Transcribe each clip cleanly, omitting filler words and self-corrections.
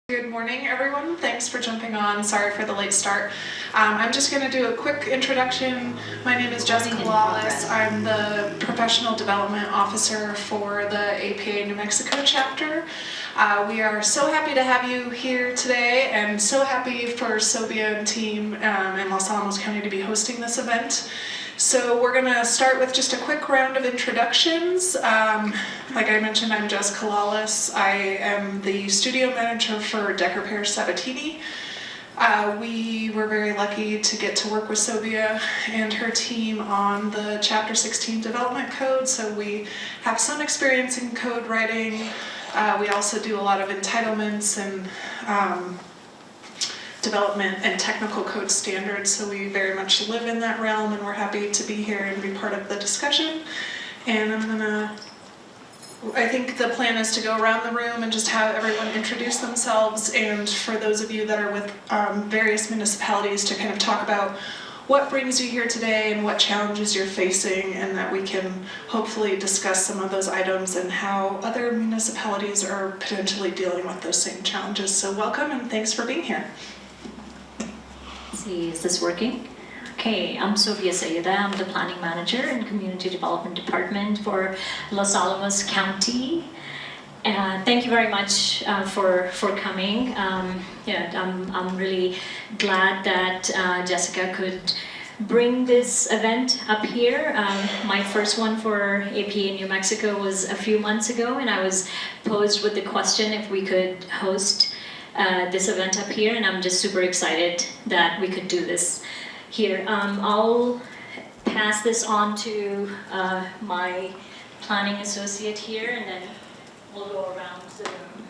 Good morning, everyone. Thanks for jumping on. Sorry for the late start. I'm just going to do a quick introduction. My name is Jessica Lawless. I'm the Professional Development Officer for the APA New Mexico chapter. We are so happy to have you here today and so happy for Sobia and team in Los Alamos County to be hosting this event. So we're going to start with just a quick round of introductions. Like I mentioned, I'm Jessica Lawless. I am the studio manager for Decker Pear Sabatini. We were very lucky to get to work with Sobia and her team on the Chapter 16 development code, so we have some experience in code writing. We also do a lot of entitlements and development and technical code standards, so we very much live in that realm, and we're happy to be here and be part of the discussion. And I think the plan is to go around the room and just have everyone introduce themselves, and for those of you that are with various municipalities to kind of talk about what brings you here today and what challenges you're facing, and that we can hopefully discuss some of those items and how other municipalities are potentially dealing with those same challenges. So welcome and thanks for being here. See, is this working? Okay, I'm Sofia Sayeda. I'm the Planning Manager in Community Development Department for Los Alamos County. Thank you very much for coming. I'm really glad that Jessica could bring this event up here. My first one for APA in New Mexico was a few months ago, and I was posed with the question if we could host this event up here, and I'm just super excited that we could do this here. I'll pass this on to my planning associate here, and then we'll go around the room.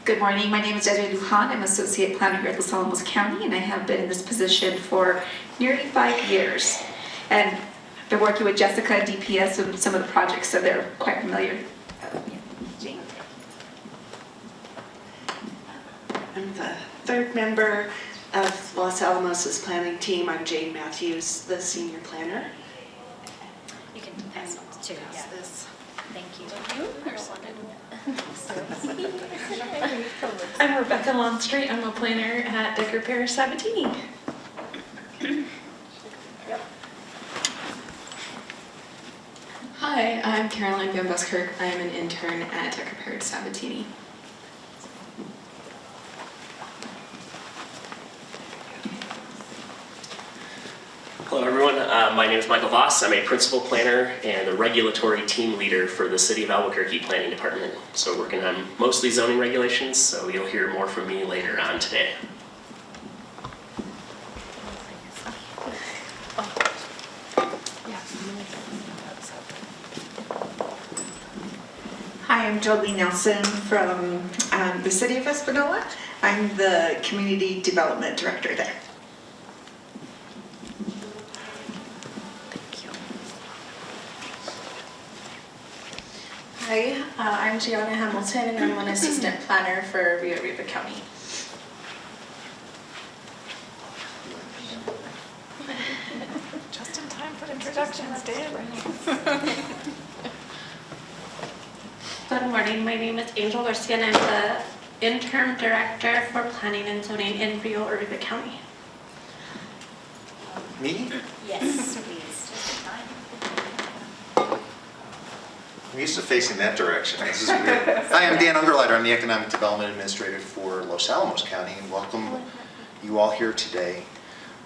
Good morning, my name is Desiree Lujan. I'm Associate Planner here at Los Alamos County, and I have been in this position for nearly 5 years. And I've been working with Jessica and DPS on some of the projects, so they're quite familiar. I'm the third member of Los Alamos' planning team. I'm Jane Matthews, the senior planner. You can pass on to This. Thank you. I'm Rebecca Longstreet. I'm a planner at Decker Pear Sabatini. Hi, I'm Caroline Van Buskirk. I am an intern at Decker Pear Sabatini. Hello everyone, my name is Michael Voss. I'm a principal planner and a regulatory team leader for the City of Albuquerque Planning Department. So working on mostly zoning regulations, so you'll hear more from me later on today. Hi, I'm Jolie Nelson from the City of Espanola. I'm the Community Development Director there. Hi, I'm Gianna Hamilton, and I'm an assistant planner for Rio Arriba County. Just in time for introductions, Dan. Good morning, my name is Angel Garcia and I'm the Interim Director for Planning and Zoning in Rio Arriba County. Me? Yes, please. Just in time. I'm used to facing that direction. This is weird. Hi, I'm Dan Ungerleider. I'm the Economic Development Administrator for Los Alamos County, and welcome you all here today.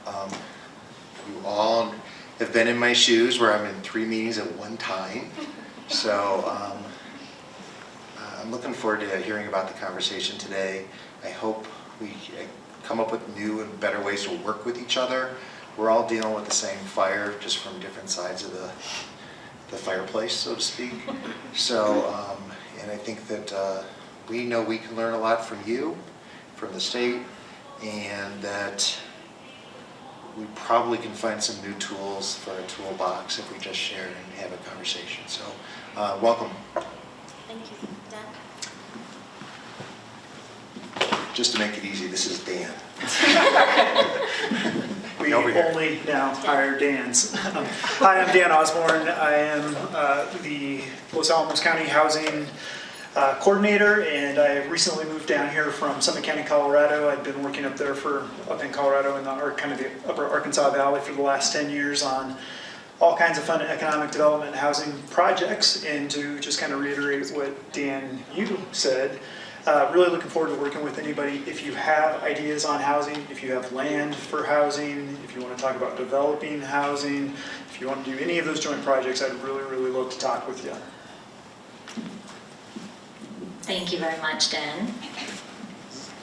You all have been in my shoes where I'm in 3 meetings at one time. So I'm looking forward to hearing about the conversation today. I hope we come up with new and better ways to work with each other. We're all dealing with the same fire, just from different sides of the fireplace, so to speak. So, and I think that we know we can learn a lot from you, from the state, and that we probably can find some new tools for a toolbox if we just share and have a conversation. So, welcome. Thank you, Dan. Just to make it easy, this is Dan. We Over here. only now hire Dans. Hi, I'm Dan Osborne. I am the Los Alamos County Housing coordinator, and I recently moved down here from Summit County, Colorado. I've been working up in Colorado in the upper Arkansas Valley for the last 10 years on all kinds of fun economic development and housing projects. And to just kind of reiterate what Dan, you said, really looking forward to working with anybody. If you have ideas on housing, if you have land for housing, if you want to talk about developing housing, if you want to do any of those joint projects, I'd really love to talk with you. Thank you very much, Dan.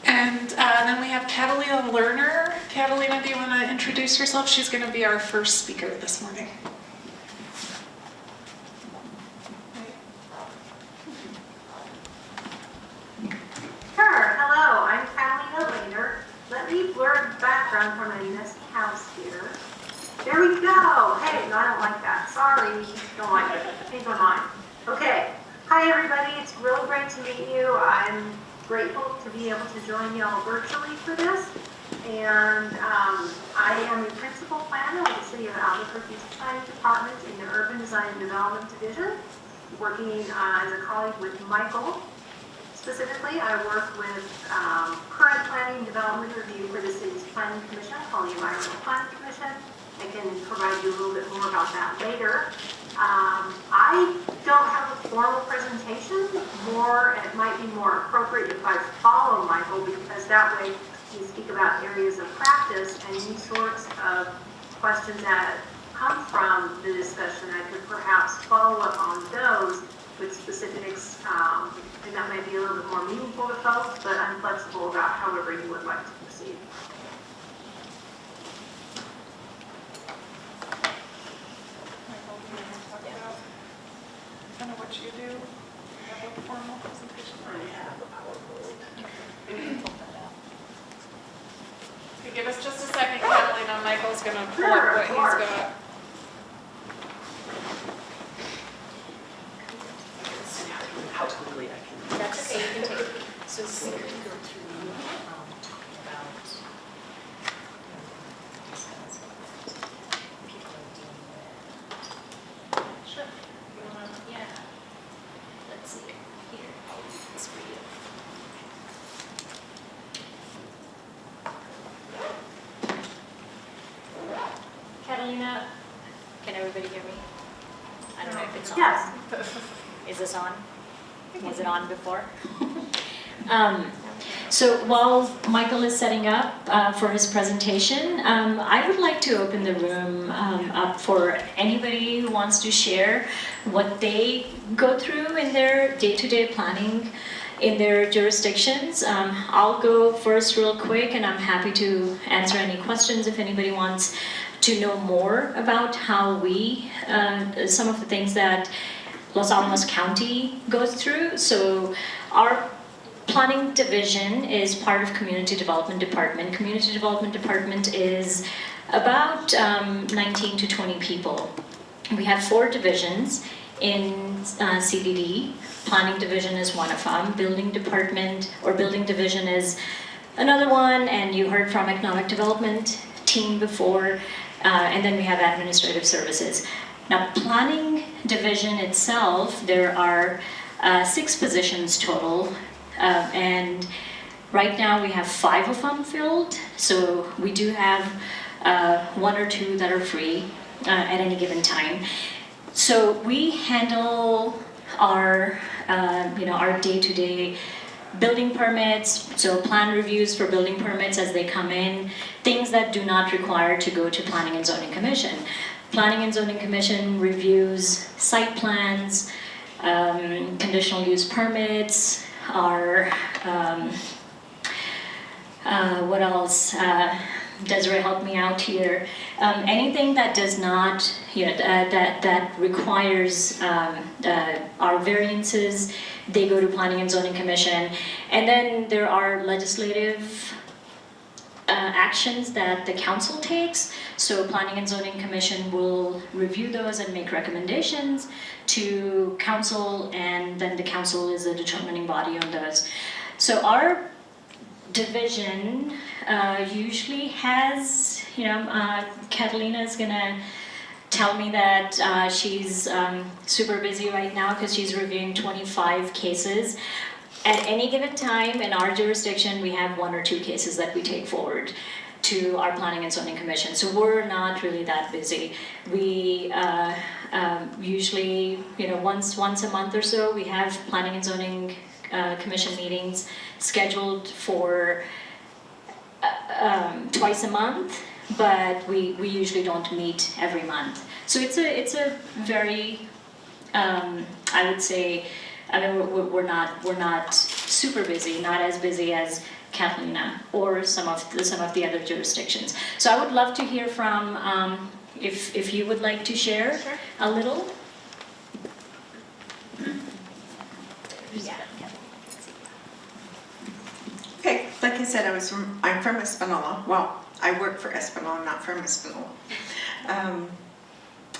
And then we have Catalina Lerner. Catalina, do you want to introduce yourself? She's going to be our first speaker this morning. Sure. Hello, I'm Catalina Lerner. Let me blur the background from a messy house here. There we go. Hey, no, I don't like that. Sorry, don't like it. Change my mind. Okay. Hi, everybody. It's really great to meet you. I'm grateful to be able to join y'all virtually for this. And I am a principal planner with the City of Albuquerque's Planning Department in the Urban Design and Development Division, working as a colleague with Michael. Specifically, I work with current planning and development review for the city's planning commission, called the Environmental Planning Commission. I can provide you a little bit more about that later. I don't have a formal presentation. It might be more appropriate if I follow Michael, because that way we speak about areas of practice and any sorts of questions that come from the discussion. I could perhaps follow up on those with specifics, and that might be a little bit more meaningful to folks, but I'm flexible about however you would like to proceed. Kind of what you do. You have a formal presentation. I have a PowerPoint. Okay, give us just a second, Catalina. Michael's going to pull up what he's got. How quickly I can. That's okay, you can take it. So we're going to go through talking about people are dealing with. Sure. Yeah. Let's see here. It's for you. Catalina, can everybody hear me? I don't know if it's on. Yes. Is this on? Was it on before? So while Michael is setting up for his presentation, I would like to open the room up for anybody who wants to share what they go through in their day-to-day planning in their jurisdictions. I'll go first real quick, and I'm happy to answer any questions if anybody wants to know more about how we, some of the things that Los Alamos County goes through. So our planning division is part of Community Development Department. Community Development Department is about 19 to 20 people. We have 4 divisions in CDD. Planning division is one of them. Building department or building division is another one, and you heard from economic development team before, and then we have administrative services. Now, planning division itself, there are 6 positions total, and right now we have 5 of them filled, so we do have 1 or 2 that are free at any given time. So we handle our, our day-to-day building permits, so plan reviews for building permits as they come in, things that do not require to go to Planning and Zoning Commission. Planning and Zoning Commission reviews site plans, conditional use permits, our, what else? Desiree helped me out here. Anything that does not, that requires our variances, they go to Planning and Zoning Commission. And then there are legislative actions that the council takes. So Planning and Zoning Commission will review those and make recommendations to council, and then the council is a determining body on those. So our division usually has, Catalina is gonna tell me that she's super busy right now because she's reviewing 25 cases. At any given time in our jurisdiction, we have 1 or 2 cases that we take forward to our Planning and Zoning Commission. So we're not really that busy. We usually, once a month or so, we have Planning and Zoning Commission meetings scheduled for twice a month, but we usually don't meet every month. So it's a very, I would say, we're not super busy, not as busy as Catalina or some of the other jurisdictions. So I would love to hear from, if you would like to share a little. Yeah. Okay, like I said, I'm from Espanola. Well, I work for Espanola, not from Espanola.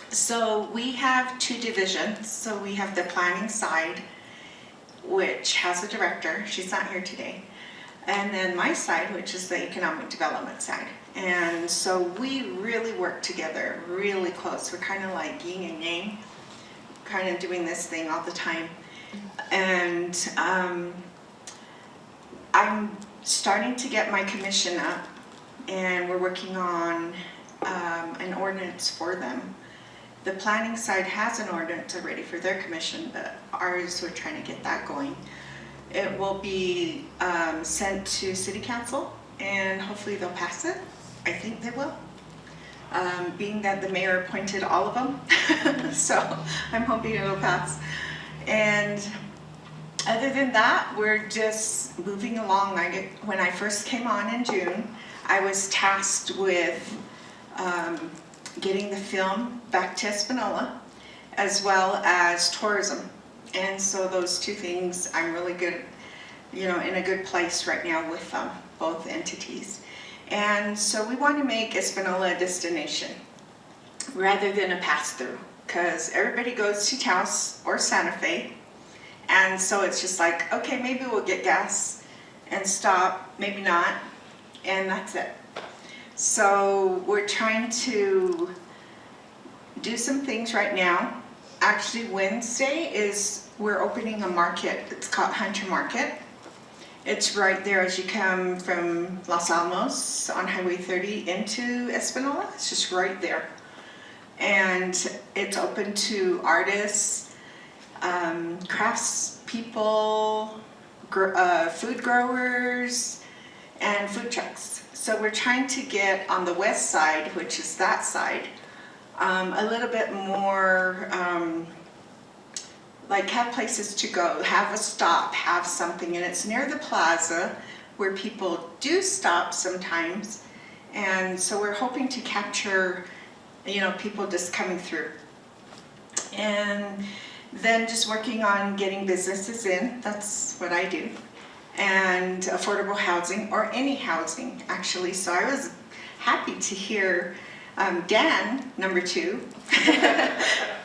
So we have 2 divisions. So we have the planning side, which has a director. She's not here today. And then my side, which is the economic development side. And so we really work together really close. We're kind of like yin and yang, kind of doing this thing all the time. And I'm starting to get my commission up, and we're working on an ordinance for them. The planning side has an ordinance already for their commission, but ours, we're trying to get that going. It will be sent to City Council, and hopefully they'll pass it. I think they will, being that the mayor appointed all of them. So I'm hoping it'll pass. And other than that, we're just moving along. When I first came on in June, I was tasked with getting the film back to Espanola, as well as tourism. And so those 2 things, I'm really good, in a good place right now with both entities. And so we want to make Espanola a destination rather than a pass-through, because everybody goes to Taos or Santa Fe. And so it's just like, okay, maybe we'll get gas and stop, maybe not, and that's it. So we're trying to do some things right now. Actually, Wednesday we're opening a market. It's called Hunter Market. It's right there as you come from Los Alamos on Highway 30 into Espanola. It's just right there. And it's open to artists, crafts people, food growers, and food trucks. So we're trying to get on the west side, which is that side, a little bit more, like have places to go, have a stop, have something. And it's near the plaza where people do stop sometimes. And so we're hoping to capture, people just coming through. And then just working on getting businesses in, that's what I do. And affordable housing, or any housing, actually. So I was happy to hear Dan, number 2,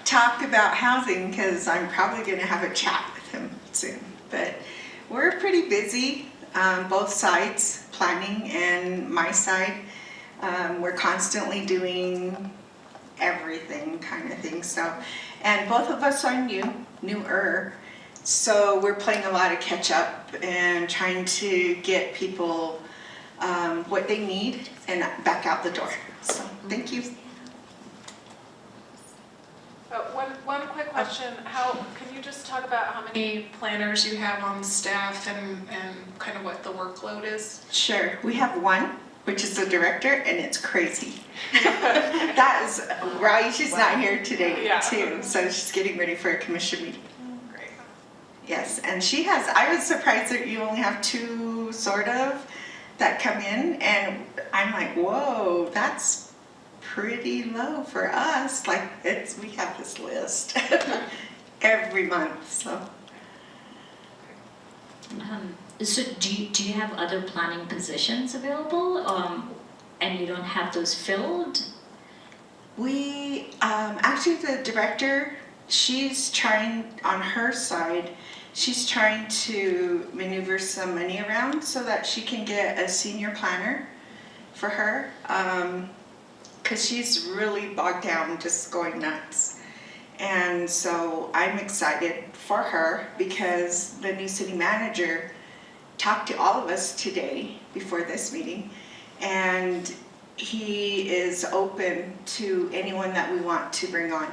talk about housing, because I'm probably going to have a chat with him soon. But we're pretty busy, both sides, planning and my side. We're constantly doing everything kind of thing. So, and both of us are newer. So we're playing a lot of catch up and trying to get people what they need and back out the door. So thank you. One quick question. Can you just talk about how many planners you have on staff and kind of what the workload is? Sure. We have 1, which is the director, and it's crazy. That is right. She's not here today, too. So she's getting ready for a commission meeting. Great. Yes, and I was surprised that you only have 2 sort of that come in, and I'm like, whoa, that's pretty low for us. Like, we have this list every month, so. So do you have other planning positions available, and you don't have those filled? We, actually the director, she's trying, on her side, she's trying to maneuver some money around so that she can get a senior planner for her. because she's really bogged down, just going nuts. And so I'm excited for her because the new city manager talked to all of us today before this meeting, and he is open to anyone that we want to bring on.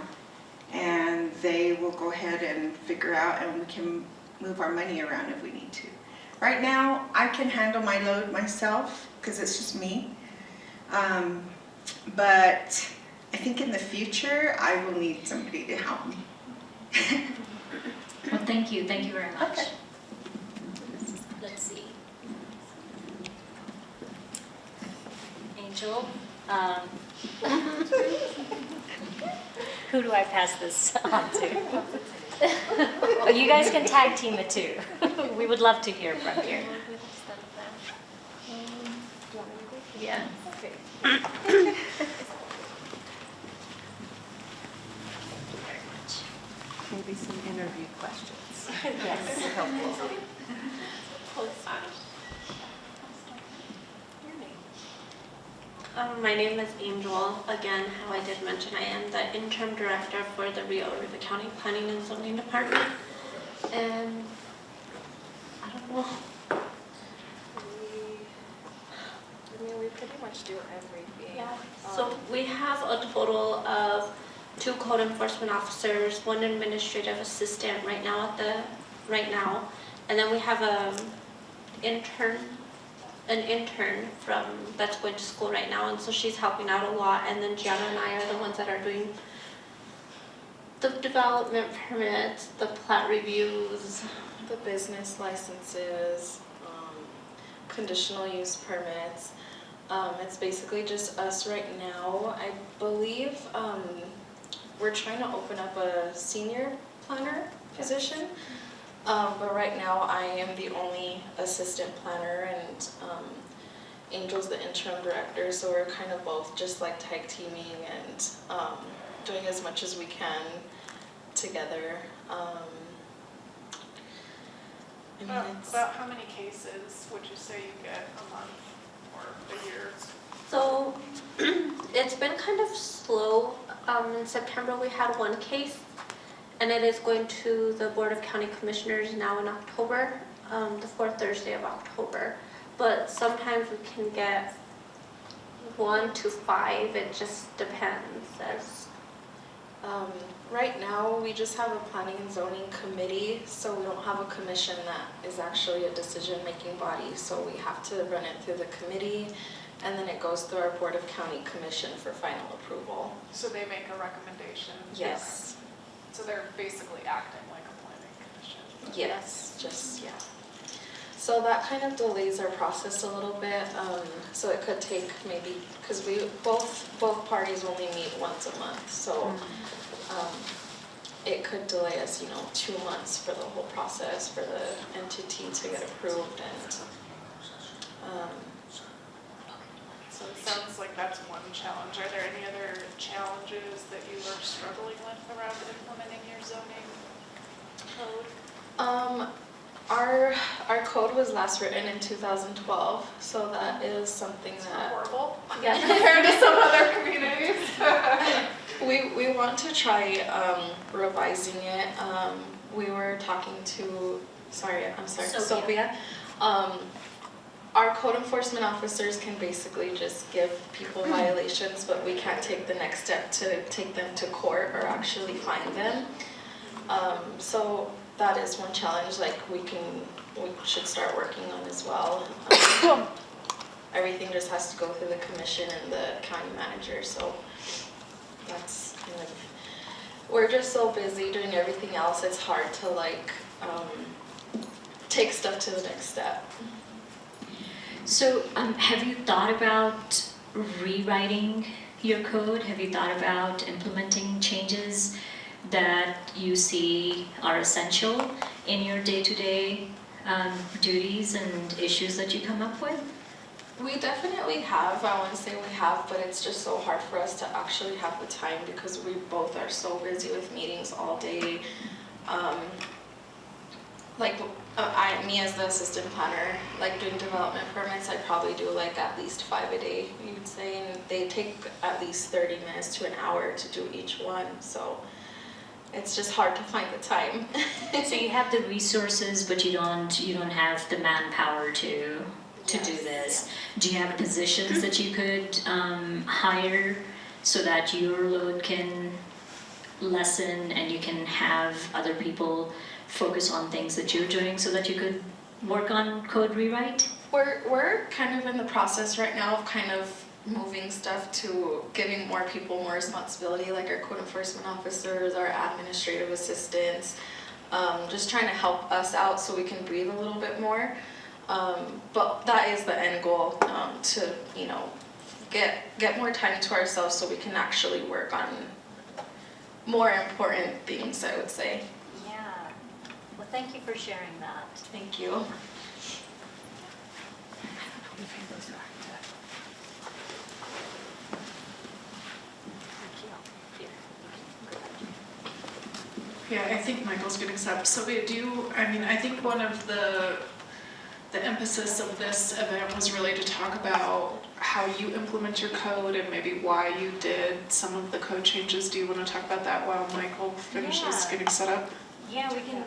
And they will go ahead and figure out, and we can move our money around if we need to. Right now, I can handle my load myself because it's just me. But I think in the future, I will need somebody to help me. Well, thank you very much. Okay. Let's see. Angel, who do I pass this on to? Oh, you guys can tag team it too. We would love to hear from you. Yeah. Okay. Maybe some interview questions. Yes, helpful. My name is Angel. Again, how I did mention, I am the interim director for the Rio Arriba County Planning and Zoning Department. And I don't know. We pretty much do everything. Yeah. So we have a total of 2 code enforcement officers, 1 administrative assistant right now and then we have an intern from that's going to school right now, and so she's helping out a lot. And then Gianna and I are the ones that are doing the development permits, the plat reviews, The business licenses, conditional use permits. It's basically just us right now. I believe we're trying to open up a senior planner position. But right now I am the only assistant planner, and Angel's the interim director, so we're kind of both just like tag teaming and doing as much as we can together. About how many cases would you say you get a month or a year? so it's been kind of slow. In September we had 1 case, and it is going to the Board of County Commissioners now in October, the 4th Thursday of October. But sometimes we can get 1 to 5, it just depends. Right now, we just have a planning and zoning committee, so we don't have a commission that is actually a decision-making body. So we have to run it through the committee, and then it goes through our Board of County Commission for final approval. So they make a recommendation? Yes. So they're basically acting like a planning commission? Yes, just, yeah. So that kind of delays our process a little bit. So it could take maybe, because we both parties only meet once a month, so it could delay us, 2 months for the whole process for the entity to get approved. And so it sounds like that's one challenge. Are there any other challenges that you are struggling with around implementing your zoning code? Our code was last written in 2012, so that is something that Horrible. Yeah. Compared to some other communities. we want to try revising it. We were talking to Sophia. Our code enforcement officers can basically just give people violations, but we can't take the next step to take them to court or actually fine them. So that is one challenge we should start working on as well. Everything just has to go through the commission and the county manager, so that's kind of, we're just so busy doing everything else, it's hard to take stuff to the next step. So have you thought about rewriting your code? Have you thought about implementing changes that you see are essential in your day-to-day duties and issues that you come up with? We definitely have, I want to say we have, but it's just so hard for us to actually have the time because we both are so busy with meetings all day. like me as the assistant planner, like doing development permits, I probably do like at least 5 a day, you would say, and they take at least 30 minutes to an hour to do each one, so it's just hard to find the time. So you have the resources, but you don't have the manpower to do this. Do you have positions that you could hire so that your load can lessen and you can have other people focus on things that you're doing so that you could work on code rewrite? We're kind of in the process right now of kind of moving stuff to giving more people more responsibility, like our code enforcement officers, our administrative assistants, just trying to help us out so we can breathe a little bit more. But that is the end goal, to, you know, get more time to ourselves so we can actually work on more important things, I would say. Yeah. Well, thank you for sharing that. Thank you. Yeah, I think Michael's gonna accept. So we do, I mean, I think one of the emphasis of this event was really to talk about how you implement your code and maybe why you did some of the code changes. Do you want to talk about that while Michael finishes getting set up? Yeah, we can.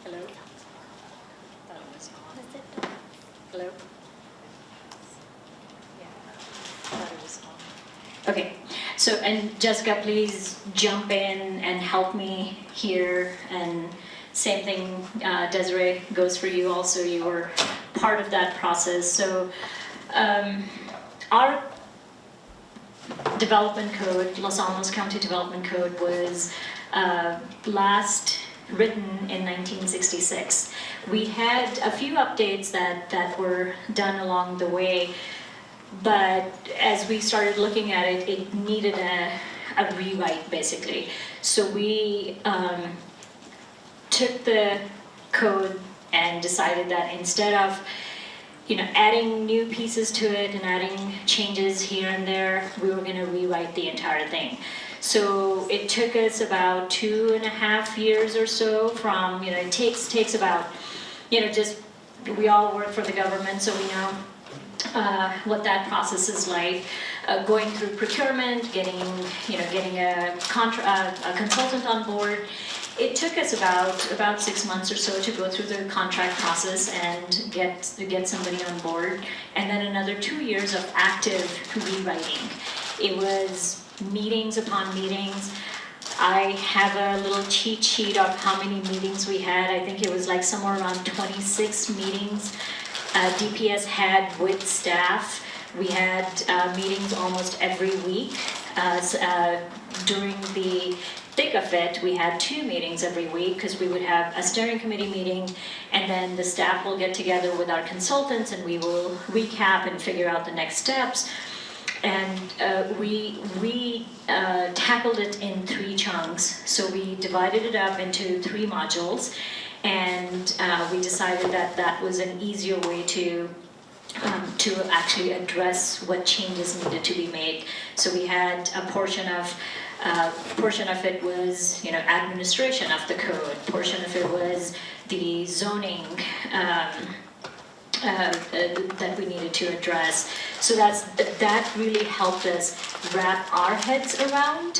Hello? Hello? Okay, so, and Jessica, please jump in and help me here, and same thing, Desiree, goes for you also. You were part of that process. So our development code, Los Alamos County Development Code, was last written in 1966. We had a few updates that were done along the way, but as we started looking at it, it needed a rewrite, basically. So we took the code and decided that instead of adding new pieces to it and adding changes here and there, we were going to rewrite the entire thing. So it took us about 2.5 years or so from, it takes about, just, we all work for the government, so we know what that process is like. Going through procurement, getting a consultant on board. It took us about 6 months or so to go through the contract process and get somebody on board, and then another 2 years of active rewriting. It was meetings upon meetings. I have a little cheat sheet of how many meetings we had. I think it was like somewhere around 26 meetings DPS had with staff. We had meetings almost every week. During the thick of it, we had 2 meetings every week because we would have a steering committee meeting, and then the staff will get together with our consultants and we will recap and figure out the next steps. And we tackled it in 3 chunks. So we divided it up into 3 modules, and we decided that that was an easier way to actually address what changes needed to be made. So we had a portion of it was administration of the code. Portion of it was the zoning that we needed to address. So that really helped us wrap our heads around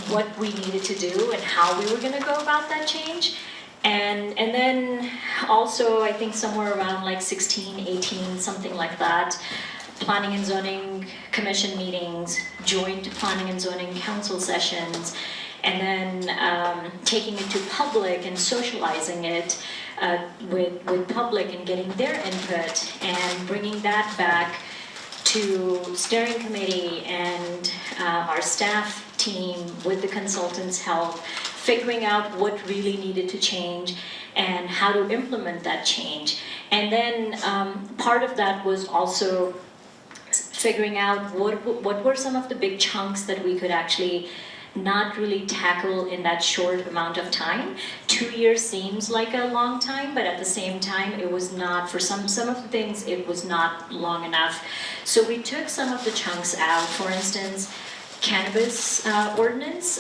what we needed to do and how we were going to go about that change. And then also, I think somewhere around like 16, 18, something like that, Planning and Zoning Commission meetings, joint Planning and Zoning Council sessions, and then taking it to public and socializing it with public and getting their input and bringing that back to steering committee and our staff team with the consultants' help, figuring out what really needed to change and how to implement that change. And then part of that was also figuring out what were some of the big chunks that we could actually not really tackle in that short amount of time. 2 years seems like a long time, but at the same time, it was not, for some of the things, it was not long enough. So we took some of the chunks out. For instance, cannabis ordinance.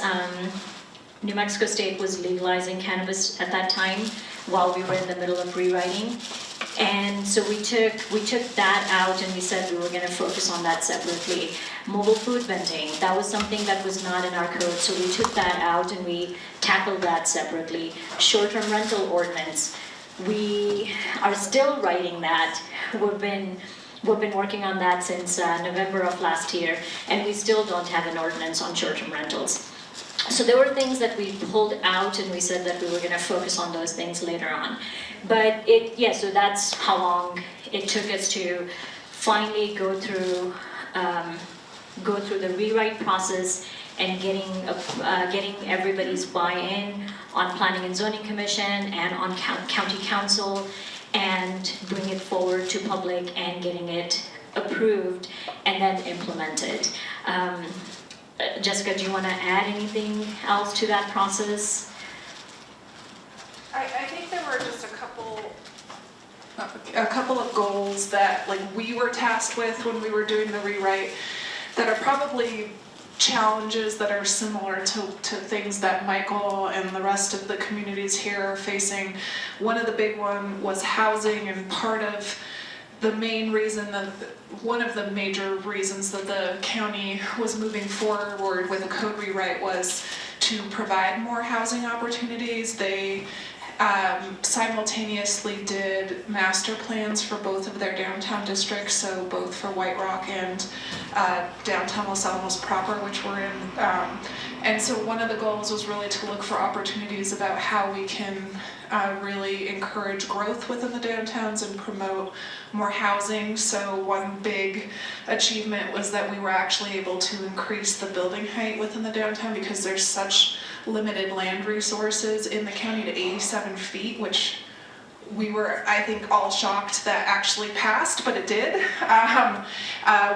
New Mexico State was legalizing cannabis at that time while we were in the middle of rewriting. And so we took that out and we said we were going to focus on that separately. Mobile food vending, that was something that was not in our code, so we took that out and we tackled that separately. Short-term rental ordinance, we are still writing that. We've been working on that since November of last year, and we still don't have an ordinance on short-term rentals. So there were things that we pulled out and we said that we were going to focus on those things later on. But so that's how long it took us to finally go through the rewrite process and getting everybody's buy-in on Planning and Zoning Commission and on County Council, and bring it forward to public and getting it approved and then implemented. Jessica, do you want to add anything else to that process? I think there were just a couple of goals that we were tasked with when we were doing the rewrite that are probably challenges that are similar to things that Michael and the rest of the communities here are facing. One of the big one was housing, and part of the main reason one of the major reasons that the county was moving forward with a code rewrite was to provide more housing opportunities. They simultaneously did master plans for both of their downtown districts, so both for White Rock and downtown Los Alamos proper, which we're in. And so one of the goals was really to look for opportunities about how we can really encourage growth within the downtowns and promote more housing. So one big achievement was that we were actually able to increase the building height within the downtown, because there's such limited land resources in the county, to 87 feet, which we were, I think, all shocked that actually passed, but it did.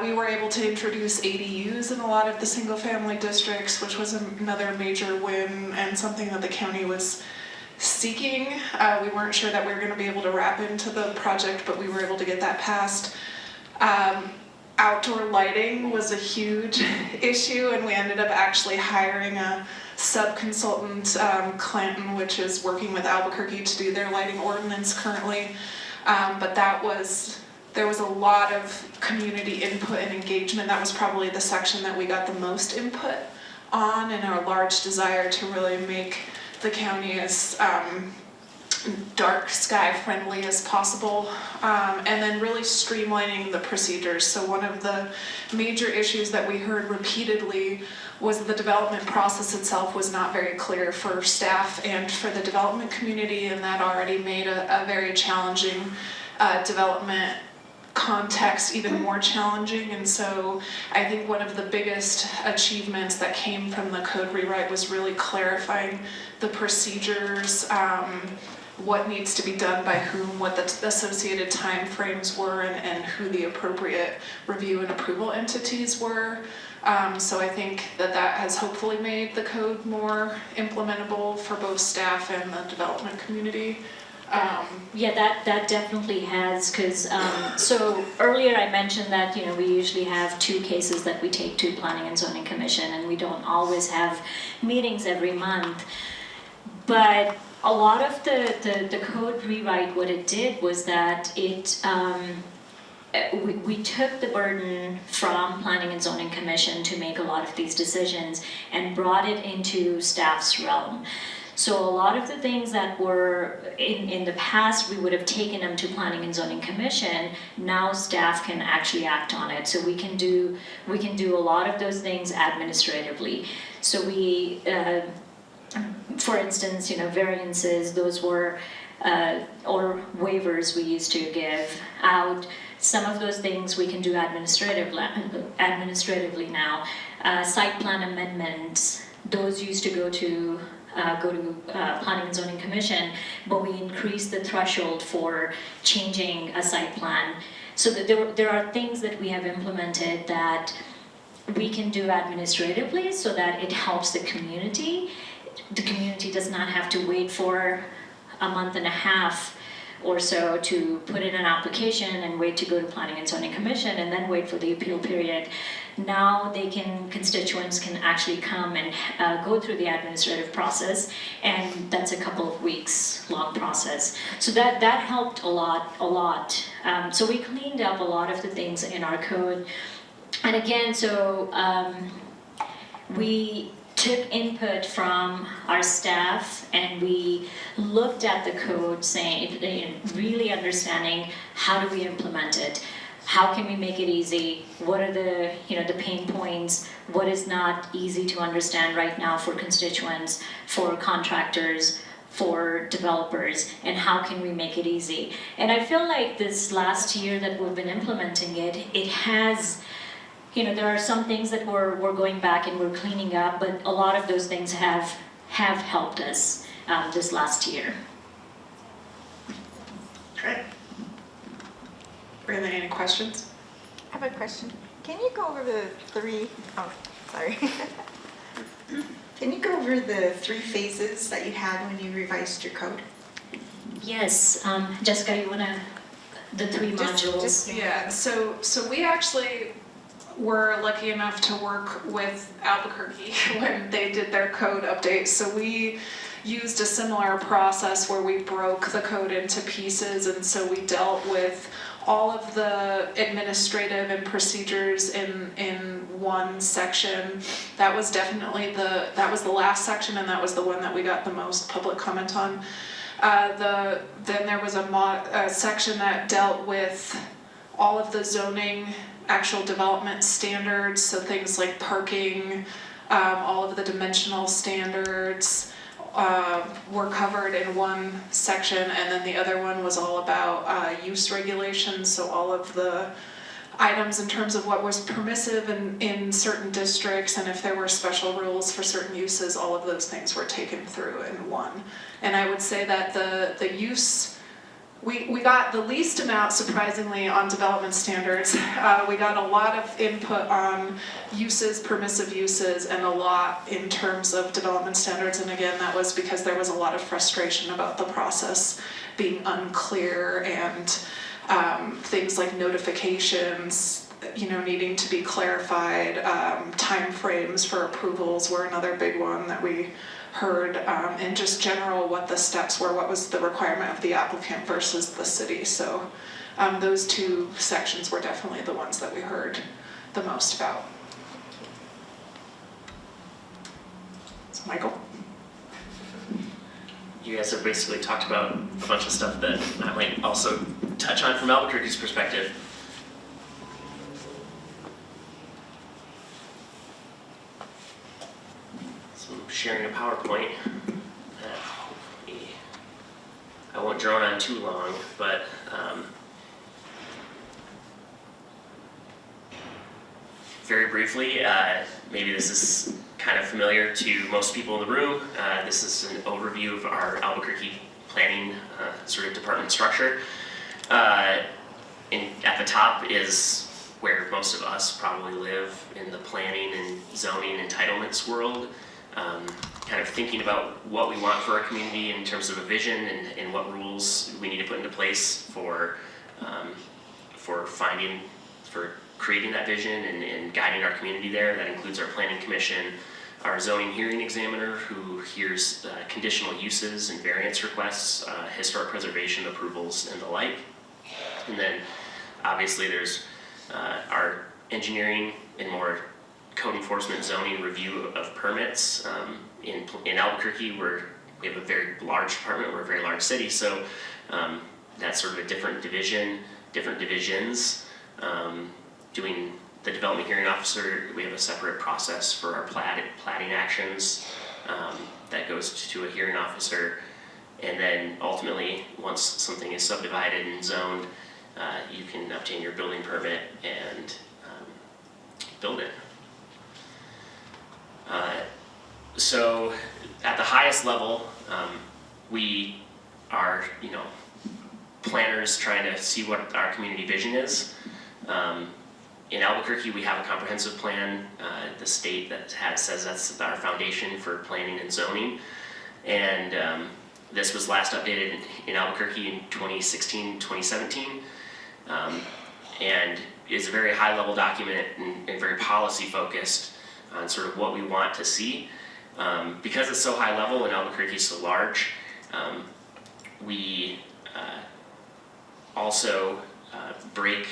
We were able to introduce ADUs in a lot of the single family districts, which was another major win and something that the county was seeking. We weren't sure that we were going to be able to wrap into the project, but we were able to get that passed. Outdoor lighting was a huge issue, and we ended up actually hiring a sub-consultant, Clanton, which is working with Albuquerque to do their lighting ordinance currently. But there was a lot of community input and engagement. That was probably the section that we got the most input on, and our large desire to really make the county as dark sky friendly as possible, and then really streamlining the procedures. So one of the major issues that we heard repeatedly was the development process itself was not very clear for staff and for the development community, and that already made a very challenging development context even more challenging. And so I think one of the biggest achievements that came from the code rewrite was really clarifying the procedures, what needs to be done by whom, what the associated time frames were, and who the appropriate review and approval entities were. So I think that has hopefully made the code more implementable for both staff and the development community. That definitely has, because so earlier I mentioned that we usually have 2 cases that we take to Planning and Zoning Commission, and we don't always have meetings every month. But a lot of the code rewrite, what it did was that we took the burden from Planning and Zoning Commission to make a lot of these decisions and brought it into staff's realm. So a lot of the things that were in the past, we would have taken them to Planning and Zoning Commission. Now staff can actually act on it. So we can do a lot of those things administratively. So we, for instance, variances, those were, or waivers we used to give out. Some of those things we can do administratively now. Site plan amendments, those used to go to Planning and Zoning Commission, but we increased the threshold for changing a site plan. So that there are things that we have implemented that we can do administratively so that it helps the community. The community does not have to wait for a month and a half or so to put in an application and wait to go to Planning and Zoning Commission and then wait for the appeal period. Now constituents can actually come and go through the administrative process, and that's a couple of weeks long process. So that helped a lot. So we cleaned up a lot of the things in our code. And again, so we took input from our staff and we looked at the code, saying, really understanding how do we implement it, how can we make it easy, what are the the pain points, what is not easy to understand right now for constituents, for contractors, for developers, and how can we make it easy. And I feel like this last year that we've been implementing it has, there are some things that we're going back and we're cleaning up, but a lot of those things have helped us this last year. Great. Brandon, any questions? I have a question. Can you go over the three, sorry. Can you go over the 3 phases that you had when you revised your code? Yes, Jessica, you wanna, the 3 modules? Yeah, so we actually were lucky enough to work with Albuquerque when they did their code update. So we used a similar process where we broke the code into pieces, and so we dealt with all of the administrative and procedures in one section. That was definitely that was the last section, and that was the one that we got the most public comment on. Then there was a section that dealt with all of the zoning actual development standards, so things like parking, all of the dimensional standards were covered in one section, and then the other one was all about use regulations, so all of the items in terms of what was permissive in certain districts, and if there were special rules for certain uses, all of those things were taken through in one. And I would say that the use, we got the least amount, surprisingly, on development standards. We got a lot of input on uses, permissive uses, and a lot in terms of development standards. And again, that was because there was a lot of frustration about the process being unclear, and things like notifications, needing to be clarified. Timeframes for approvals were another big one that we heard, and just general what the steps were, what was the requirement of the applicant versus the city. So those 2 sections were definitely the ones that we heard the most about. So Michael? You guys have basically talked about a bunch of stuff that I might also touch on from Albuquerque's perspective. So I'm sharing a PowerPoint. I won't drone on too long, but very briefly, maybe this is kind of familiar to most people in the room. This is an overview of our Albuquerque planning sort of department structure. And at the top is where most of us probably live in the planning and zoning entitlements world. Kind of thinking about what we want for our community in terms of a vision, and what rules we need to put into place for creating that vision and guiding our community there. That includes our planning commission, our zoning hearing examiner, who hears conditional uses and variance requests, historic preservation approvals, and the like. And then obviously there's our engineering and more code enforcement zoning review of permits. In Albuquerque, we have a very large department, we're a very large city, so that's sort of a different division, different divisions. Doing the development hearing officer, we have a separate process for our platting actions that goes to a hearing officer. And then ultimately, once something is subdivided and zoned, you can obtain your building permit and build it. So at the highest level, we are, planners trying to see what our community vision is. In Albuquerque, we have a comprehensive plan, the state that says that's our foundation for planning and zoning. And this was last updated in Albuquerque in 2016, 2017. And is a very high level document and very policy focused on sort of what we want to see. Because it's so high level and Albuquerque is so large, we also break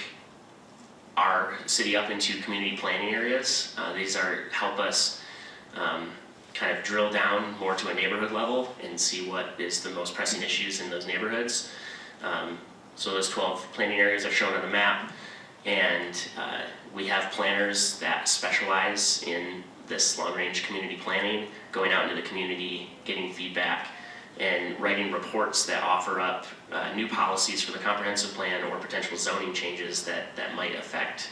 our city up into community planning areas. These help us kind of drill down more to a neighborhood level and see what is the most pressing issues in those neighborhoods. So those 12 planning areas are shown on the map, and we have planners that specialize in this long-range community planning, going out into the community, getting feedback, and writing reports that offer up new policies for the comprehensive plan or potential zoning changes that might affect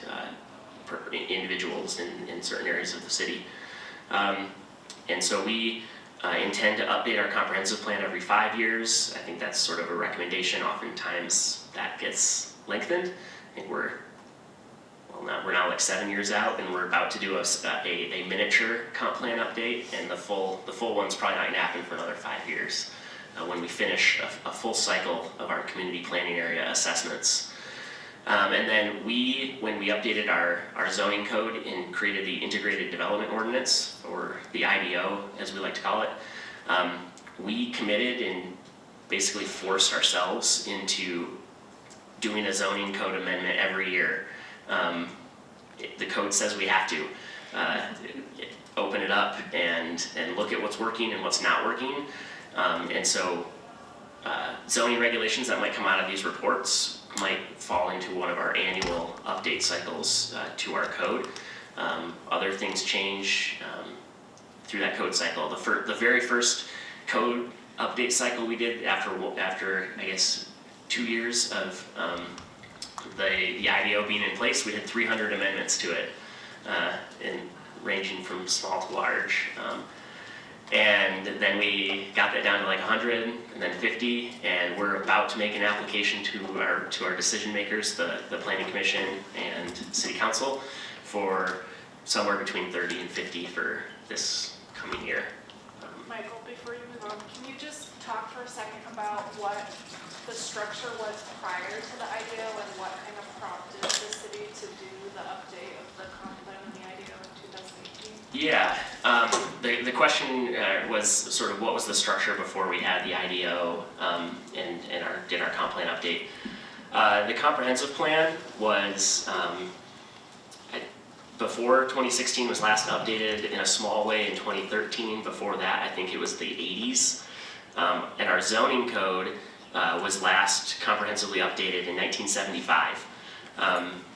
individuals in certain areas of the city. And so we intend to update our comprehensive plan every 5 years. I think that's sort of a recommendation. Oftentimes that gets lengthened. I think we're now like 7 years out, and we're about to do a miniature comp plan update, and the full one's probably not gonna happen for another 5 years when we finish a full cycle of our community planning area assessments. And then when we updated our zoning code and created the integrated development ordinance, or the IDO as we like to call it, we committed and basically forced ourselves into doing a zoning code amendment every year. The code says we have to open it up and look at what's working and what's not working. And so zoning regulations that might come out of these reports might fall into one of our annual update cycles to our code. Other things change through that code cycle. The very first code update cycle we did after I guess 2 years of the IDO being in place, we had 300 amendments to it, and ranging from small to large. And then we got that down to like 100 and then 50, and we're about to make an application to our decision makers, the Planning Commission and City Council, for somewhere between 30 and 50 for this coming year. Michael, before you move on, can you just talk for a second about what the structure was prior to the IDO and what kind of prompted the city to do the update of the comp plan and the IDO in 2018? Yeah, the question was sort of what was the structure before we had the IDO and did our comp plan update. The comprehensive plan was, before 2016 was last updated in a small way in 2013. Before that, I think it was the 80s. And our zoning code was last comprehensively updated in 1975.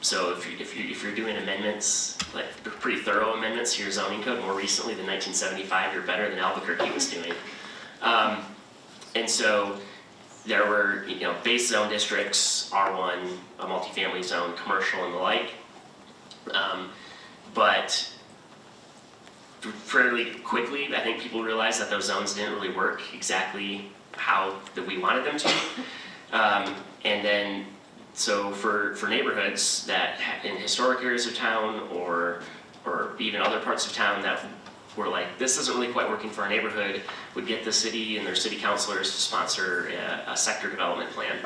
So if you're doing amendments, like pretty thorough amendments to your zoning code more recently than 1975, you're better than Albuquerque was doing. And so there were, base zone districts, R1, a multifamily zone, commercial, and the like. But fairly quickly, I think people realized that those zones didn't really work exactly how that we wanted them to. And then, so for neighborhoods that in historic areas of town or even other parts of town that were like, this isn't really quite working for our neighborhood, would get the city and their city councilors to sponsor a sector development plan.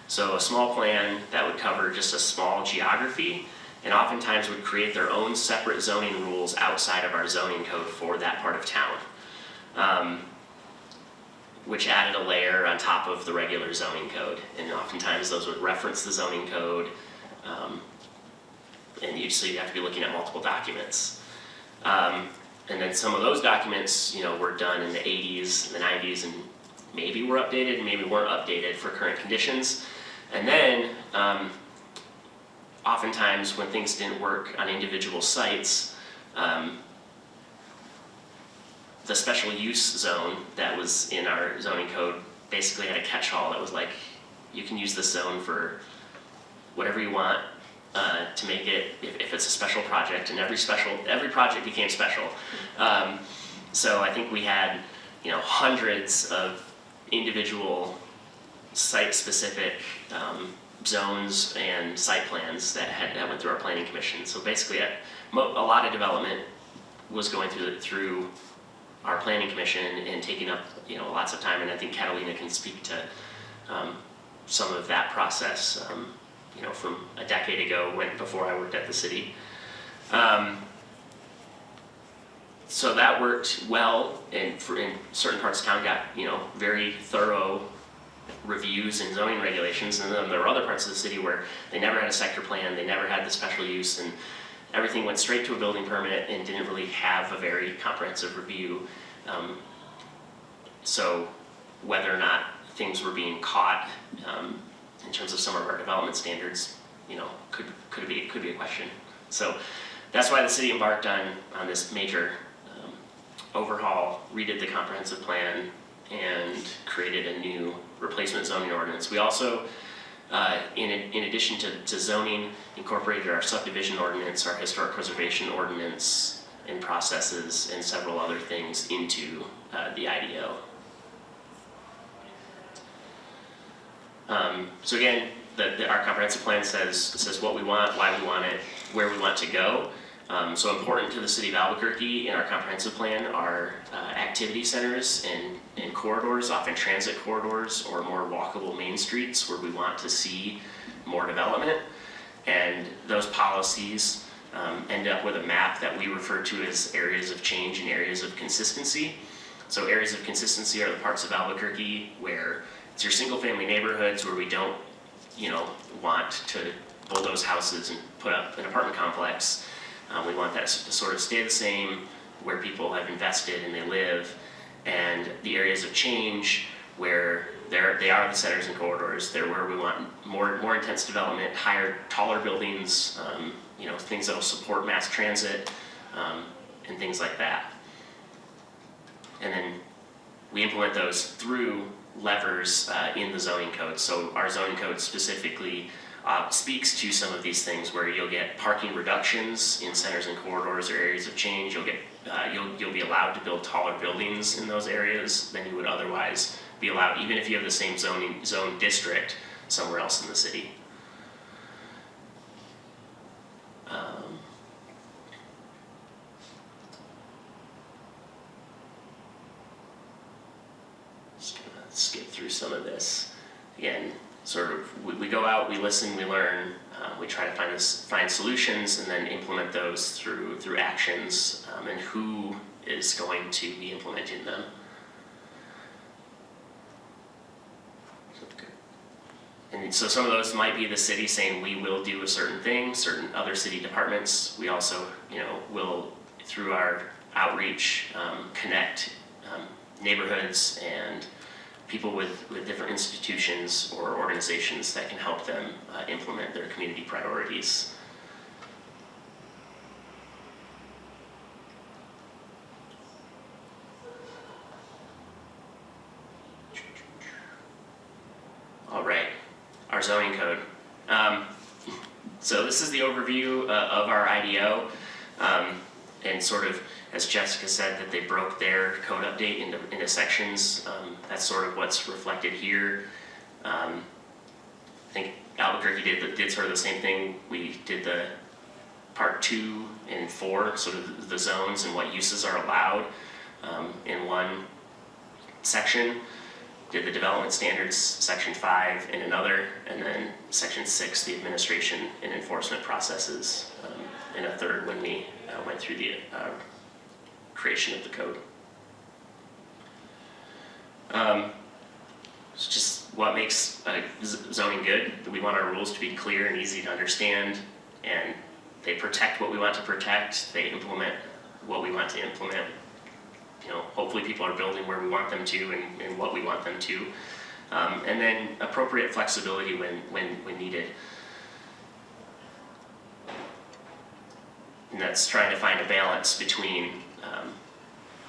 So a small plan that would cover just a small geography, and oftentimes would create their own separate zoning rules outside of our zoning code for that part of town, which added a layer on top of the regular zoning code. And oftentimes those would reference the zoning code, and so you'd have to be looking at multiple documents. And then some of those documents, were done in the 80s, the 90s, and maybe were updated, maybe weren't updated for current conditions. And then, oftentimes when things didn't work on individual sites, the special use zone that was in our zoning code basically had a catch-all that was like, you can use this zone for whatever you want to make it, if it's a special project, and every project became special. So I think we had, hundreds of individual site-specific zones and site plans that went through our planning commission. So basically, a lot of development was going through our planning commission and taking up lots of time. And I think Catalina can speak to some of that process. From a decade ago, before I worked at the city. So that worked well, and in certain parts of town got very thorough reviews and zoning regulations, and then there were other parts of the city where they never had a sector plan, they never had the special use, and everything went straight to a building permit and didn't really have a very comprehensive review. So whether or not things were being caught in terms of some of our development standards, could be a question. So that's why the city embarked on this major overhaul, redid the comprehensive plan, and created a new replacement zoning ordinance. We also, in addition to zoning, incorporated our subdivision ordinance, our historic preservation ordinance, and processes, and several other things into the IDO. So again, our comprehensive plan says what we want, why we want it, where we want to go. So important to the city of Albuquerque in our comprehensive plan are activity centers and corridors, often transit corridors or more walkable main streets where we want to see more development. And those policies end up with a map that we refer to as areas of change and areas of consistency. So areas of consistency are the parts of Albuquerque where it's your single family neighborhoods where we don't want to bulldoze houses and put up an apartment complex. We want that to sort of stay the same, where people have invested and they live, and the areas of change where they are the centers and corridors. They're where we want more intense development, higher, taller buildings, things that will support mass transit, and things like that. And then we implement those through levers in the zoning code. So our zoning code specifically speaks to some of these things where you'll get parking reductions in centers and corridors or areas of change. You'll get you'll be allowed to build taller buildings in those areas than you would otherwise be allowed, even if you have the same zone district somewhere else in the city. Just gonna skip through some of this. Again, sort of, we go out, we listen, we learn, we try to find solutions and then implement those through actions, and who is going to be implementing them. And so some of those might be the city saying we will do a certain thing, certain other city departments. We also, will, through our outreach, connect neighborhoods and people with different institutions or organizations that can help them implement their community priorities. All right, our zoning code. So this is the overview of our IDO, and sort of, as Jessica said, that they broke their code update into sections. That's sort of what's reflected here. I think Albuquerque did sort of the same thing. We did the part 2 and 4, sort of the zones and what uses are allowed in one section. Did the development standards, section 5 in another, and then section 6, the administration and enforcement processes in a third when we went through the creation of the code. It's just what makes zoning good. We want our rules to be clear and easy to understand, and they protect what we want to protect. They implement what we want to implement. Hopefully people are building where we want them to and what we want them to. And then appropriate flexibility when needed. And that's trying to find a balance between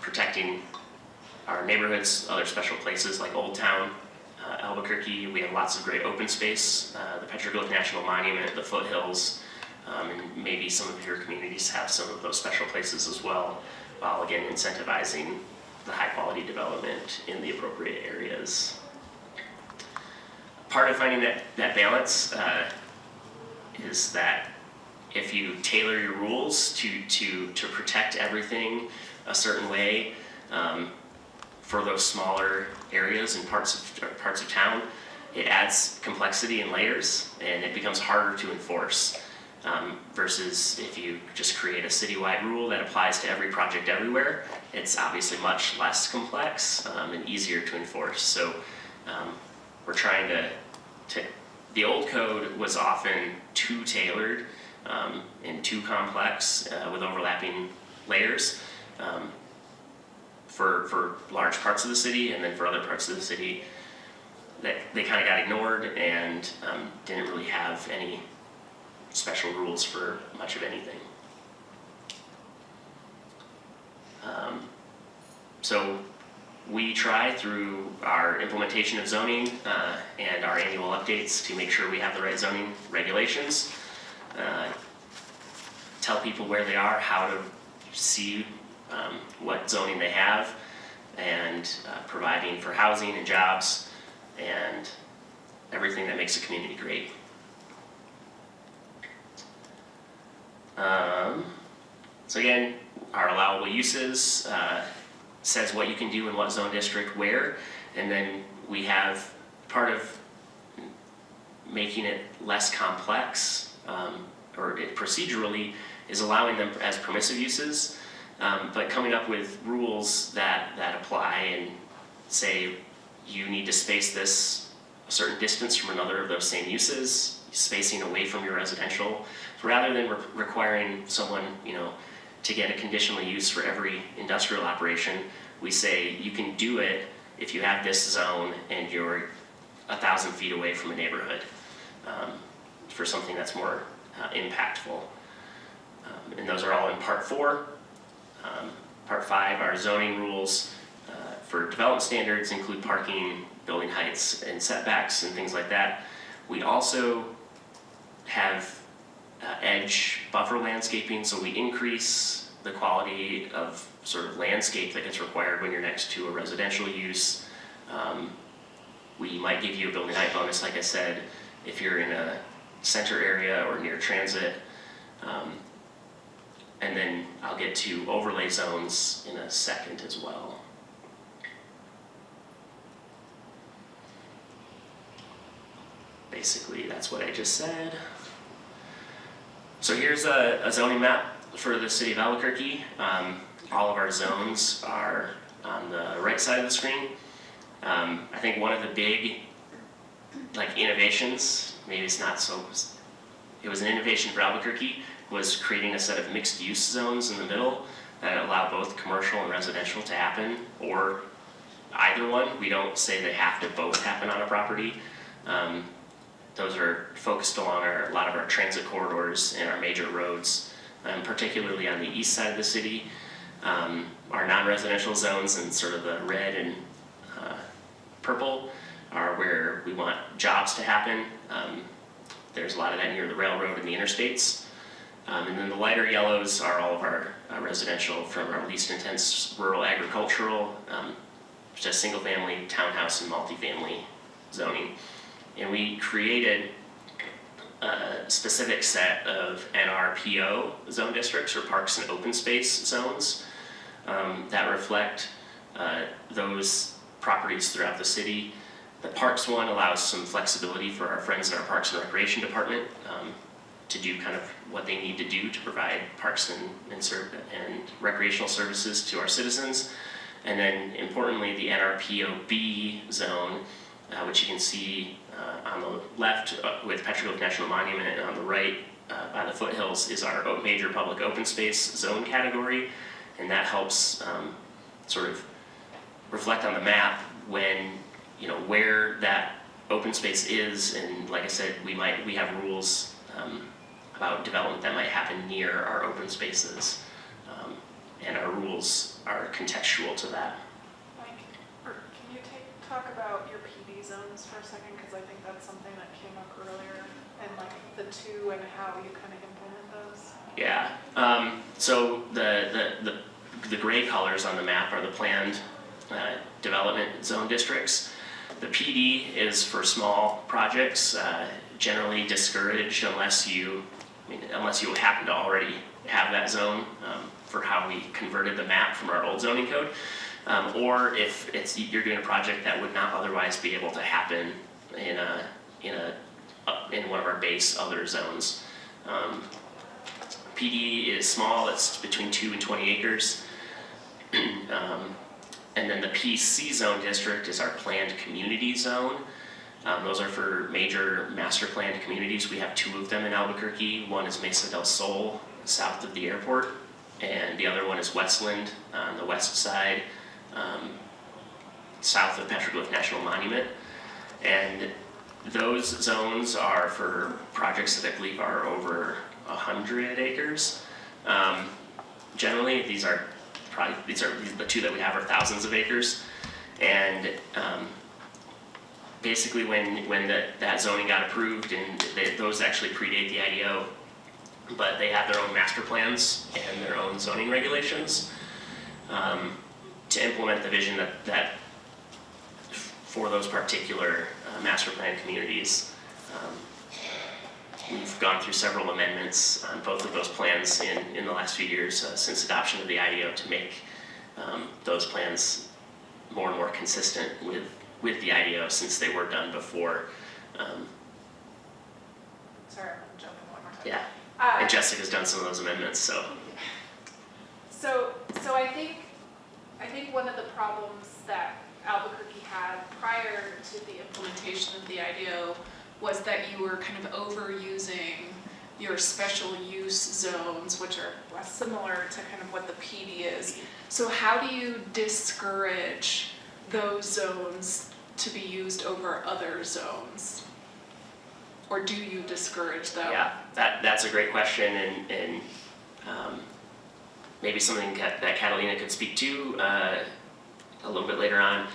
protecting our neighborhoods, other special places like Old Town, Albuquerque. We have lots of great open space, the Petroglyph National Monument, the foothills, and maybe some of your communities have some of those special places as well, while again incentivizing the high quality development in the appropriate areas. part of finding that balance is that if you tailor your rules to protect everything a certain way for those smaller areas and parts of town, it adds complexity and layers, and it becomes harder to enforce. Versus if you just create a citywide rule that applies to every project everywhere, it's obviously much less complex and easier to enforce. So we're trying to the old code was often too tailored and too complex with overlapping layers for large parts of the city, and then for other parts of the city that they kind of got ignored and didn't really have any special rules for much of anything. So we try through our implementation of zoning and our annual updates to make sure we have the right zoning regulations, tell people where they are, how to see what zoning they have, and providing for housing and jobs and everything that makes a community great. So again, our allowable uses says what you can do in what zone district where, and then we have part of making it less complex, or it procedurally is allowing them as permissive uses, but coming up with rules that apply and say you need to space this a certain distance from another of those same uses, spacing away from your residential. So rather than requiring someone, to get a conditional use for every industrial operation, we say you can do it if you have this zone and you're 1,000 feet away from a neighborhood for something that's more impactful. And those are all in Part 4. Part 5, our zoning rules for development standards include parking, building heights, and setbacks, and things like that. We also have edge buffer landscaping, so we increase the quality of sort of landscape that gets required when you're next to a residential use. We might give you a building height bonus, like I said, if you're in a center area or near transit. And then I'll get to overlay zones in a second as well. Basically, that's what I just said. So here's a zoning map for the city of Albuquerque. All of our zones are on the right side of the screen. I think one of the big innovations, maybe it's not so, it was an innovation for Albuquerque, was creating a set of mixed use zones in the middle that allow both commercial and residential to happen, or either one. We don't say they have to both happen on a property. Those are focused along a lot of our transit corridors and our major roads, particularly on the east side of the city. Our non-residential zones and sort of the red and purple are where we want jobs to happen. There's a lot of that near the railroad and the interstates. And then the lighter yellows are all of our residential, from our least intense rural agricultural, just single family, townhouse, and multifamily zoning. And we created a specific set of NRPO zone districts, or parks and open space zones, that reflect those properties throughout the city. The Parks one allows some flexibility for our friends in our Parks and Recreation Department to do kind of what they need to do to provide parks and recreational services to our citizens. And then importantly, the NRPOB zone, which you can see on the left with Petroglyph National Monument, and on the right by the foothills is our major public open space zone category. And that helps sort of reflect on the map when, where that open space is. And like I said, we have rules about development that might happen near our open spaces. And our rules are contextual to that. Mike, can you talk about your PD zones for a second? Because I think that's something that came up earlier, and the two and how you kind of implement those. Yeah. So the gray colors on the map are the planned development zone districts. The PD is for small projects, generally discouraged unless you happen to already have that zone for how we converted the map from our old zoning code. Or if you're doing a project that would not otherwise be able to happen in one of our base other zones. PD is small, it's between 2 and 20 acres. And then the PC zone district is our planned community zone. Those are for major master planned communities. We have 2 of them in Albuquerque. One is Mesa del Sol, south of the airport, and the other one is Westland on the west side, south of Petroglyph National Monument. And those zones are for projects that I believe are over 100 acres. Generally, these are the 2 that we have are thousands of acres. And basically when that zoning got approved, and those actually predate the IDO, but they have their own master plans and their own zoning regulations to implement the vision that for those particular master plan communities. We've gone through several amendments on both of those plans in the last few years since adoption of the IDO to make those plans more and more consistent with the IDO since they were done before. Sorry, I'm jumping one more time. Yeah, and Jessica's done some of those amendments, so. So I think one of the problems that Albuquerque had prior to the implementation of the IDO was that you were kind of overusing your special use zones, which are less similar to kind of what the PD is. So how do you discourage those zones to be used over other zones? Or do you discourage them? Yeah, that's a great question, and maybe something that Catalina could speak to a little bit later on.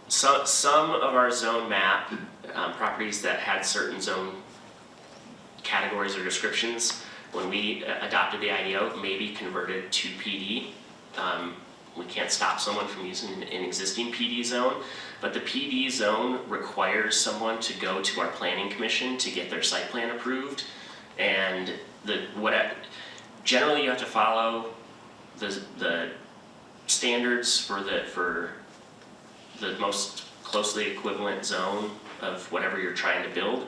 Some of our zone map properties that had certain zone categories or descriptions, when we adopted the IDO, may be converted to PD. We can't stop someone from using an existing PD zone, but the PD zone requires someone to go to our planning commission to get their site plan approved. And generally you have to follow the standards for the most closely equivalent zone of whatever you're trying to build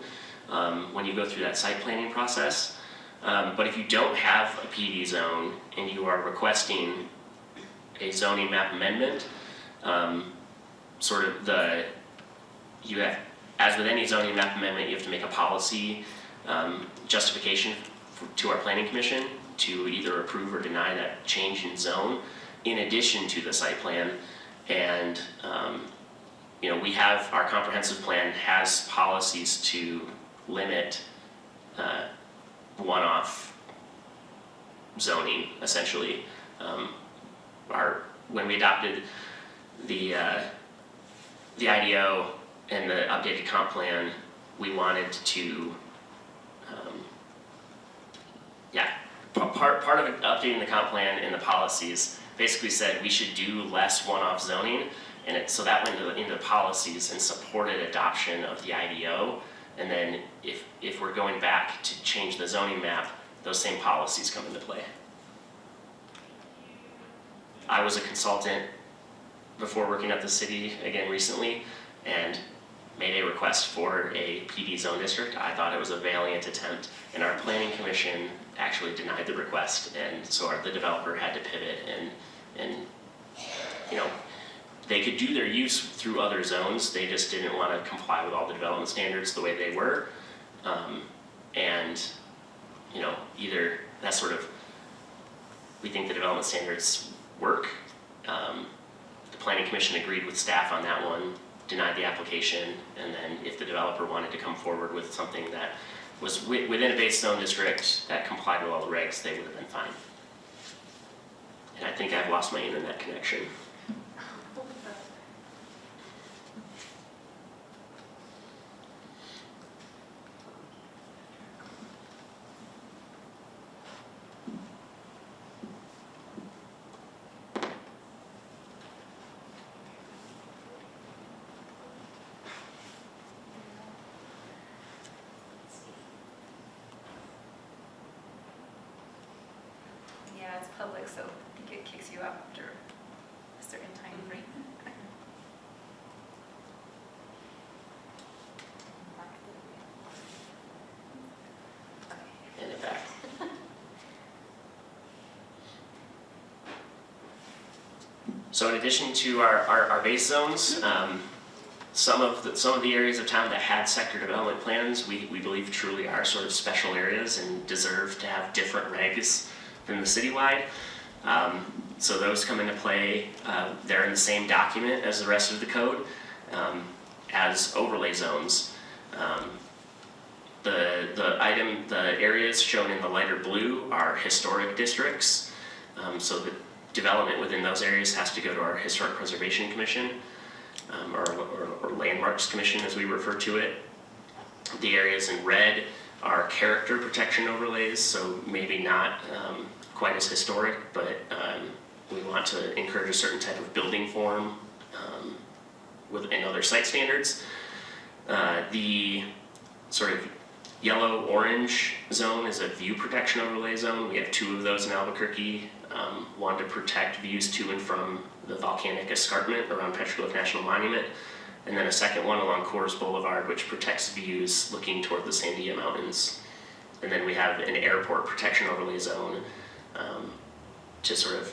when you go through that site planning process. But if you don't have a PD zone and you are requesting a zoning map amendment, as with any zoning map amendment, you have to make a policy justification to our planning commission to either approve or deny that change in zone in addition to the site plan. And we have, our comprehensive plan has policies to limit one-off zoning, essentially. When we adopted the IDO and the updated comp plan, we wanted to, part of updating the comp plan and the policies basically said we should do less one-off zoning, and so that went into the policies and supported adoption of the IDO. And then if we're going back to change the zoning map, those same policies come into play. I was a consultant before working at the city again recently and made a request for a PD zone district. I thought it was a valiant attempt, and our planning commission actually denied the request, and so the developer had to pivot and they could do their use through other zones, they just didn't want to comply with all the development standards the way they were. Either that's sort of, we think the development standards work. The planning commission agreed with staff on that one, denied the application, and then if the developer wanted to come forward with something that was within a base zone district that complied with all the regs, they would have been fine. And I think I've lost my internet connection. public, so I think it kicks you out after a certain time frame. And it back. So in addition to our base zones, some of the areas of town that had sector development plans, we believe truly are sort of special areas and deserve to have different regs than the citywide. So those come into play. They're in the same document as the rest of the code as overlay zones. The areas shown in the lighter blue are historic districts. So the development within those areas has to go to our Historic Preservation Commission, or Landmarks Commission as we refer to it. The areas in red are character protection overlays, so maybe not quite as historic, but we want to encourage a certain type of building form and other site standards. The sort of yellow-orange zone is a view protection overlay zone. We have 2 of those in Albuquerque. One to protect views to and from the volcanic escarpment around Petroglyph National Monument, and then a second one along Coors Boulevard, which protects views looking toward the Sandia Mountains. And then we have an airport protection overlay zone to sort of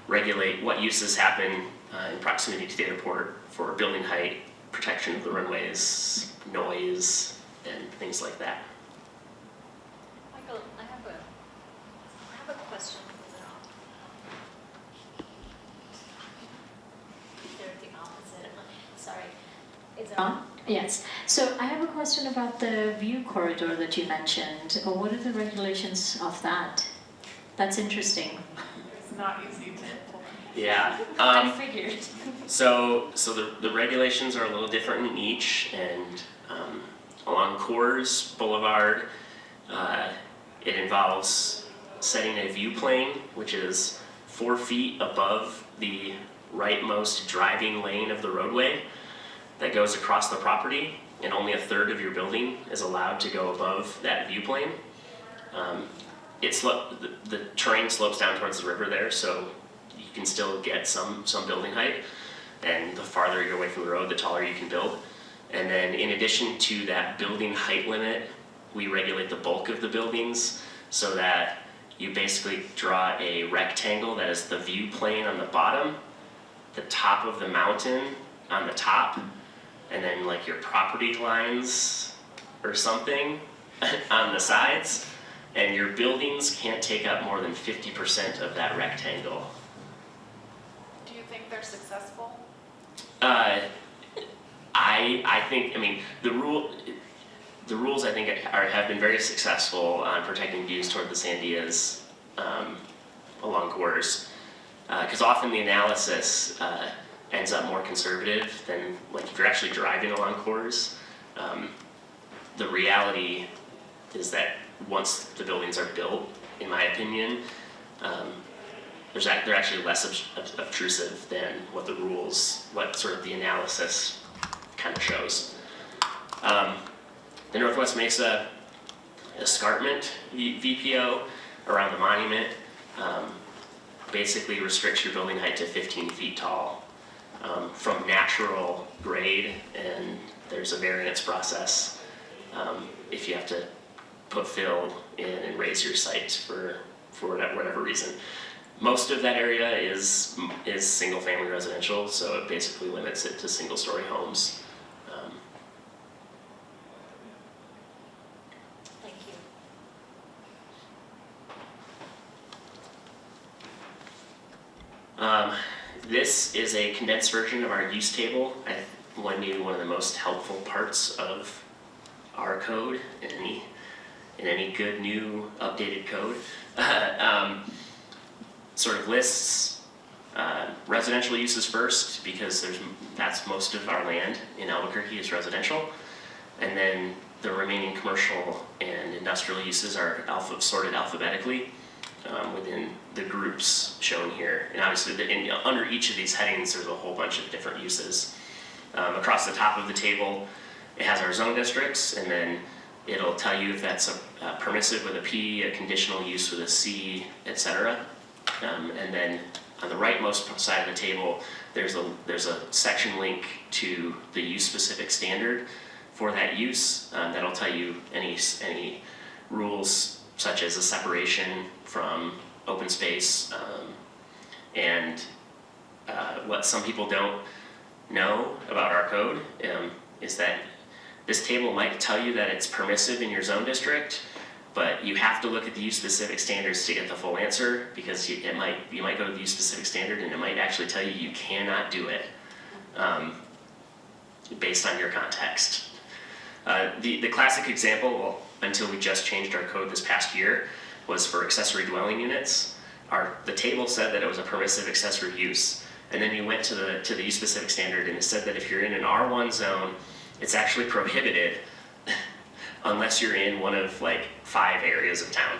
regulate what uses happen in proximity to the airport for building height, protection of the runways, noise, and things like that. Michael, I have a question. They're the opposite. Sorry. Is it on? Yes. So I have a question about the view corridor that you mentioned. What are the regulations of that? That's interesting. It's not easy to. Yeah. I figured. So the regulations are a little different in each, and along Coors Boulevard, it involves setting a view plane, which is 4 feet above the rightmost driving lane of the roadway that goes across the property, and only 1/3 of your building is allowed to go above that view plane. The terrain slopes down towards the river there, so you can still get some building height, and the farther you're away from the road, the taller you can build. And then in addition to that building height limit, we regulate the bulk of the buildings so that you basically draw a rectangle that is the view plane on the bottom, the top of the mountain on the top, and then like your property lines or something on the sides, and your buildings can't take up more than 50% of that rectangle. Do you think they're successful? I think, I mean, the rules I think have been very successful on protecting views toward the Sandias along Coors, because often the analysis ends up more conservative than, like, if you're actually driving along Coors. The reality is that once the buildings are built, in my opinion, they're actually less obtrusive than what the rules, what sort of the analysis kind of shows. The Northwest Mesa escarpment VPO around the monument basically restricts your building height to 15 feet tall from natural grade, and there's a variance process if you have to put fill in and raise your site for whatever reason. Most of that area is single-family residential, so it basically limits it to single-story homes. Thank you. This is a condensed version of our use table. Maybe one of the most helpful parts of our code in any good new updated code. Sort of lists residential uses first, because that's most of our land in Albuquerque is residential, and then the remaining commercial and industrial uses are sorted alphabetically within the groups shown here. And obviously under each of these headings there's a whole bunch of different uses. Across the top of the table it has our zone districts, and then it'll tell you if that's a permissive with a P, a conditional use with a C, etc. And then on the rightmost side of the table, there's a section link to the use-specific standard for that use. That'll tell you any rules such as a separation from open space, and what some people don't know about our code is that this table might tell you that it's permissive in your zone district, but you have to look at the use-specific standards to get the full answer, because you might go to the use-specific standard and it might actually tell you cannot do it based on your context. The classic example, well, until we just changed our code this past year, was for accessory dwelling units. The table said that it was a permissive accessory use, and then you went to the use-specific standard and it said that if you're in an R1 zone, it's actually prohibited unless you're in one of like 5 areas of town.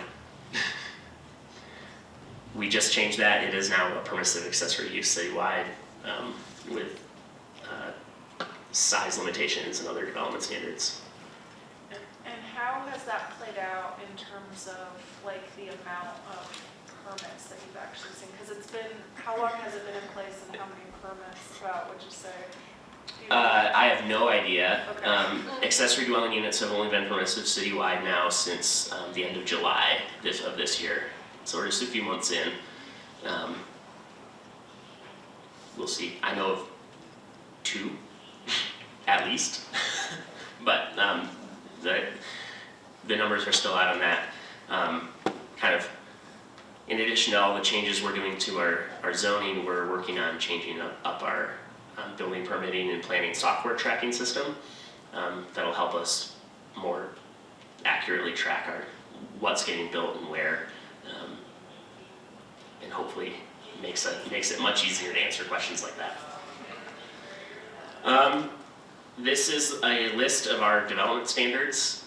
We just changed that. It is now a permissive accessory use citywide with size limitations and other development standards. And how has that played out in terms of like the amount of permits that you've actually seen? Because it's been, how long has it been in place and how many permits about, would you say? I have no idea. Okay. Accessory dwelling units have only been permissive citywide now since the end of July of this year. So we're just a few months in. We'll see. I know of 2, at least. But the numbers are still out on that. Kind of, in addition to all the changes we're doing to our zoning, we're working on changing up our building permitting and planning software tracking system. That'll help us more accurately track what's getting built and where, and hopefully makes it much easier to answer questions like that. This is a list of our development standards.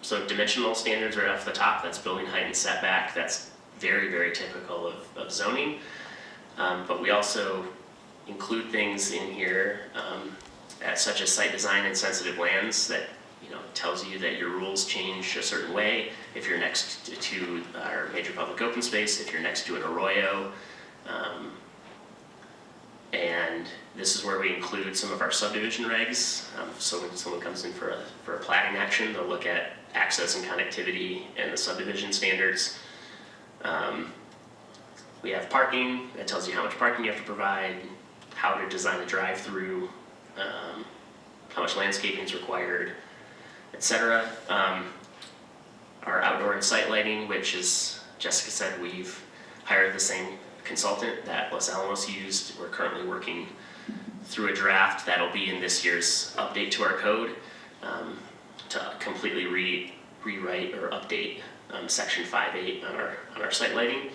So dimensional standards right off the top, that's building height and setback. That's very, very typical of zoning. But we also include things in here such as site design and sensitive lands that tells you that your rules change a certain way if you're next to our major public open space, if you're next to an arroyo. And this is where we include some of our subdivision regs. So when someone comes in for a platting action, they'll look at access and connectivity and the subdivision standards. We have parking that tells you how much parking you have to provide, how to design a drive-through, how much landscaping is required, etc. Our outdoor and site lighting, which, as Jessica said, we've hired the same consultant that Los Alamos used. We're currently working through a draft that'll be in this year's update to our code to completely rewrite or update section 5.8 on our site lighting.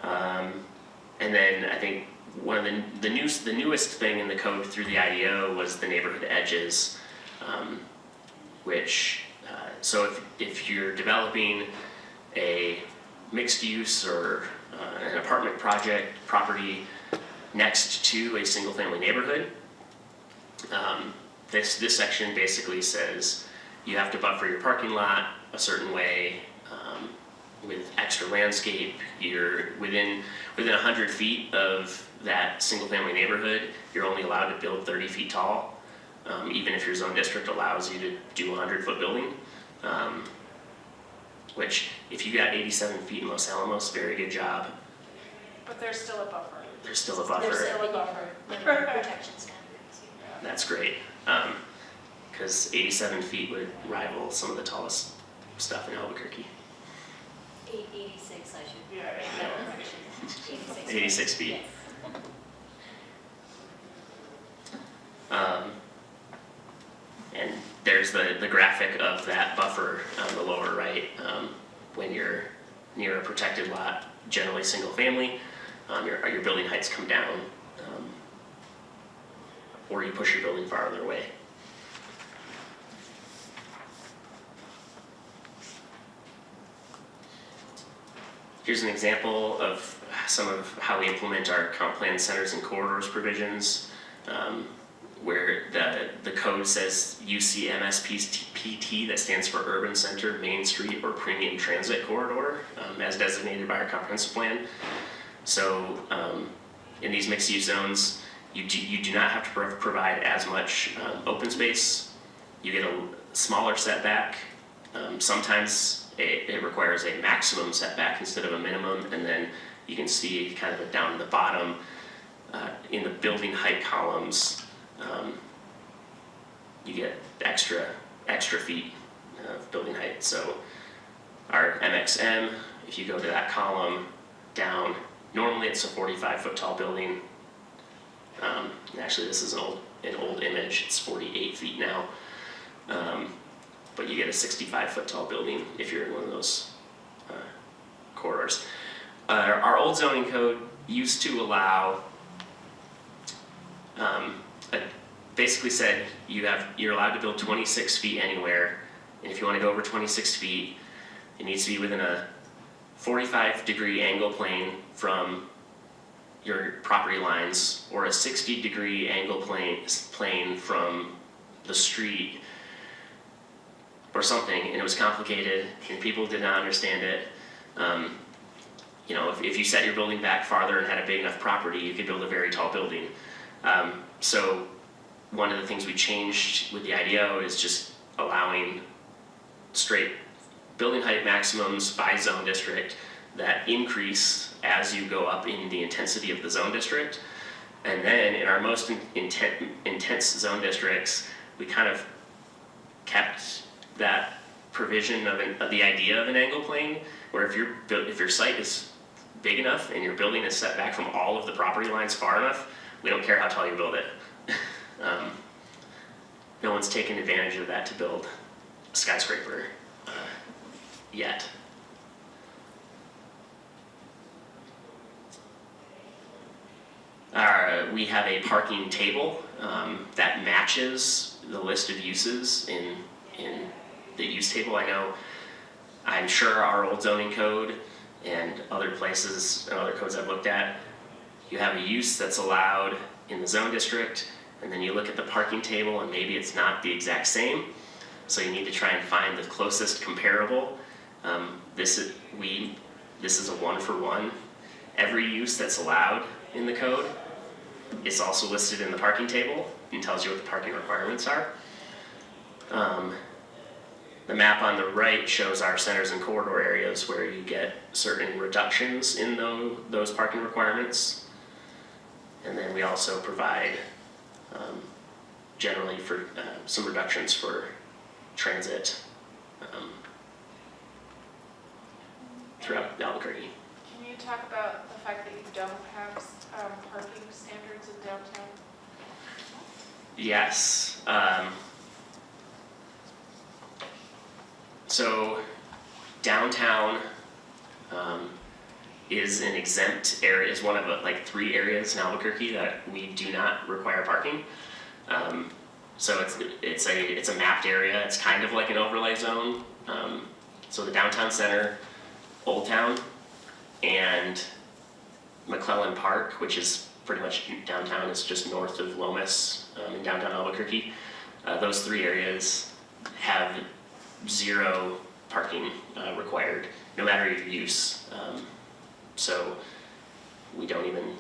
And then I think one of the newest thing in the code through the IDO was the neighborhood edges, which so if you're developing a mixed use or an apartment property next to a single family neighborhood, this section basically says you have to buffer your parking lot a certain way with extra landscape. You're within 100 feet of that single family neighborhood, you're only allowed to build 30 feet tall, even if your zone district allows you to do a 100-foot building. Which, if you got 87 feet in Los Alamos, very good job. But there's still a buffer. There's still a buffer. There's still a buffer. Protection standards. That's great, because 87 feet would rival some of the tallest stuff in Albuquerque. 86, I should. Yeah. 86 feet. Yes. And there's the graphic of that buffer on the lower right. When you're near a protected lot, generally single family, your building heights come down, or you push your building farther away. Here's an example of some of how we implement our comp plan centers and corridors provisions, where the code says UCMSPT, that stands for Urban Center, Main Street, or Premium Transit Corridor, as designated by our comprehensive plan. So in these mixed-use zones, you do not have to provide as much open space. You get a smaller setback. Sometimes it requires a maximum setback instead of a minimum, and then you can see kind of down at the bottom in the building height columns, you get extra feet of building height. So our MXM, if you go to that column down, normally it's a 45-foot tall building. Actually, this is an old image. It's 48 feet now. But you get a 65-foot tall building if you're in one of those corridors. Our old zoning code used to allow, basically said you're allowed to build 26 feet anywhere, and if you want to go over 26 feet, it needs to be within a 45-degree angle plane from your property lines, or a 60-degree angle plane from the street, or something. And it was complicated, and people did not understand it. You know, if you set your building back farther and had a big enough property, you could build a very tall building. So one of the things we changed with the IDO is just allowing straight building height maximums by zone district that increase as you go up in the intensity of the zone district. And then in our most intense zone districts, we kind of kept that provision of the idea of an angle plane, where if your site is big enough and your building is set back from all of the property lines far enough, we don't care how tall you build it. No one's taken advantage of that to build a skyscraper yet. We have a parking table that matches the list of uses in the use table. I'm sure our old zoning code and other places and other codes I've looked at, you have a use that's allowed in the zone district, and then you look at the parking table and maybe it's not the exact same, so you need to try and find the closest comparable. This is a one-for-one. Every use that's allowed in the code is also listed in the parking table and tells you what the parking requirements are. The map on the right shows our centers and corridor areas where you get certain reductions in those parking requirements. And then we also provide generally for some reductions for transit throughout Albuquerque. Can you talk about the fact that you don't have parking standards in downtown? Yes. So downtown is an exempt area, is one of like 3 areas in Albuquerque that we do not require parking. So it's a mapped area. It's kind of like an overlay zone. So the downtown center, Old Town, and McClellan Park, which is pretty much downtown, is just north of Lomas in downtown Albuquerque. Those 3 areas have 0 parking required, no matter your use. So we don't even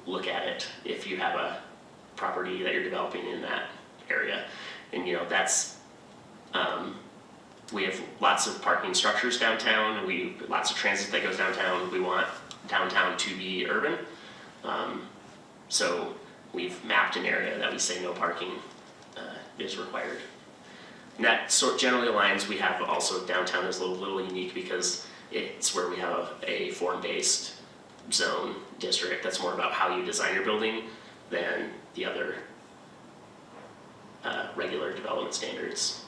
look at it if you have a property that you're developing in that area. And that's, we have lots of parking structures downtown, and lots of transit that goes downtown. We want downtown to be urban. So we've mapped an area that we say no parking is required. And that generally aligns. We have also downtown is a little unique because it's where we have a form-based zone district that's more about how you design your building than the other regular development standards.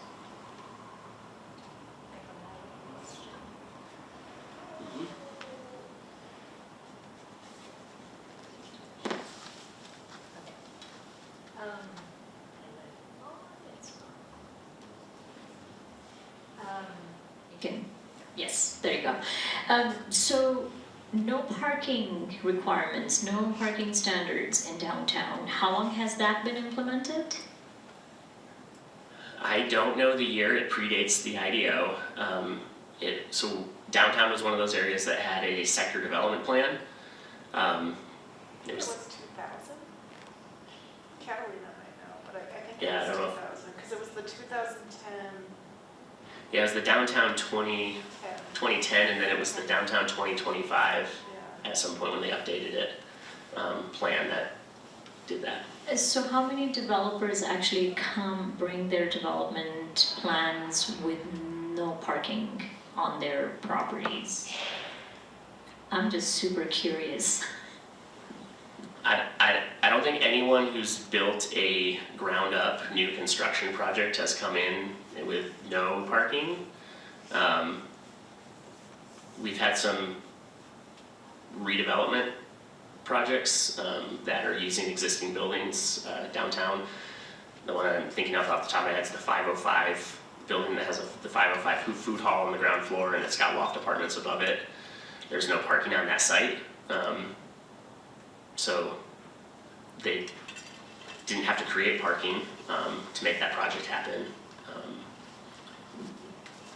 Yes, there you go. So no parking requirements, no parking standards in downtown. How long has that been implemented? I don't know the year. It predates the IDO. So downtown was one of those areas that had a sector development plan. It was, 2000? Catalina might know, but I think Yeah, I it don't know. was 2000, because it was the 2010. yeah, it was the downtown 2010, and then it was the downtown 2025 Yeah. at some point when they updated it, plan that did that. So how many developers actually come bring their development plans with no parking on their properties? I'm just super curious. I don't think anyone who's built a ground-up new construction project has come in with no parking. We've had some redevelopment projects that are using existing buildings downtown. The one I'm thinking of off the top of my head is the 505 building that has the 505 food hall on the ground floor, and it's got loft apartments above it. There's no parking on that site. So they didn't have to create parking to make that project happen.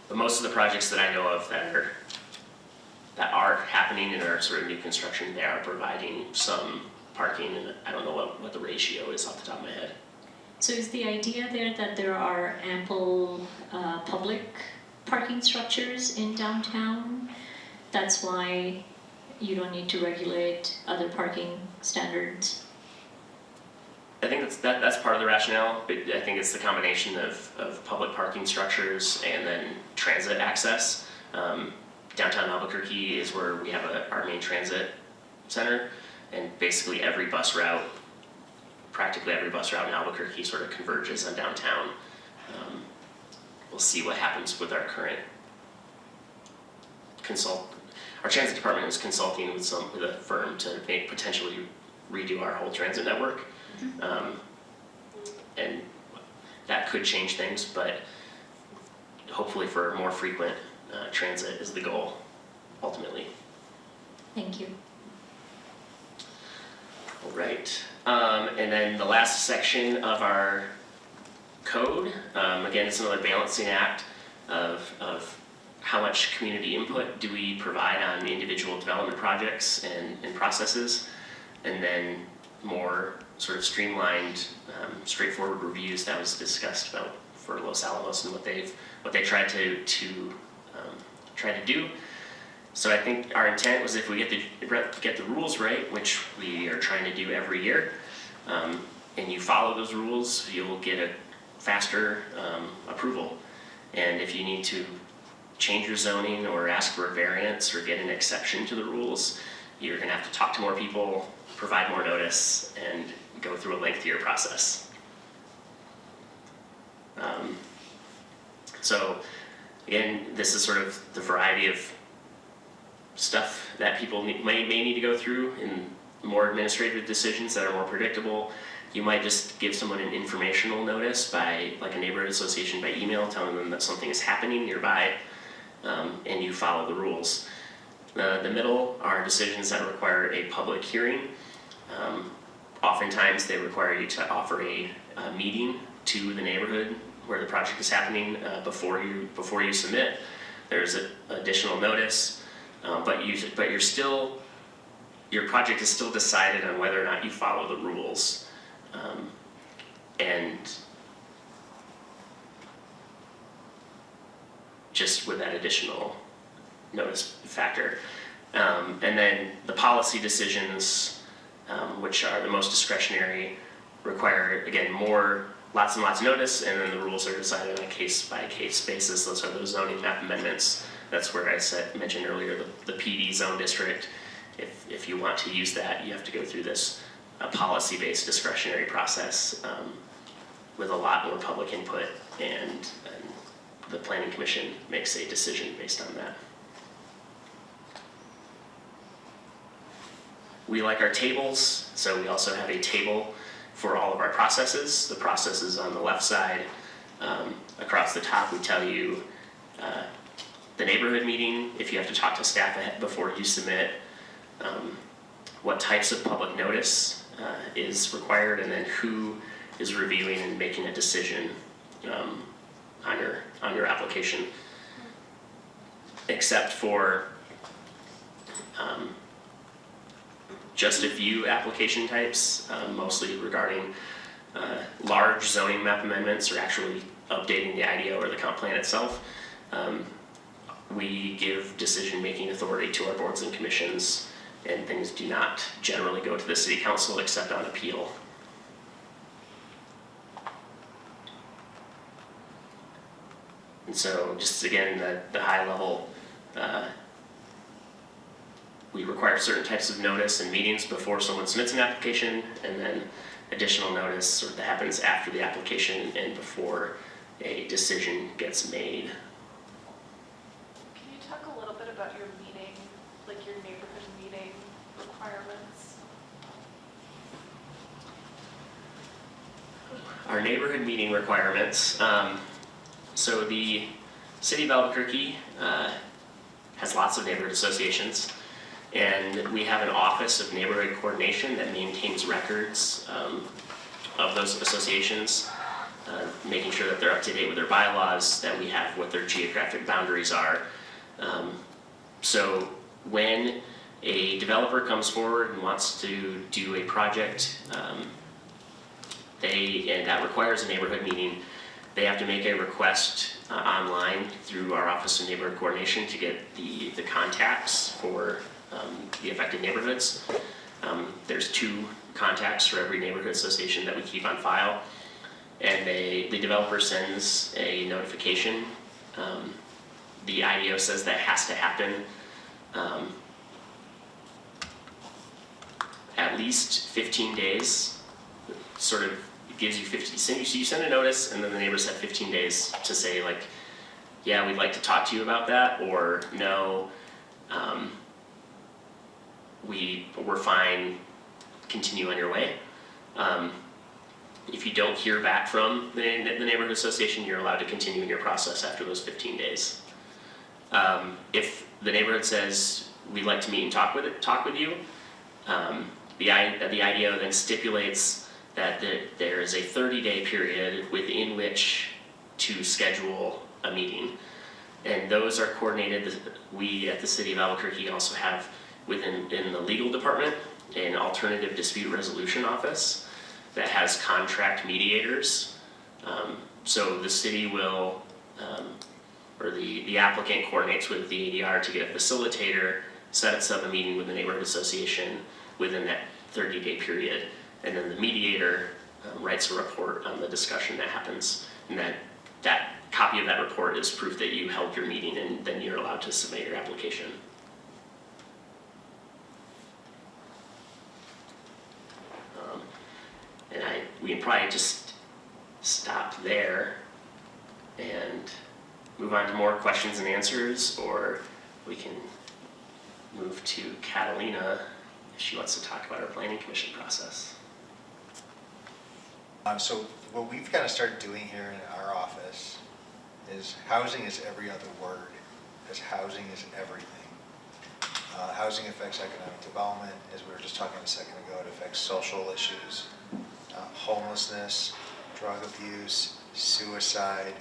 But most of the projects that I know of that are happening and are sort of new construction, they are providing some parking, and I don't know what the ratio is off the top of my head. So is the idea there that there are ample public parking structures in downtown? That's why you don't need to regulate other parking standards? I think that's part of the rationale, but I think it's the combination of public parking structures and then transit access. Downtown Albuquerque is where we have our main transit center, and basically practically every bus route in Albuquerque sort of converges on downtown. We'll see what happens with our current our transit department is consulting with a firm to potentially redo our whole transit network. And that could change things, but hopefully for more frequent transit is the goal, ultimately. Thank you. All right. And then the last section of our code, again, it's another balancing act of how much community input do we provide on individual development projects and processes, and then more sort of streamlined, straightforward reviews that was discussed about for Los Alamos and what they tried to do. So I think our intent was if we get the rules right, which we are trying to do every year, and you follow those rules, you'll get a faster approval. And if you need to change your zoning or ask for a variance or get an exception to the rules, you're going to have to talk to more people, provide more notice, and go through a lengthier process. So again, this is sort of the variety of stuff that people may need to go through in more administrative decisions that are more predictable. You might just give someone an informational notice by, like a neighborhood association, by email, telling them that something is happening nearby, and you follow the rules. The middle are decisions that require a public hearing. Oftentimes they require you to offer a meeting to the neighborhood where the project is happening before you submit. There's additional notice, but your project is still decided on whether or not you follow the rules. And just with that additional notice factor. And then the policy decisions, which are the most discretionary, require, again, lots and lots of notice, and then the rules are decided on a case-by-case basis. Those are those zoning map amendments. That's where I mentioned earlier the PD zone district. If you want to use that, you have to go through this policy-based discretionary process with a lot more public input, and the Planning Commission makes a decision based on that. We like our tables, so we also have a table for all of our processes. The process is on the left side. Across the top, we tell you the neighborhood meeting, if you have to talk to staff before you submit, what types of public notice is required, and then who is reviewing and making a decision on your application. Except for just a few application types, mostly regarding large zoning map amendments or actually updating the IDO or the comp plan itself. We give decision-making authority to our boards and commissions, and things do not generally go to the city council except on appeal. And so just again, the high level, we require certain types of notice and meetings before someone submits an application, and then additional notice that happens after the application and before a decision gets made. Can you talk a little bit about your meeting, like your neighborhood meeting requirements? Our neighborhood meeting requirements. So the city of Albuquerque has lots of neighborhood associations, and we have an office of neighborhood coordination that maintains records of those associations, making sure that they're up to date with their bylaws, that we have what their geographic boundaries are. So when a developer comes forward and wants to do a project, and that requires a neighborhood meeting, they have to make a request online through our Office of Neighborhood Coordination to get the contacts for the affected neighborhoods. There's 2 contacts for every neighborhood association that we keep on file, and the developer sends a notification. The IDO says that has to happen at least 15 days, sort of gives you 50, so you send a notice, and then the neighbors have 15 days to say, like, yeah, we'd like to talk to you about that, or no, we're fine, continue on your way. If you don't hear back from the neighborhood association, you're allowed to continue in your process after those 15 days. If the neighborhood says, we'd like to meet and talk with you, the IDO then stipulates that there is a 30-day period within which to schedule a meeting. And those are coordinated. We at the City of Albuquerque also have in the legal department an alternative dispute resolution office that has contract mediators. So the city will, or the applicant coordinates with the ADR to get a facilitator, sets up a meeting with the neighborhood association within that 30-day period. And then the mediator writes a report on the discussion that happens, and that copy of that report is proof that you held your meeting, and then you're allowed to submit your application. And we can probably just stop there and move on to more questions and answers, or we can move to Catalina if she wants to talk about our planning commission process. So what we've kind of started doing here in our office is housing is every other word, because housing is everything. Housing affects economic development, as we were just talking a second ago. It affects social issues, homelessness, drug abuse, suicide,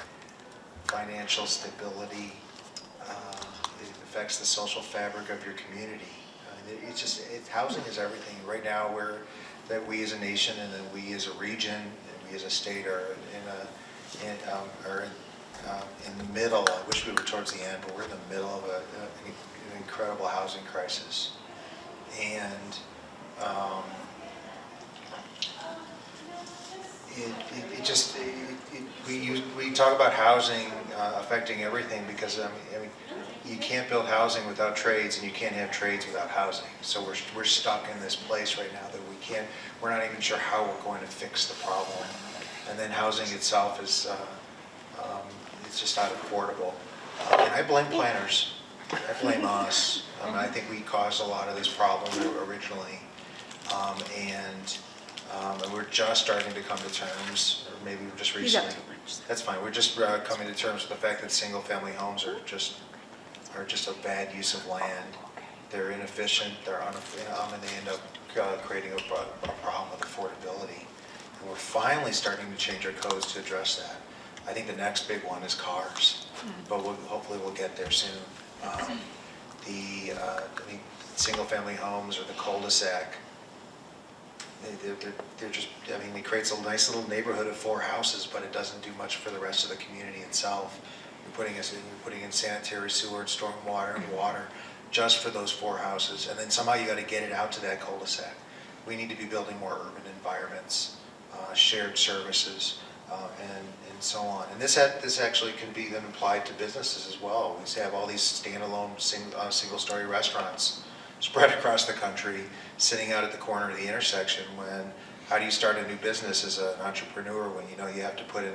financial stability. It affects the social fabric of your community. Housing is everything. Right now, we as a nation, and then we as a region, and we as a state are in the middle. I wish we were towards the end, but we're in the middle of an incredible housing crisis. And we talk about housing affecting everything, because I mean you can't build housing without trades, and you can't have trades without housing. So we're stuck in this place right now that we're not even sure how we're going to fix the problem. And then housing itself is it's just not affordable. And I blame planners. I blame us. I think we caused a lot of this problem originally, and we're just starting to come to terms, or maybe just recently. That's fine. We're just coming to terms with the fact that single-family homes are just a bad use of land. They're inefficient. They're and they end up creating a problem with affordability. And we're finally starting to change our codes to address that. I think the next big one is cars, but hopefully we'll get there soon. single-family homes or the cul-de-sac. They're just, I mean, it creates a nice little neighborhood of 4 houses, but it doesn't do much for the rest of the community itself. You're putting in sanitary sewer and stormwater and water just for those 4 houses, and then somehow you got to get it out to that cul-de-sac. We need to be building more urban environments, shared services, and so on. And this actually can be then applied to businesses as well. We have all these standalone single-story restaurants spread across the country, sitting out at the corner of the intersection. When how do you start a new business as an entrepreneur when you know you have to put in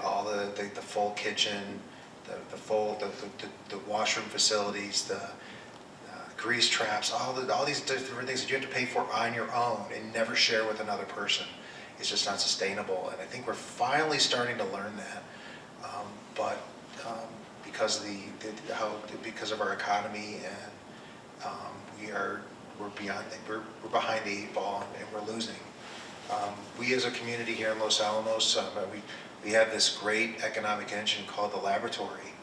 all the full kitchen, the washroom facilities, the grease traps, all these different things that you have to pay for on your own and never share with another person. It's just not sustainable, and I think we're finally starting to learn that. But because of our economy and we're behind the 8 ball and we're losing. We as a community here in Los Alamos, we have this great economic engine called the laboratory,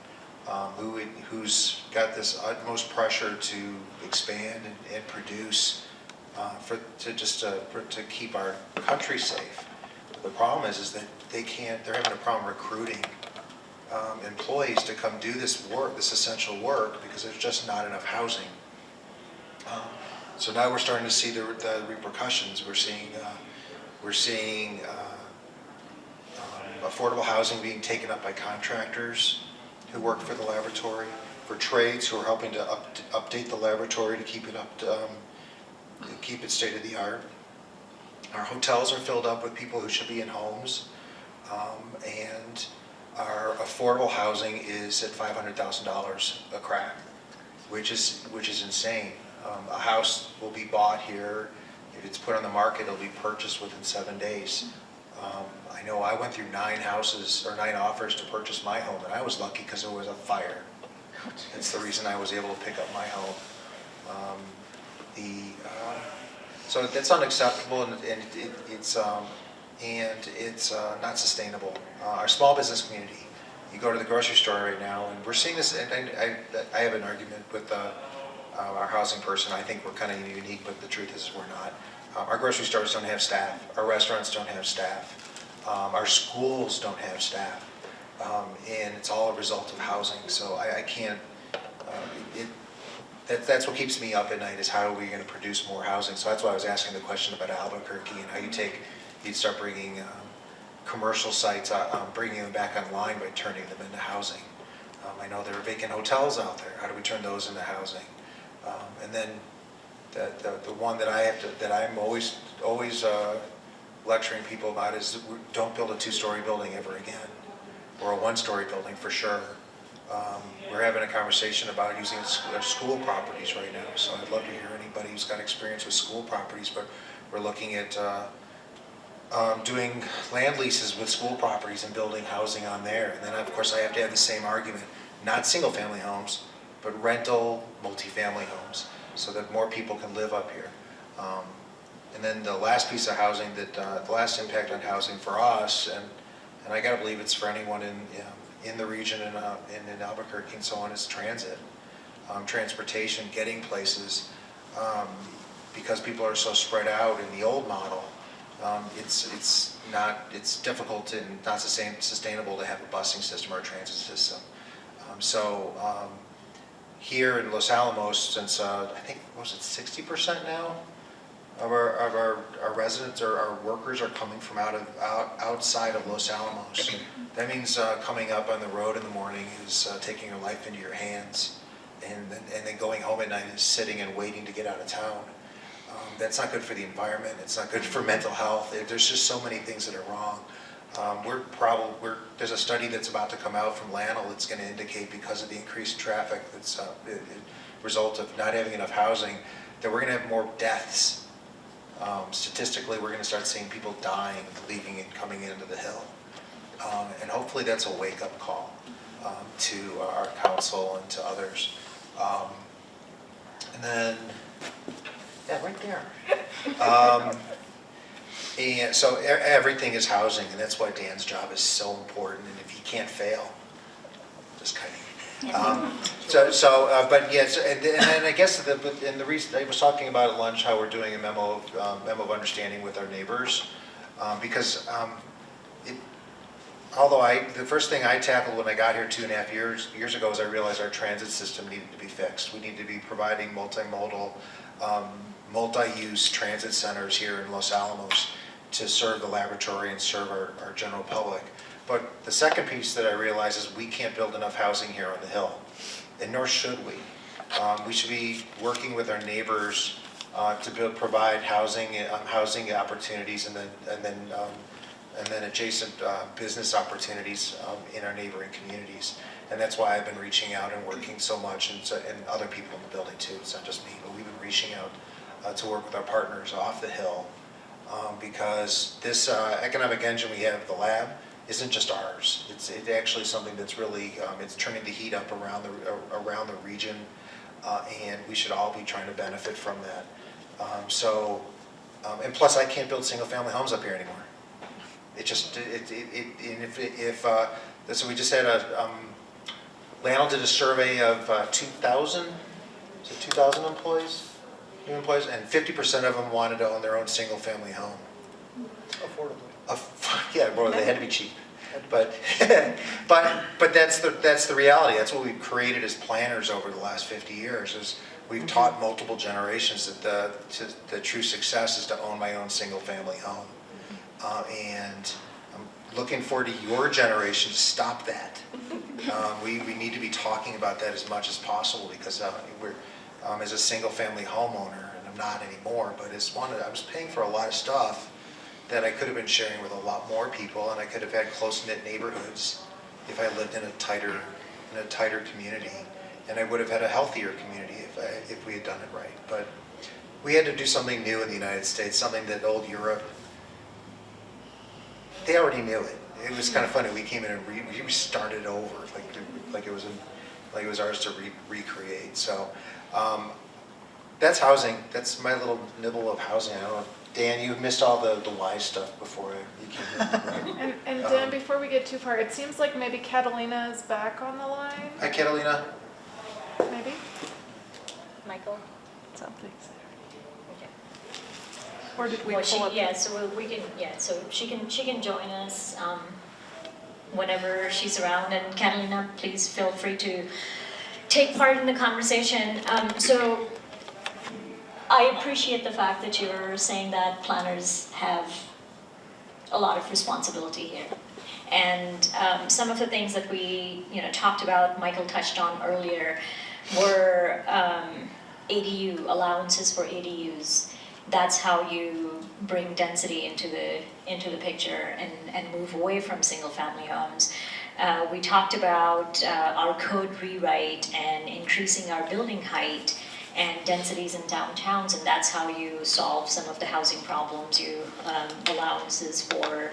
who's got this utmost pressure to expand and produce to keep our country safe. The problem is that they're having a problem recruiting employees to come do this work, this essential work, because there's just not enough housing. So now we're starting to see the repercussions. We're seeing affordable housing being taken up by contractors who work for the laboratory, for trades who are helping to update the laboratory to keep it state of the art. Our hotels are filled up with people who should be in homes, and our affordable housing is at $500,000 a crack, which is insane. A house will be bought here. If it's put on the market, it'll be purchased within 7 days. I know I went through 9 offers to purchase my home, and I was lucky because there was a fire. That's the reason I was able to pick up my home. So that's unacceptable, and it's not sustainable. Our small business community, you go to the grocery store right now, and we're seeing this, and I have an argument with our housing person. I think we're kind of unique, but the truth is we're not. Our grocery stores don't have staff. Our restaurants don't have staff. Our schools don't have staff. And it's all a result of housing. So I can't, that's what keeps me up at night, is how are we going to produce more housing. So that's why I was asking the question about Albuquerque and how you'd start bringing commercial sites, bringing them back online by turning them into housing. I know there are vacant hotels out there. How do we turn those into housing? And then the one that I'm always lecturing people about is don't build a 2-story building ever again, or a 1-story building for sure. We're having a conversation about using school properties right now, so I'd love to hear anybody who's got experience with school properties, but we're looking at doing land leases with school properties and building housing on there. And then of course I have to have the same argument, not single family homes, but rental multifamily homes, so that more people can live up here. And then the last piece of housing, the last impact on housing for us, and I gotta believe it's for anyone in the region and in Albuquerque and so on, is transit, transportation, getting places, because people are so spread out in the old model. It's difficult and not sustainable to have a busing system or a transit system. Here in Los Alamos, since I think, what was it, 60% now of our residents or our workers are coming from outside of Los Alamos. That means coming up on the road in the morning is taking your life into your hands, and then going home at night is sitting and waiting to get out of town. That's not good for the environment. It's not good for mental health. There's just so many things that are wrong. There's a study that's about to come out from Lanel that's going to indicate, because of the increased traffic that's a result of not having enough housing, that we're going to have more deaths. Statistically, we're going to start seeing people dying, leaving and coming into the hill. And hopefully that's a wake-up call to our council and to others. And then, yeah, right there. And so everything is housing, and that's why Dan's job is so important. And if he can't fail, just kidding. But yes, and then I guess the reason I was talking about at lunch how we're doing a memo of understanding with our neighbors, because although the first thing I tackled when I got here 2.5 years ago was I realized our transit system needed to be fixed. We need to be providing multimodal, multi-use transit centers here in Los Alamos to serve the laboratory and serve our general public. But the second piece that I realized is we can't build enough housing here on the Hill, and nor should we. We should be working with our neighbors to provide housing opportunities and then adjacent business opportunities in our neighboring communities. And that's why I've been reaching out and working so much, and other people in the building too. It's not just me, but we've been reaching out to work with our partners off the Hill, because this economic engine we have, the lab, isn't just ours. It's actually something that's really, it's turning the heat up around the region, and we should all be trying to benefit from that. And plus I can't build single family homes up here anymore. So we just had Lionel did a survey of 2,000 employees, new employees, and 50% of them wanted to own their own single family home. Affordably. Yeah, well, they had to be cheap. But that's the reality. That's what we've created as planners over the last 50 years. Is we've taught multiple generations that the true success is to own my own single family home. And I'm looking forward to your generation to stop that. We need to be talking about that as much as possible, because we're as a single family homeowner, and I'm not anymore, but I was paying for a lot of stuff that I could have been sharing with a lot more people, and I could have had close-knit neighborhoods if I lived in a tighter community, and I would have had a healthier community if we had done it right. But we had to do something new in the United States, something that old Europe, they already knew it. It was kind of funny. We came in and we started over, like it was ours to recreate. So that's housing. That's my little nibble of housing. I don't know. Dan, you missed all the wise stuff before you came in. And Dan, before we get too far, it seems like maybe Catalina is back on the line. Hi, Catalina. Maybe. Michael? Something. Or did we Well, pull up? so she can join us whenever she's around. And Catalina, please feel free to take part in the conversation. So I appreciate the fact that you're saying that planners have a lot of responsibility here. And some of the things that we talked about, Michael touched on earlier, were ADU, allowances for ADUs. That's how you bring density into the picture and move away from single family homes. We talked about our code rewrite and increasing our building height and densities in downtowns, and that's how you solve some of the housing problems. You allowances for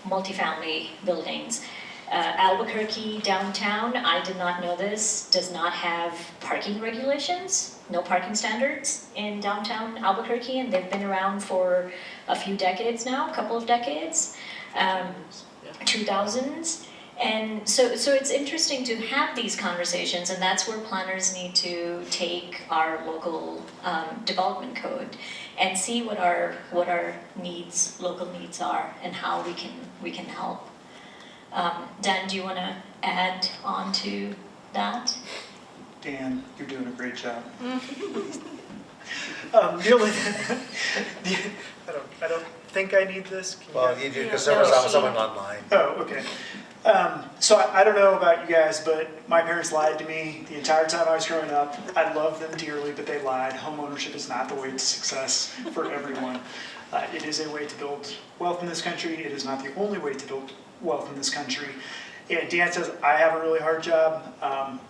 multifamily buildings. Albuquerque downtown, I did not know this, does not have parking regulations, no parking standards in downtown Albuquerque, and they've been around for a few decades now, a couple of decades, 2000s. And so it's interesting to have these conversations, and that's where planners need to take our local development code and see what our needs, local needs are, and how we can help. Dan, do you want to add on to that? Dan, you're doing a great job. I don't think I need this. Well, you do, because there was someone online. Oh, okay. So I don't know about you guys, but my parents lied to me the entire time I was growing up. I love them dearly, but they lied. Homeownership is not the way to success for everyone. It is a way to build wealth in this country. It is not the only way to build wealth in this country. And Dan says, I have a really hard job.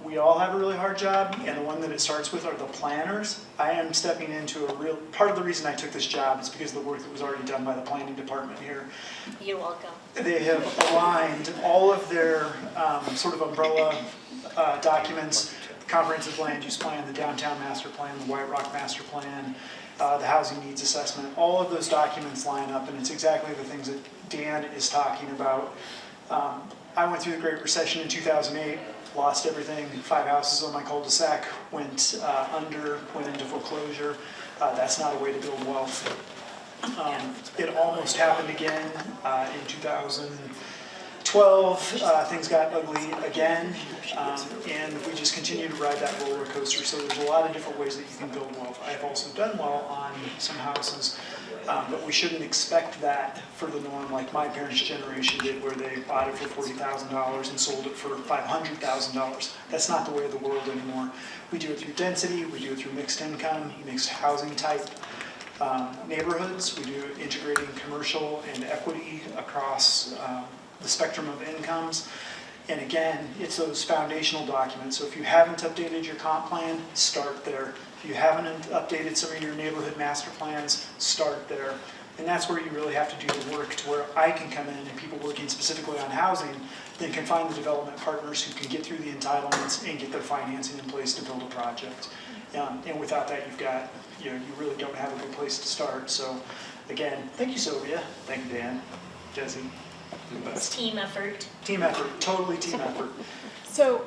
We all have a really hard job, and the one that it starts with are the planners. I am stepping into part of the reason I took this job is because of the work that was already done by the planning department here. You're welcome. They have aligned all of their sort of umbrella documents, the comprehensive land use plan, the downtown master plan, the White Rock master plan, the housing needs assessment. All of those documents line up, and it's exactly the things that Dan is talking about. I went through the Great Recession in 2008. lost everything. 5 houses on my cul-de-sac went went into foreclosure. That's not a way to build wealth. It almost happened again in 2012. Things got ugly again, and we just continue to ride that roller coaster. So there's a lot of different ways that you can build wealth. I've also done well on some houses, but we shouldn't expect that for the norm like my parents' generation did, where they bought it for $40,000 and sold it for $500,000. That's not the way of the world anymore. We do it through density, we do it through mixed income, mixed housing type neighborhoods. We do integrating commercial and equity across the spectrum of incomes. And again, it's those foundational documents. So if you haven't updated your comp plan, start there. If you haven't updated some of your neighborhood master plans, start there. And that's where you really have to do the work, to where I can come in and people working specifically on housing then can find the development partners who can get through the entitlements and get their financing in place to build a project. And without that, you really don't have a good place to start. So again, thank you, Sylvia. Thank you, Dan, Jesse. It's team effort. Team effort, totally team effort. So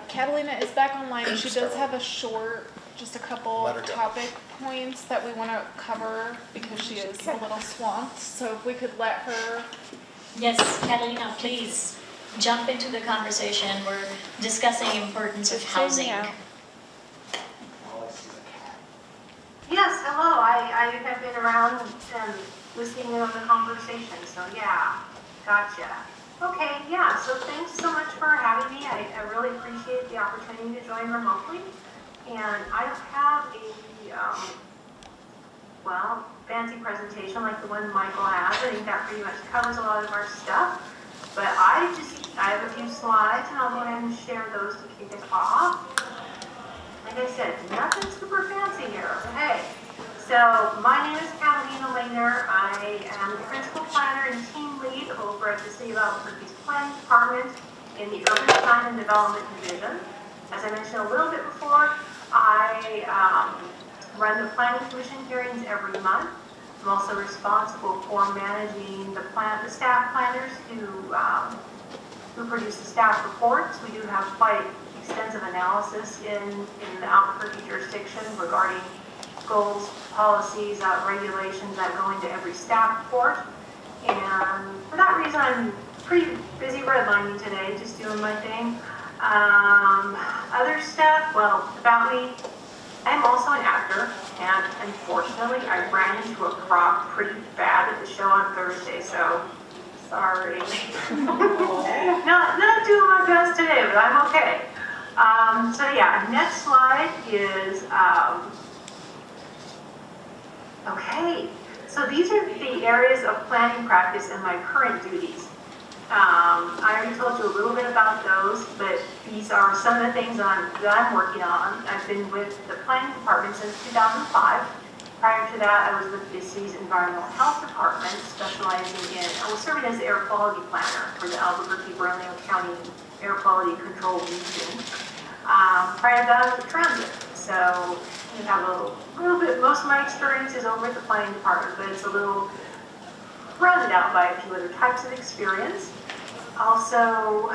Catalina is back online. She does have just a couple topic points that we want to cover because she is a little swamped. So if we could let her. Yes, Catalina, please jump into the conversation. We're discussing the importance of housing. Yes, hello. I have been around and listening in on the conversation, so yeah, gotcha. Okay, yeah, so thanks so much for having me. I really appreciate the opportunity to join remotely. And I don't have a, fancy presentation like the one Michael has. I think that pretty much covers a lot of our stuff. But I have a few slides, and I'll go ahead and share those to kick us off. Like I said, nothing super fancy here, but hey. So my name is Catalina Lehner. I am the principal planner and team lead over at the City of Albuquerque's Planning Department in the Urban Design and Development Division. As I mentioned a little bit before, I run the Planning Commission hearings every month. I'm also responsible for managing the staff planners who produce the staff reports. We do have quite extensive analysis in the Albuquerque jurisdiction regarding goals, policies, regulations that go into every staff report. And for that reason, I'm pretty busy redlining today, just doing my thing. Other stuff, well, about me, I'm also an actor, and unfortunately, I ran into a prop pretty bad at the show on Thursday, so sorry. Not doing my best today, but I'm okay. So yeah, next slide is, okay. So these are the areas of planning practice and my current duties. I already told you a little bit about those, but these are some of the things that I'm working on. I've been with the planning department since 2005. Prior to that, I was with the city's environmental health department, specializing in, I was serving as the air quality planner for the Albuquerque-Bernalillo County Air Quality Control Region. Prior to that, I was with transit. So you have a little bit, most of my experience is over at the planning department, but it's a little rounded out by a few other types of experience. Also,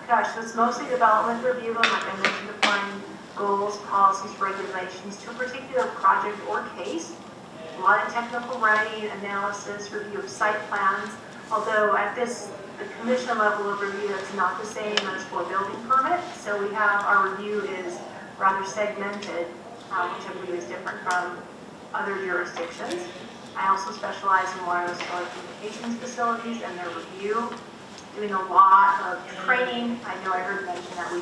gosh, so it's mostly development review, and like I mentioned, applying goals, policies, regulations to a particular project or case. A lot of technical writing, analysis, review of site plans, although at the commission level of review, that's not the same as for a building permit. So we have, our review is rather segmented, which I believe is different from other jurisdictions. I also specialize in wireless telecommunications facilities and their review, doing a lot of training. I know I heard mention that we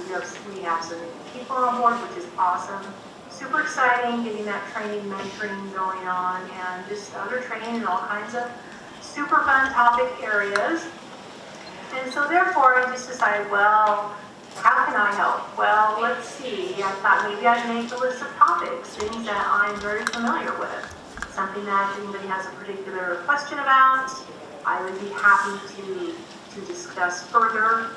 have some people on board, which is awesome. Super exciting, getting that training, mentoring going on, and just other training in all kinds of super fun topic areas. And so therefore, I just decided, well, how can I help? Well, let's see. I thought maybe I'd make a list of topics, things that I'm very familiar with. Something that if anybody has a particular question about, I would be happy to discuss further.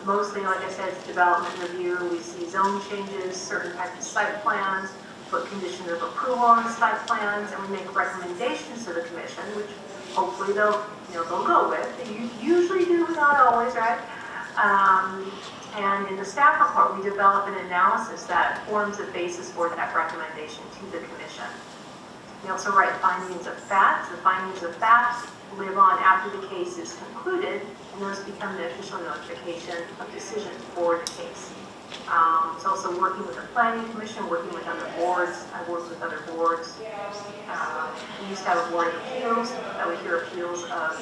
Mostly, like I said, it's development review. We see zone changes, certain types of site plans, put conditions of approval on the site plans, and we make recommendations to the commission, which hopefully they'll go with. They usually do, but not always, right? And in the staff report, we develop an analysis that forms the basis for that recommendation to the commission. We also write findings of facts. The findings of facts live on after the case is concluded, and those become the official notification of decision for the case. It's also working with the planning commission, working with other boards. I work with other boards. We used to have a board of appeals that would hear appeals of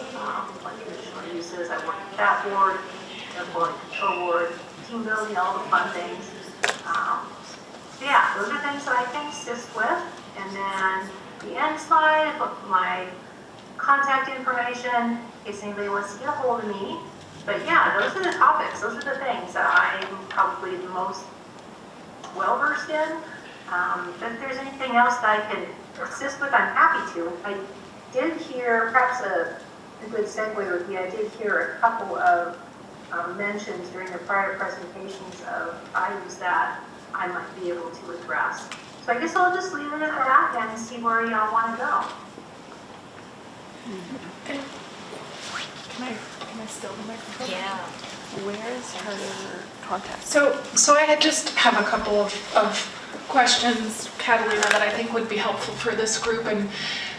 like conditional uses. I work with that board, the quality control board, team building, all the fun things. So yeah, those are things that I can assist with. And then the end slide, I put my contact information in case anybody wants to get a hold of me. But yeah, those are the topics. Those are the things that I'm probably the most well-versed in. If there's anything else that I can assist with, I'm happy to. I did hear, perhaps a good segue would be, I did hear a couple of mentions during the prior presentations of items that I might be able to address. So I guess I'll just leave it at that and see where y'all want to go. Can I steal the microphone? Yeah. Where is her contact? So I just have a couple of questions, Catalina, that I think would be helpful for this group. And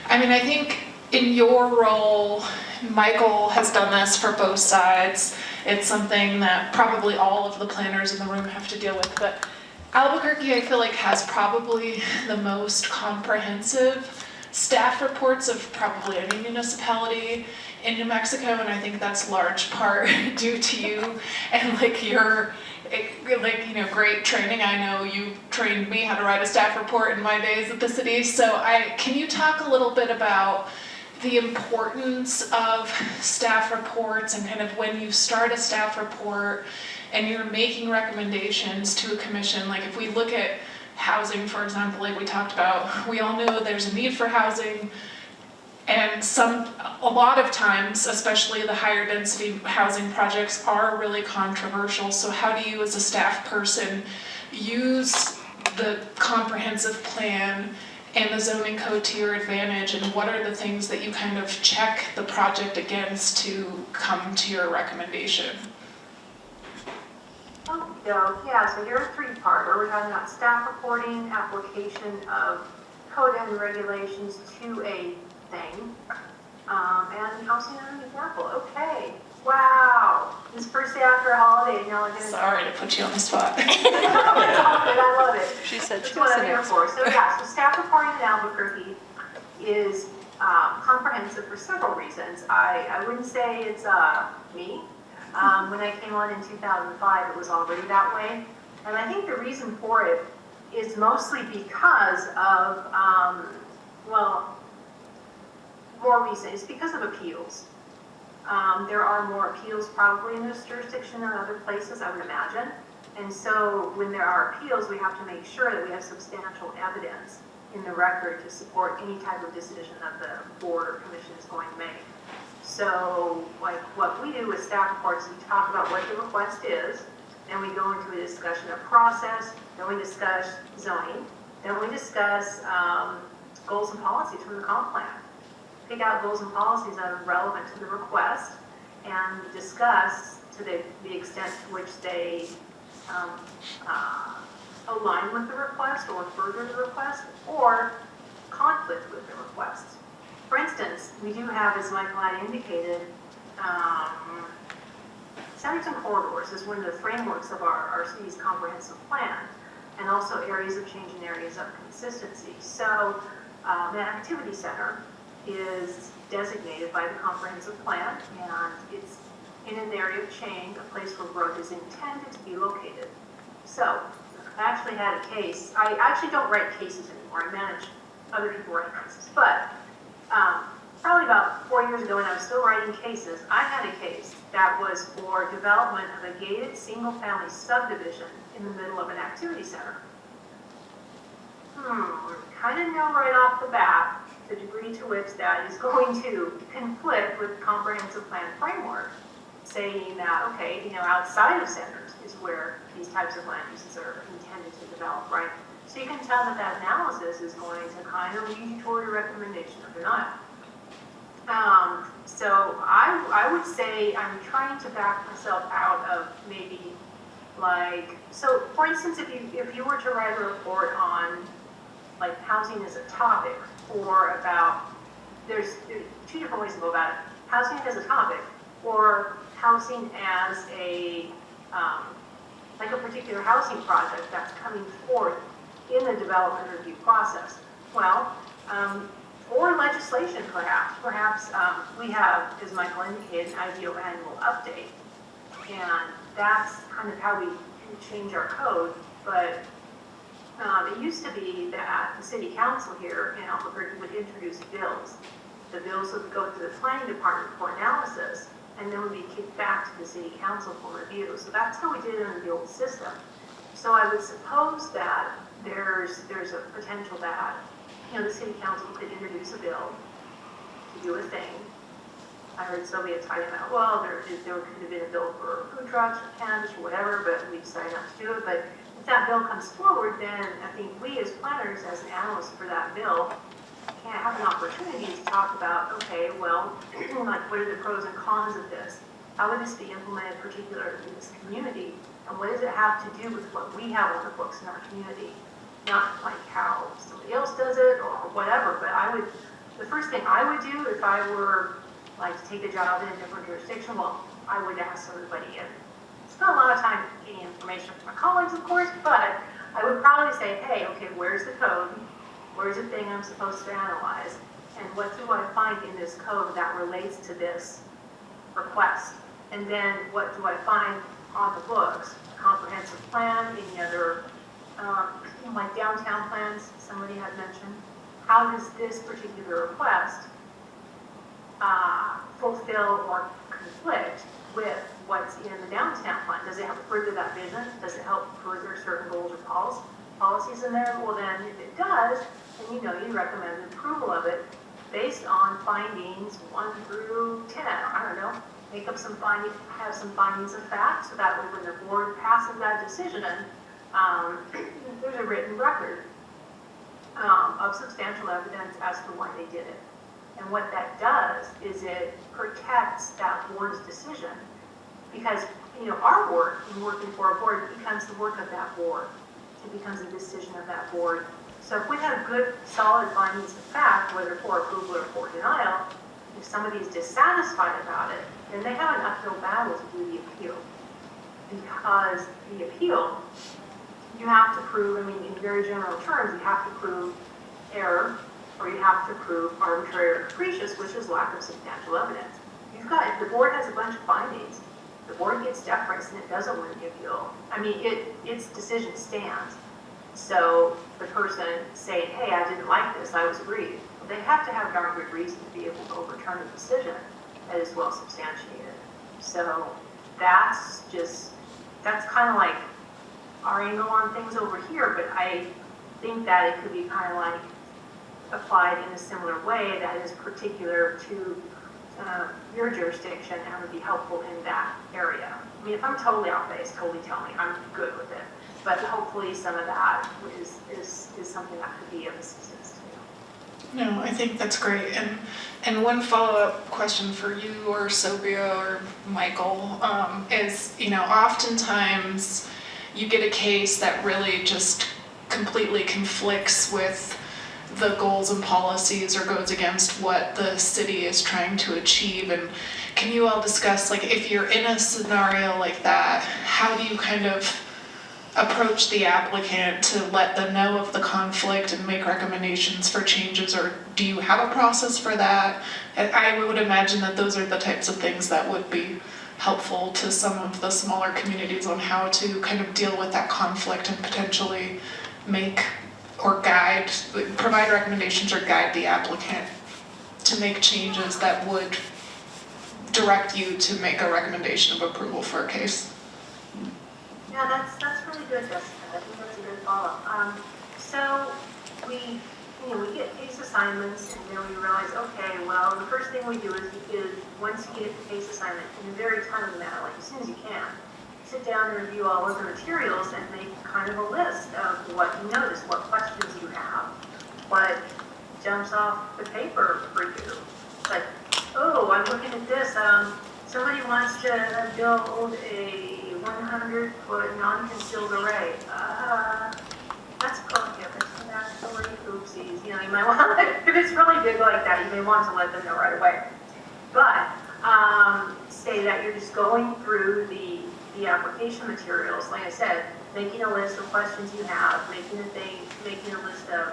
I mean, I think in your role, Michael has done this for both sides. It's something that probably all of the planners in the room have to deal with. But Albuquerque, I feel like, has probably the most comprehensive staff reports of probably any municipality in New Mexico, and I think that's large part due to you and like your great training. I know you trained me how to write a staff report in my days at the city. So can you talk a little bit about the importance of staff reports and kind of when you start a staff report and you're making recommendations to a commission, like if we look at housing, for example, like we talked about, we all know there's a need for housing, and a lot of times, especially the higher density housing projects, are really controversial. So how do you as a staff person use the comprehensive plan and the zoning code to your advantage, and what are the things that you kind of check the project against to come to your recommendation? Yeah, so here are three-part, where we're talking about staff reporting, application of code and regulations to a thing, and housing as an example. Okay, wow, this first day after a holiday, and y'all are gonna. Sorry to put you on the spot. I love it. She said That's she what was I'm an here expert. for. So yeah, so staff reporting in Albuquerque is comprehensive for several reasons. I wouldn't say it's me. When I came on in 2005, it was already that way. And I think the reason for it is mostly because of, more recent, it's because of appeals. There are more appeals probably in this jurisdiction than other places, I would imagine. And so when there are appeals, we have to make sure that we have substantial evidence in the record to support any type of decision that the board or commission is going to make. So, like what we do with staff reports is we talk about what the request is, then we go into a discussion of process, then we discuss zoning, then we discuss goals and policies from the comp plan. Pick out goals and policies that are relevant to the request and discuss to the extent to which they align with the request or further the request or conflict with the request. For instance, we do have, as Michael had indicated, centers and corridors is one of the frameworks of our city's comprehensive plan, and also areas of change and areas of consistency. So an activity center is designated by the comprehensive plan, and it's in an area of change, a place where growth is intended to be located. So I actually had a case. I actually don't write cases anymore. I manage other people writing cases, but probably about 4 years ago when I was still writing cases, I had a case that was for development of a gated single-family subdivision in the middle of an activity center. Kind of know right off the bat the degree to which that is going to conflict with the comprehensive plan framework, saying that, okay, outside of centers is where these types of land uses are intended to develop, right? So you can tell that that analysis is going to kind of lead you toward a recommendation of denial. So I would say I'm trying to back myself out of maybe Like, so for instance, if you were to write a report on like housing as a topic, or about, there's two different ways to go about it. Housing as a topic, or housing as a, like a particular housing project that's coming forth in the development review process. Well, or legislation perhaps. Perhaps we have, as Michael indicated, an IDO annual update. And that's kind of how we change our code. But it used to be that the city council here in Albuquerque would introduce bills. The bills would go to the planning department for analysis, and then would be kicked back to the city council for review. So that's how we did it under the old system. So I would suppose that there's a potential that, you know, the city council could introduce a bill to do a thing. I heard Sylvia talking about, well, there could have been a bill for food trucks or cannabis or whatever, but we decided not to do it. But if that bill comes forward, then I think we as planners, as an analyst for that bill, can have an opportunity to talk about, okay, well, like what are the pros and cons of this? How would this be implemented particularly in this community? And what does it have to do with what we have on the books in our community? Not like how somebody else does it or whatever, but the first thing I would do if I were like to take a job in a different jurisdiction, well, I would ask everybody and spend a lot of time getting information from my colleagues, of course, but I would probably say, hey, okay, where's the code? Where's the thing I'm supposed to analyze? And what do I find in this code that relates to this request? And then what do I find on the books? A comprehensive plan, any other, like downtown plans, somebody had mentioned. How does this particular request fulfill or conflict with what's in the downtown plan? Does it help further that vision? Does it help further certain goals or policies in there? Well then, if it does, then you recommend approval of it based on findings 1 through 10. I don't know, make up some findings, have some findings of fact, so that way when the board passes that decision, there's a written record of substantial evidence as to why they did it. And what that does is it protects that board's decision, because our work in working for a board becomes the work of that board. It becomes a decision of that board. So if we have good, solid findings of fact, whether for approval or for denial, if somebody is dissatisfied about it, then they have an uphill battle to do the appeal. Because the appeal, you have to prove, in very general terms, you have to prove error, or you have to prove arbitrary or capricious, which is lack of substantial evidence. If the board has a bunch of findings, the board gets deference and it doesn't win the appeal. Its decision stands. So the person saying, hey, I didn't like this, I was aggrieved, well, they have to have darn good reason to be able to overturn a decision that is well substantiated. So that's kind of like our angle on things over here, but I think that it could be kind of like applied in a similar way that is particular to your jurisdiction and would be helpful in that area. If I'm totally off base, totally tell me, I'm good with it. But hopefully some of that is something that could be of assistance to you. No, I think that's great. And one follow-up question for you or Sylvia or Michael is, oftentimes you get a case that really just completely conflicts with the goals and policies or goes against what the city is trying to achieve. And can you all discuss, if you're in a scenario like that, how do you kind of approach the applicant to let them know of the conflict and make recommendations for changes, or do you have a process for that? I would imagine that those are the types of things that would be helpful to some of the smaller communities on how to kind of deal with that conflict and potentially make or provide recommendations or guide the applicant to make changes that would direct you to make a recommendation of approval for a case. Yeah, that's really good, Jessica. I think that's a good follow-up. So we get case assignments, and then we realize, okay, well, the first thing we do is once you get the case assignment, in a very timely manner, like as soon as you can, sit down and review all of the materials and make kind of a list of what you notice, what questions you have, what jumps off the paper for you. Like, oh, I'm looking at this. Somebody wants to build a 100-foot non-concealed array. That's prohibited actually, oopsies, you know, you might want, if it's really big like that, you may want to let them know right away. But, say that you're just going through the application materials, like I said, making a list of questions you have, making a list of,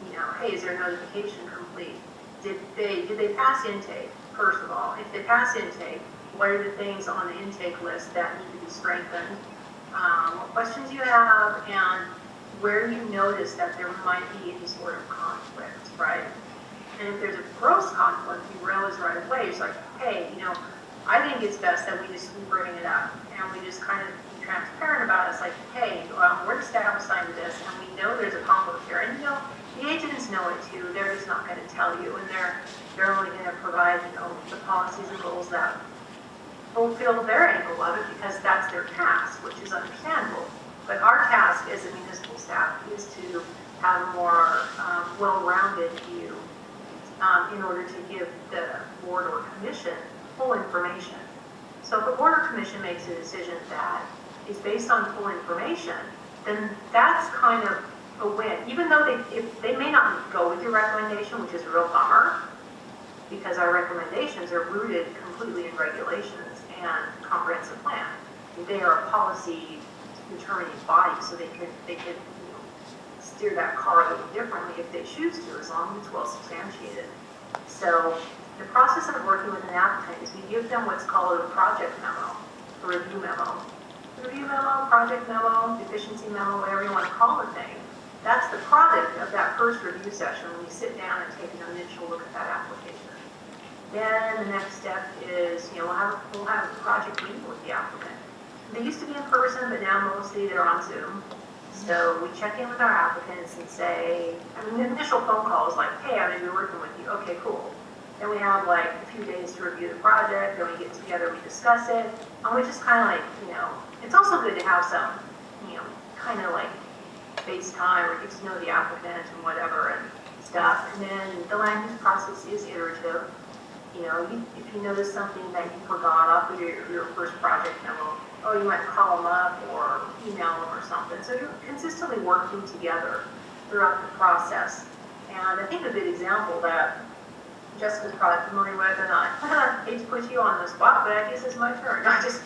you know, hey, is there a notification complete? Did they pass intake, first of all? If they pass intake, what are the things on the intake list that need to be strengthened? What questions you have, and where you notice that there might be any sort of conflict, right? And if there's a gross conflict, you realize right away, it's like, hey, you know, I think it's best that we bring it up, and we just kind of be transparent about it. It's like, hey, we're the staff assigned to this, and we know there's a conflict here. And, you know, the agents know it too. They're just not going to tell you, and they're only going to provide, you know, the policies and rules that fulfill their angle of it, because that's their task, which is understandable. But our task as a municipal staff is to have a more well-rounded view in order to give the board or commission full information. So if the board or commission makes a decision that is based on full information, then that's kind of a win. Even though they may not go with your recommendation, which is a real bummer, because our recommendations are rooted completely in regulations and comprehensive plan. They are a policy determining body, so they could you know, steer that car a little differently if they choose to, as long as it's well substantiated. So the process of working with an applicant is we give them what's called a project memo, a review memo. Review memo, project memo, deficiency memo, whatever you want to call the thing. That's the product of that first review session when you sit down and take an initial look at that application. Then the next step is, you know, we'll have a project meeting with the applicant. They used to be in person, but now mostly they're on Zoom. So we check in with our applicants and say, I mean, the initial phone call is like, hey, I'm going to be working with you. Okay, cool. Then we have like a few days to review the project, then we get together, we discuss it, and we just kind of like, you know, it's also good to have some, you know, kind of like FaceTime or get to know the applicant and whatever and stuff. And then the land use process is iterative. You know, if you notice something that you forgot off of your first project memo, oh, you might call them up or email them or something. So you're consistently working together throughout the process. And I think a good example that Jessica's probably familiar with, and I hate to put you on the spot, but I guess it's my turn. No, just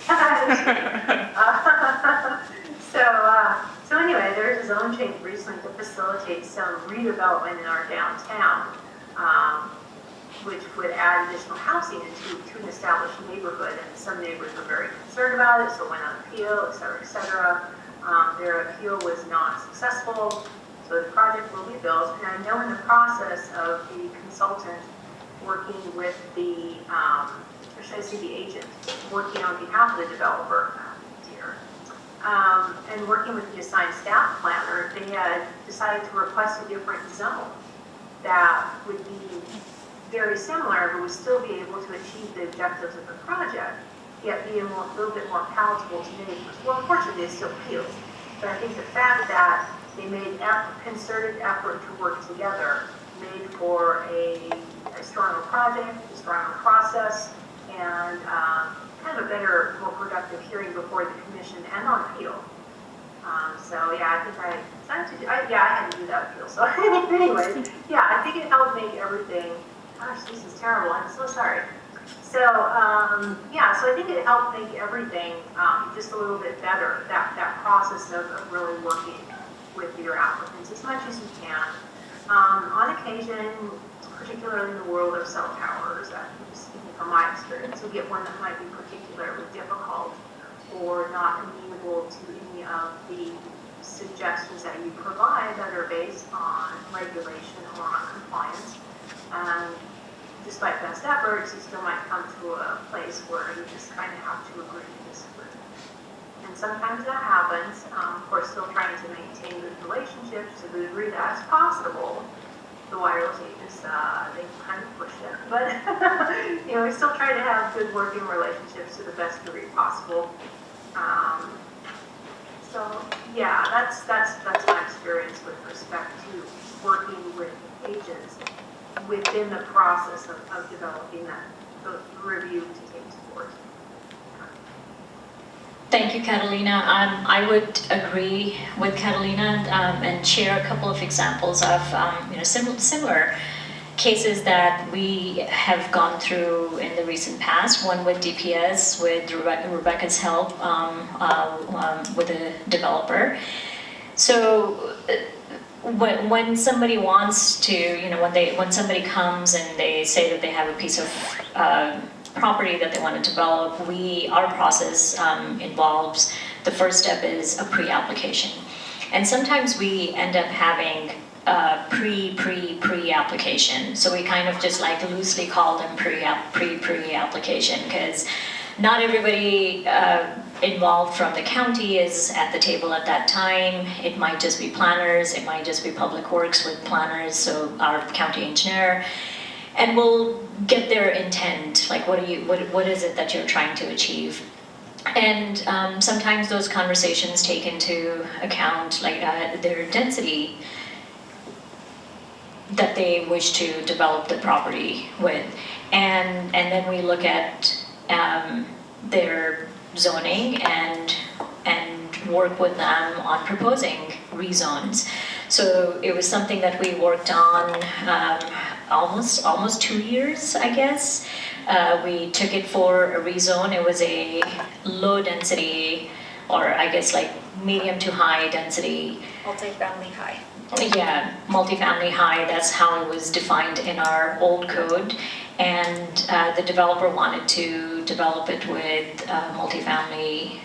so anyway, there's a zone change recently to facilitate some redevelopment in our downtown, which would add additional housing to an established neighborhood. And some neighbors were very concerned about it, so it went on appeal, et cetera, et cetera. Their appeal was not successful, so the project will be built. And I know in the process of the consultant working with the, or should I say the agent, working on behalf of the developer, and working with the assigned staff planner, they had decided to request a different zone that would be very similar, but would still be able to achieve the objectives of the project, yet be a little bit more palatable to neighbors. Well, unfortunately, they still appealed. But I think the fact that they made concerted effort to work together made for a stronger project, a stronger process, and kind of a better, more productive hearing before the commission and on appeal. So yeah, I think I had to do that appeal. So anyways, yeah, I think it helped make everything. Gosh, this is terrible. I'm so sorry. So yeah, so I think it helped make everything just a little bit better. That process of really working with your applicants as much as you can. On occasion, particularly in the world of cell towers, speaking from my experience, you'll get one that might be particularly difficult or not amenable to any of the suggestions that you provide that are based on regulation or on compliance. And despite best efforts, you still might come to a place where you just kind of have to agree to disagree. And sometimes that happens. Of course, still trying to maintain good relationships to the degree that's possible. The wireless agents, they kind of push it, but you know, we still try to have good working relationships to the best degree possible. So yeah, that's my experience with respect to working with agents within the process of developing the review to take to board. Thank you, Catalina. I would agree with Catalina and share a couple of examples of similar cases that we have gone through in the recent past. One with DPS, with Rebecca's help with a developer. So when somebody wants to, when somebody comes and they say that they have a piece of property that they want to develop, our process involves, the first step is a pre-application. And sometimes we end up having pre-application. So we kind of just like loosely call them pre-application because not everybody involved from the county is at the table at that time. It might just be planners, it might just be public works with planners, so our county engineer. And we'll get their intent, like what is it that you're trying to achieve? And sometimes those conversations take into account like their density that they wish to develop the property with. And then we look at their zoning and work with them on proposing rezones. So it was something that we worked on almost 2 years, I guess. We took it for a rezone. It was a low density, or I guess like medium to high density. Multifamily high. Yeah, multifamily high, that's how it was defined in our old code. And the developer wanted to develop it with multifamily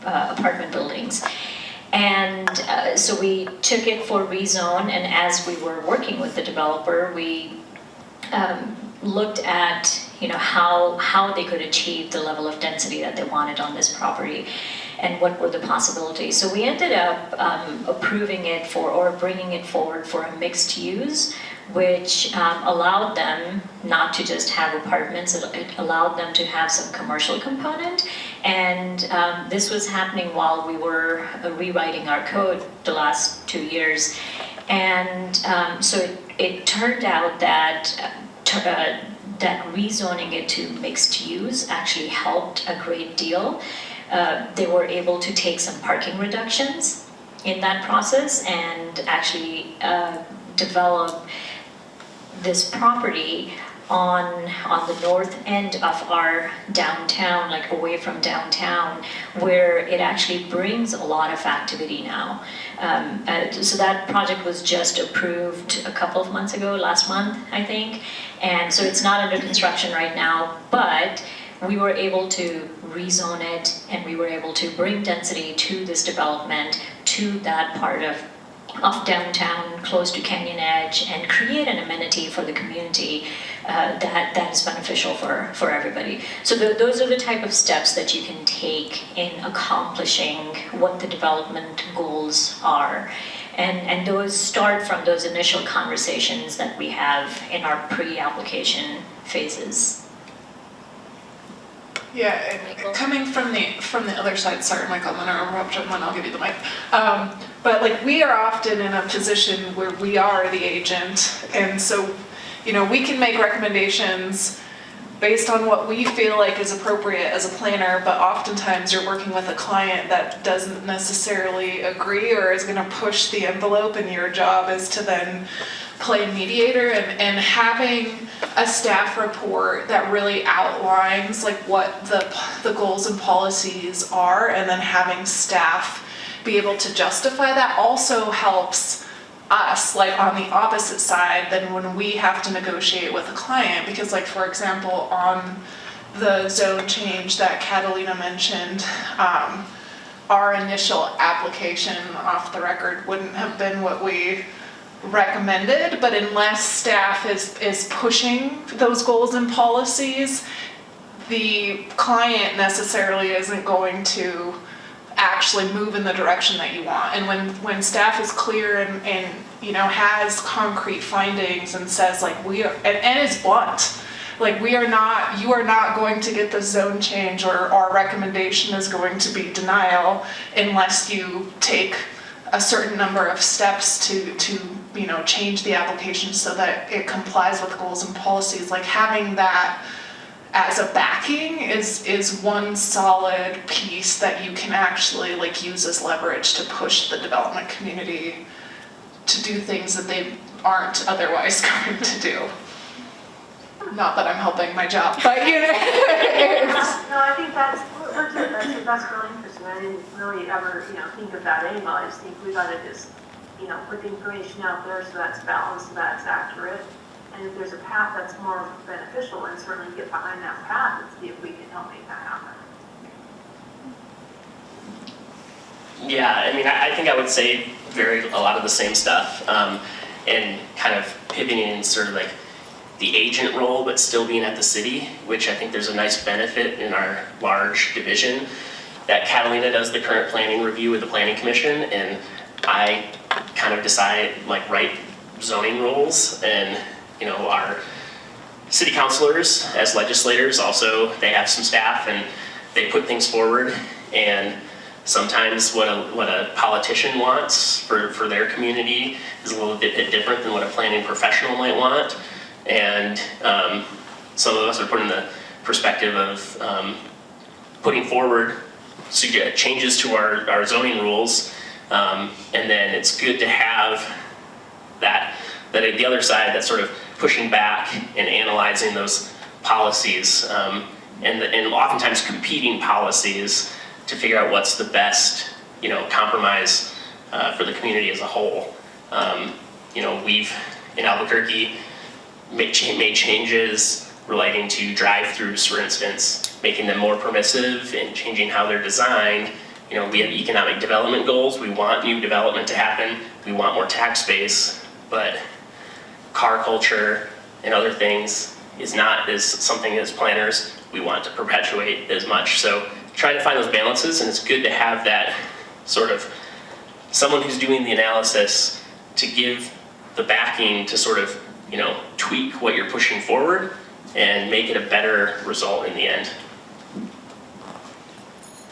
apartment buildings. And so we took it for rezone, and as we were working with the developer, we looked at how they could achieve the level of density that they wanted on this property and what were the possibilities. So we ended up approving it or bringing it forward for a mixed use, which allowed them not to just have apartments, it allowed them to have some commercial component. And this was happening while we were rewriting our code the last 2 years. And so it turned out that rezoning it to mixed use actually helped a great deal. They were able to take some parking reductions in that process and actually develop this property on the north end of our downtown, like away from downtown, where it actually brings a lot of activity now. So that project was just approved a couple of months ago, last month, I think. And so it's not under construction right now, but we were able to rezone it and we were able to bring density to this development, to that part of downtown, close to Canyon Edge, and create an amenity for the community that is beneficial for everybody. So those are the type of steps that you can take in accomplishing what the development goals are. And those start from those initial conversations that we have in our pre-application phases. Yeah, and coming from the other side, sorry Michael, I'm gonna interrupt you and then I'll give you the mic. But like we are often in a position where we are the agent, and so we can make recommendations based on what we feel like is appropriate as a planner, but oftentimes you're working with a client that doesn't necessarily agree or is gonna push the envelope, and your job is to then play mediator, and having a staff report that really outlines like what the goals and policies are, and then having staff be able to justify that also helps us, like on the opposite side than when we have to negotiate with a client. Because like for example, on the zone change that Catalina mentioned, our initial application off the record wouldn't have been what we recommended, but unless staff is pushing those goals and policies, the client necessarily isn't going to actually move in the direction that you want. And when staff is clear and has concrete findings and says like and is blunt, like you are not going to get the zone change, or our recommendation is going to be denial unless you take a certain number of steps to change the application so that it complies with goals and policies. Like having that as a backing is one solid piece that you can actually like use as leverage to push the development community to do things that they aren't otherwise going to do. Not that I'm helping my job, but you know. No, I think that's really interesting. I didn't really ever, think of that angle. I just think we gotta just, put the information out there so that's balanced, so that's accurate. And if there's a path that's more beneficial, then certainly get behind that path and see if we can help make that happen. Yeah, I mean, I think I would say a lot of the same stuff, and kind of pivoting in sort of like the agent role, but still being at the city, which I think there's a nice benefit in our large division that Catalina does the current planning review with the Planning Commission, and I kind of decide, like, write zoning rules, and, our city councilors as legislators also, they have some staff and they put things forward, and sometimes what a politician wants for their community is a little bit different than what a planning professional might want. And some of us are put in the perspective of putting forward changes to our zoning rules, and then it's good to have that the other side that's sort of pushing back and analyzing those policies, and oftentimes competing policies to figure out what's the best compromise for the community as a whole. We've in Albuquerque made changes relating to drive-throughs, for instance, making them more permissive and changing how they're designed. We have economic development goals. We want new development to happen. We want more tax base, but car culture and other things is something as planners we want to perpetuate as much. So try to find those balances, and it's good to have that sort of someone who's doing the analysis to give the backing to sort of tweak what you're pushing forward and make it a better result in the end.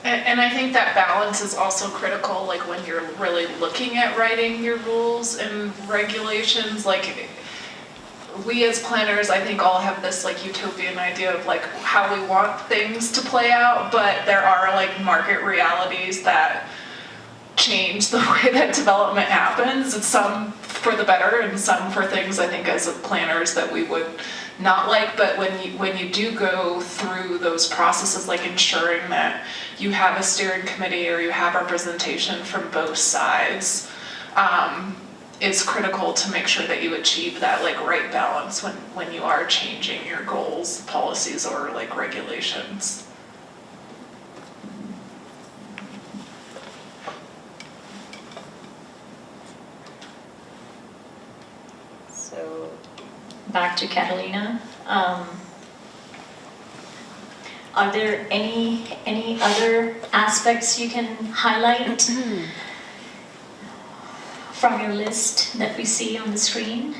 And I think that balance is also critical, like when you're really looking at writing your rules and regulations. Like, we as planners, I think, all have this like utopian idea of like how we want things to play out, but there are like market realities that change the way that development happens. It's some for the better and some for things I think as planners that we would not like. But when you do go through those processes, like ensuring that you have a steering committee or you have representation from both sides, it's critical to make sure that you achieve that like right balance when you are changing your goals, policies, or like regulations. So back to Catalina. Are there any other aspects you can highlight from your list that we see on the screen?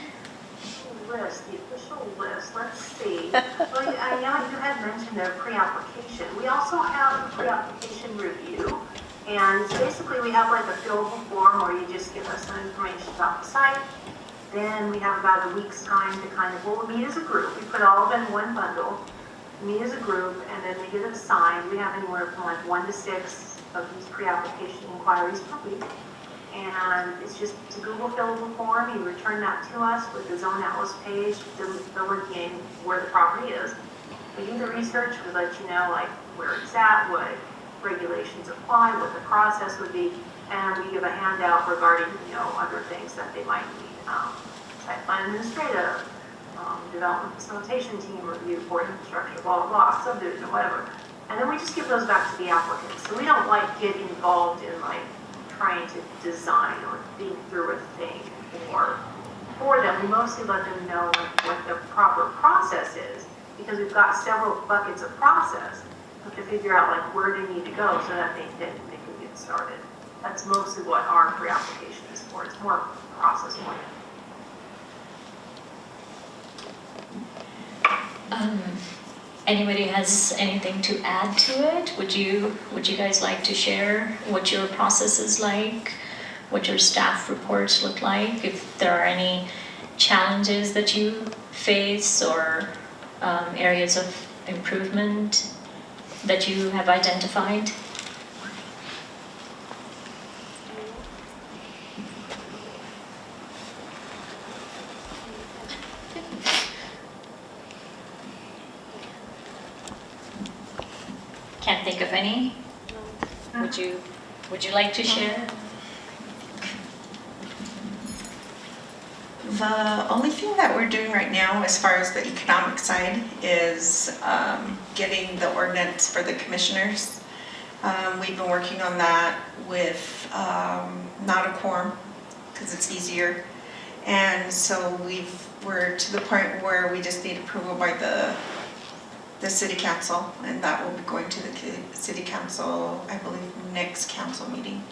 The official list, let's see. Well, I know you had mentioned their pre-application. We also have a pre-application review, and basically we have like a fillable form where you just give us some information about the site. Then we have about a week's time to we'll meet as a group. We put all of them in one bundle, meet as a group, and then we get it assigned. We have anywhere from like 1 to 6 of these pre-application inquiries per week. And it's a Google fillable form. You return that to us with the Zone Atlas page, fill in where the property is. We do the research, we let you know like where it's at, what regulations apply, what the process would be, and we give a handout regarding other things that they might need. Site plan administrative, development facilitation team review, board infrastructure, blah, blah, blah, subdivision, whatever. And then we just give those back to the applicants. So we don't like get involved in like trying to design or think through a thing for them. We mostly let them know what the proper process is, because we've got several buckets of process to figure out like where they need to go so that they can get started. That's mostly what our pre-application is for. It's more process oriented. Anybody has anything to add to it? Would you guys like to share what your process is like, what your staff reports look like, if there are any challenges that you face or areas of improvement that you have identified? Can't think of any? Would you like to share? The only thing that we're doing right now as far as the economic side is getting the ordinance for the commissioners. We've been working on that with not a quorum because it's easier. And so we're to the point where we just need approval by the city council, and that will be going to the city council, I believe, next council meeting.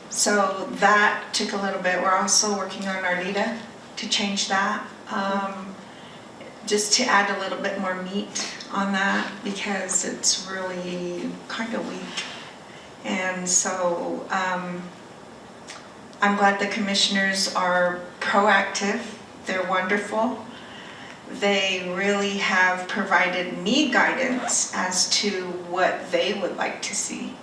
So that took a little bit. We're also working on our LEDA to change that, just to add a little bit more meat on that because it's really kind of weak. And so I'm glad the commissioners are proactive. They're wonderful. They really have provided me guidance as to what they would like to see.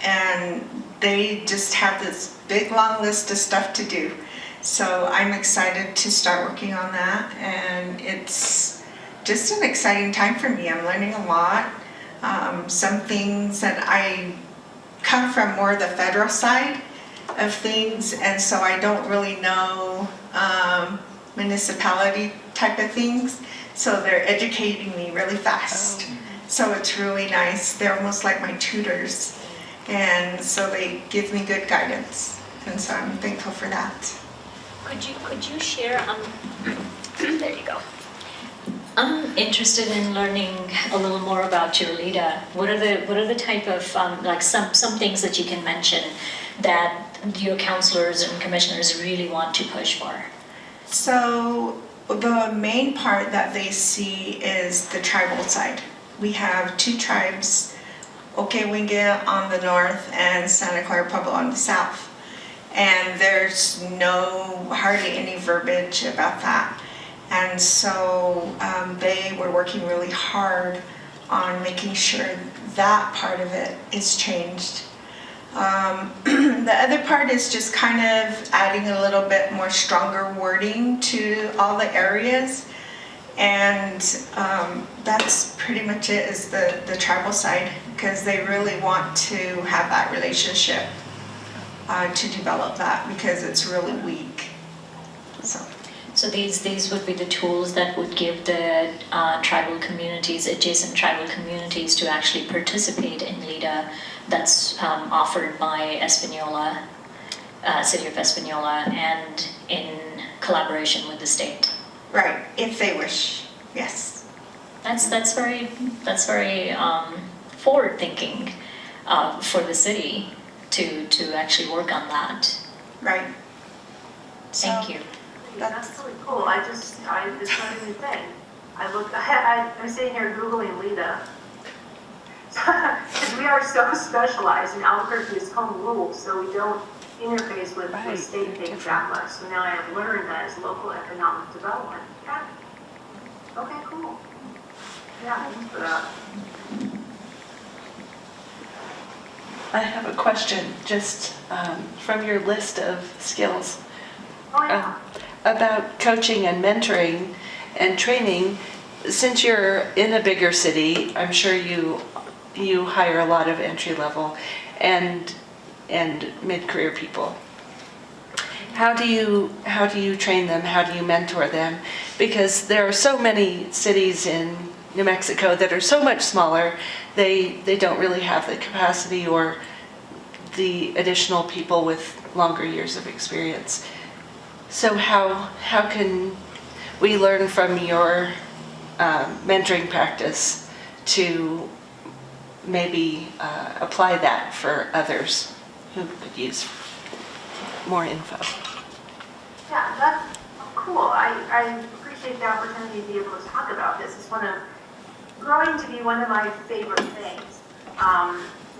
And they just have this big long list of stuff to do. So I'm excited to start working on that, and it's just an exciting time for me. I'm learning a lot. Some things that I come from more the federal side of things, and so I don't really know municipality type of things. So they're educating me really fast. So it's really nice. They're almost like my tutors. And so they give me good guidance, and so I'm thankful for that. Could you share? There you go. I'm interested in learning a little more about your LEDA. What are the type of like some things that you can mention that your councilors and commissioners really want to push for? So the main part that they see is the tribal side. We have 2 tribes. Okewinga on the north and Santa Clara Pueblo on the south. And there's hardly any verbiage about that. And so they were working really hard on making sure that part of it is changed. The other part is just kind of adding a little bit more stronger wording to all the areas. And that's pretty much it, is the tribal side, because they really want to have that relationship to develop that, because it's really weak. So these would be the tools that would give the tribal communities, adjacent tribal communities, to actually participate in LEDA that's offered by Espanola, City of Espanola, and in collaboration with the state. Right, if they wish, yes. That's very forward thinking for the city to actually work on that. Right. Thank you. That's really cool. It's not a new thing. I'm sitting here Googling LEDA. Because we are so specialized in Albuquerque's home rules, so we don't interface with state things that much. So now I have learned that as local economic development. Yeah. Okay, cool. Yeah, thanks for that. I have a question, just from your list of skills. Oh, yeah. About coaching and mentoring and training. Since you're in a bigger city, I'm sure you hire a lot of entry level and mid-career people. How do you train them? How do you mentor them? Because there are so many cities in New Mexico that are so much smaller, they don't really have the capacity or the additional people with longer years of experience. So how can we learn from your mentoring practice to maybe apply that for others who could use more info? Yeah, that's cool. I appreciate the opportunity to be able to talk about this. It's growing to be one of my favorite things.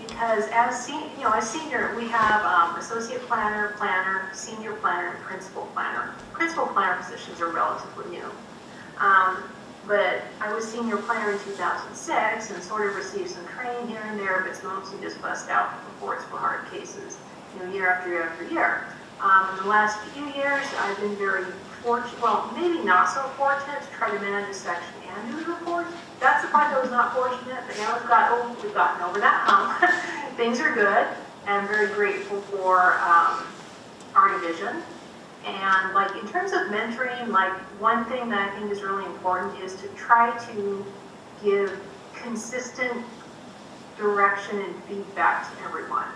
Because as senior, we have associate planner, senior planner, and principal planner. Principal planner positions are relatively new. But I was senior planner in 2006 and sort of received some training here and there, but it's mostly just bust out reports for hard cases, year after year after year. In the last few years, I've been very fortunate, well, maybe not so fortunate, to try to manage a section and do the reports. That's the part that was not fortunate, but now we've gotten over that hump. Things are good, and I'm very grateful for our division. And like in terms of mentoring, like one thing that I think is really important is to try to give consistent direction and feedback to everyone.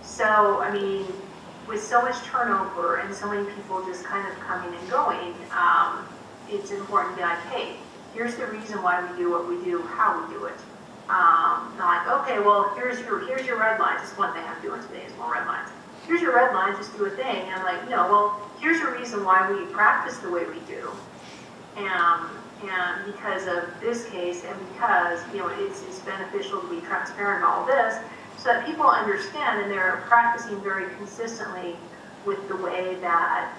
So, I mean, with so much turnover and so many people just kind of coming and going, it's important to be like, hey, here's the reason why we do what we do, how we do it. Not like, okay, well, here's your red line. Just one thing I'm doing today is more red lines. Here's your red line, just do a thing. And I'm like, no, well, here's your reason why we practice the way we do. And because of this case, and because, it's beneficial to be transparent about all this, so that people understand and they're practicing very consistently with the way that,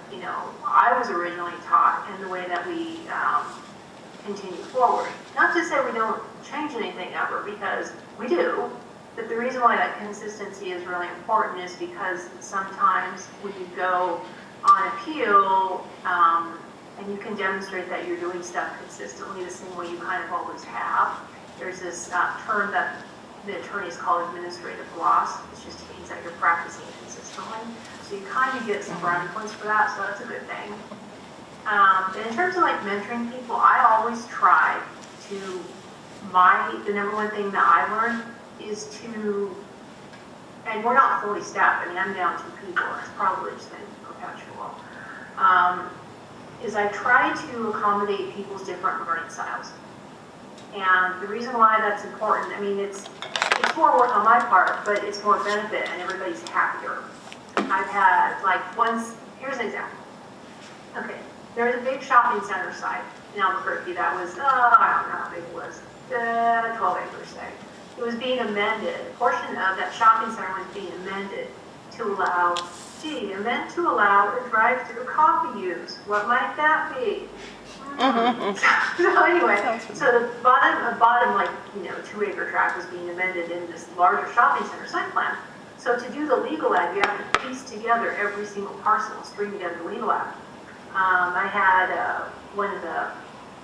I was originally taught and the way that we continue forward. Not to say we don't change anything ever, because we do. But the reason why that consistency is really important is because sometimes when you go on appeal, and you can demonstrate that you're doing stuff consistently the same way you kind of always have, there's this term that the attorneys call administrative loss, which just means that you're practicing consistently. So you kind of get some brownie points for that, so that's a good thing. And in terms of like mentoring people, I always try to, the number one thing that I learned is to, and we're not fully staffed, I mean, I'm down 2 people, it's probably just been perpetual, is I try to accommodate people's different learning styles. And the reason why that's important, I mean, it's more work on my part, but it's more benefit and everybody's happier. I've had, like, here's an example. Okay, there's a big shopping center site in Albuquerque that was, I don't know how big it was, 12 acres, say. It was being amended, a portion of that shopping center was being amended to allow, they're meant to allow a drive-through coffee use. What might that be? So anyway, so the bottom like, 2-acre tract was being amended in this larger shopping center site plan. So to do the legal ad, you have to piece together every single parcel and string together the legal ad. I had one of the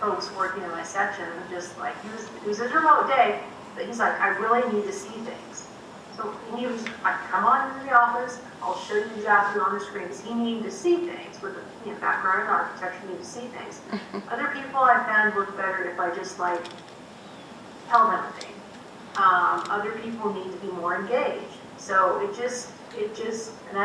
folks working in my section, and just like, it was a remote day, but he's like, I really need to see things. So he was like, come on into the office, I'll show you exactly on the screen, because he needed to see things with a background in architecture, need to see things. Other people I found work better if I just like tell them a thing. Other people need to be more engaged. So it just, and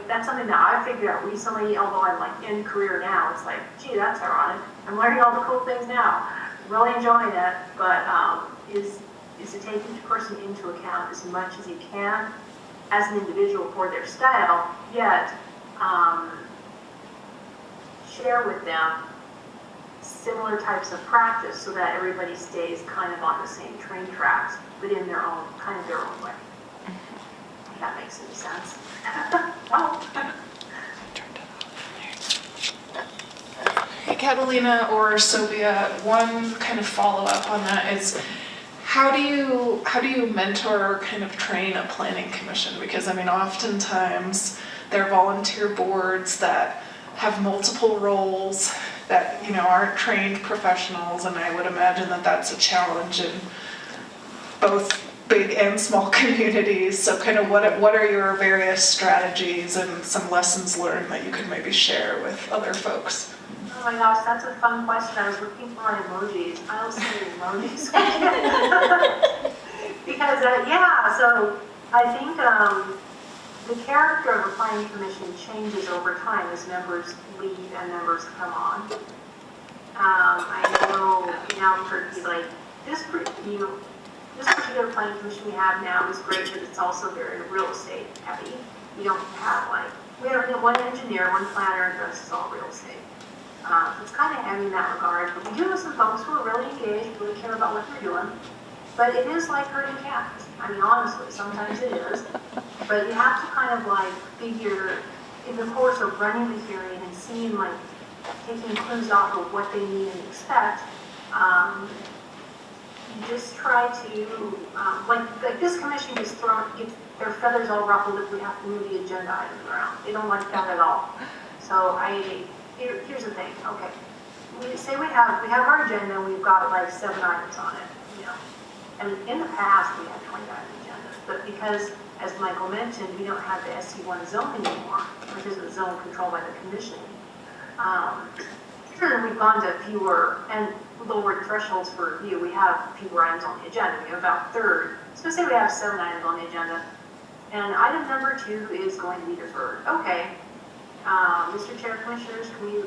that's something that I figured out recently, although I'm like in career now, it's like, gee, that's ironic. I'm learning all the cool things now, really enjoying it, but is to take each person into account as much as you can as an individual for their style, yet share with them similar types of practice so that everybody stays kind of on the same train tracks, but in their own, kind of their own way. If that makes any sense. Hey, Catalina or Sylvia, one kind of follow-up on that is, how do you mentor or kind of train a planning commission? Because I mean, oftentimes there are volunteer boards that have multiple roles that aren't trained professionals, and I would imagine that that's a challenge in both big and small communities. So kind of what are your various strategies and some lessons learned that you could maybe share with other folks? Oh my gosh, that's a fun question. I was looking for my emojis. I don't see any emojis. Because, so I think the character of a planning commission changes over time as members leave and members come on. I know in Albuquerque, like, this particular planning commission we have now is great, but it's also very real estate heavy. We don't have, like, we have one engineer, one planner, and the rest is all real estate. It's kind of heavy in that regard, but we do have some folks who are really engaged, really care about what they're doing. But it is like herding cats. I mean, honestly, sometimes it is. But you have to kind of like figure, in the course of running the hearing and seeing, like, taking clues off of what they need and expect, You just try to, like this commission gets their feathers all ruffled if we have to move the agenda items around. They don't like that at all. So here's the thing, okay. We say we have our agenda and we've got like 7 items on it, you know. And in the past, we had 20 item agendas, but because, as Michael mentioned, we don't have the SC1 zone anymore, which is a zone controlled by the commission. We've gone to fewer and lowered thresholds for review. We have fewer items on the agenda. We have about a third. So say we have 7 items on the agenda, and item number 2 is going to be deferred. Okay, Mr. Chair, Commissioners, can we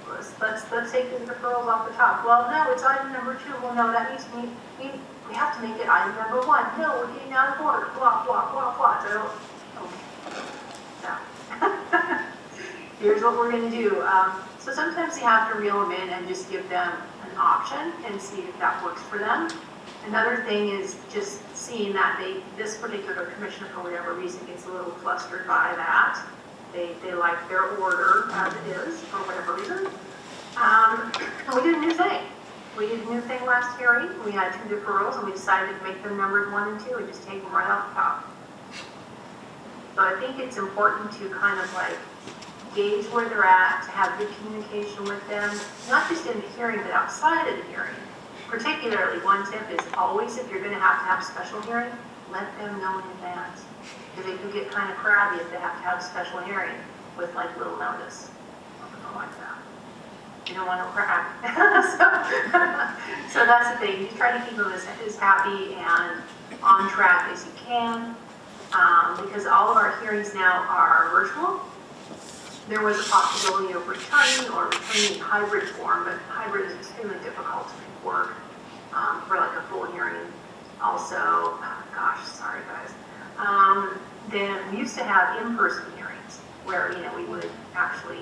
let's take the deferrals off the top. Well, no, it's item number 2. Well, no, that means we have to make it item number 1. No, we're getting out of order. Blah blah blah blah. So, okay. Now, here's what we're going to do. So sometimes you have to reel them in and just give them an option and see if that works for them. Another thing is just seeing that this particular commissioner, for whatever reason, gets a little flustered by that. They like their order as it is, for whatever reason. And we did a new thing. We did a new thing last hearing. We had 2 deferrals, and we decided to make them numbered 1 and 2 and just take them right off the top. So I think it's important to kind of like gauge where they're at, to have good communication with them, not just in the hearing, but outside of the hearing. Particularly, one tip is always, if you're going to have a special hearing, let them know in advance. Because they can get kind of crabby if they have to have a special hearing with like little notice. Something like that. You don't want to crab. so that's the thing. You try to keep them as happy and on track as you can. Because all of our hearings now are virtual. There was a possibility of returning in hybrid form, but hybrid is extremely difficult to work for like a full hearing. Also, gosh, sorry guys. Then we used to have in-person hearings where, we would actually,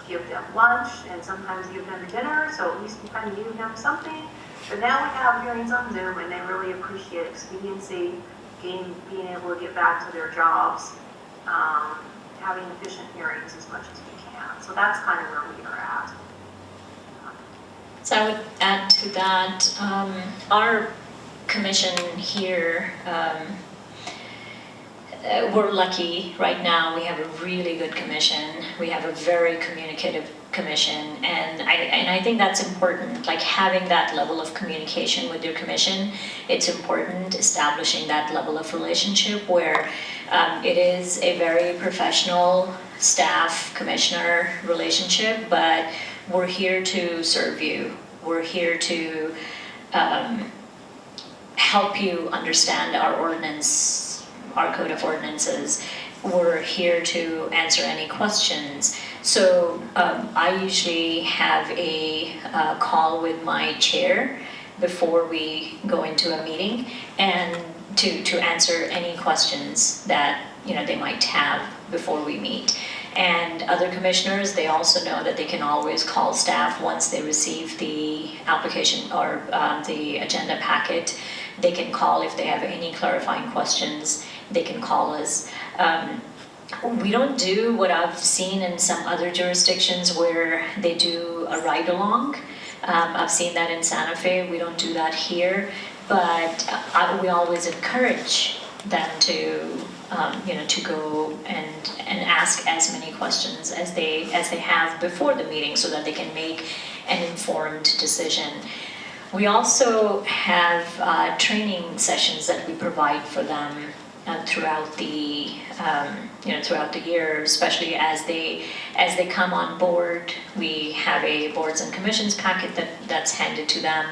give them lunch and sometimes give them dinner, so at least we kind of gave them something. But now we have hearings on Zoom, and they really appreciate expediency, being able to get back to their jobs, having efficient hearings as much as we can. So that's kind of where we are at. So I would add to that, our commission here, we're lucky right now. We have a really good commission. We have a very communicative commission, and I think that's important. Like having that level of communication with your commission, it's important. Establishing that level of relationship where it is a very professional staff commissioner relationship, but we're here to serve you. We're here to help you understand our ordinance, our code of ordinances. We're here to answer any questions. So I usually have a call with my chair before we go into a meeting, and to answer any questions that they might have before we meet. And other commissioners, they also know that they can always call staff once they receive the application or the agenda packet. They can call if they have any clarifying questions. They can call us. We don't do what I've seen in some other jurisdictions where they do a ride-along. I've seen that in Santa Fe. We don't do that here, but we always encourage them to to go and ask as many questions as they have before the meeting, so that they can make an informed decision. We also have training sessions that we provide for them throughout the throughout the year, especially as they come on board. We have a boards and commissions packet that's handed to them.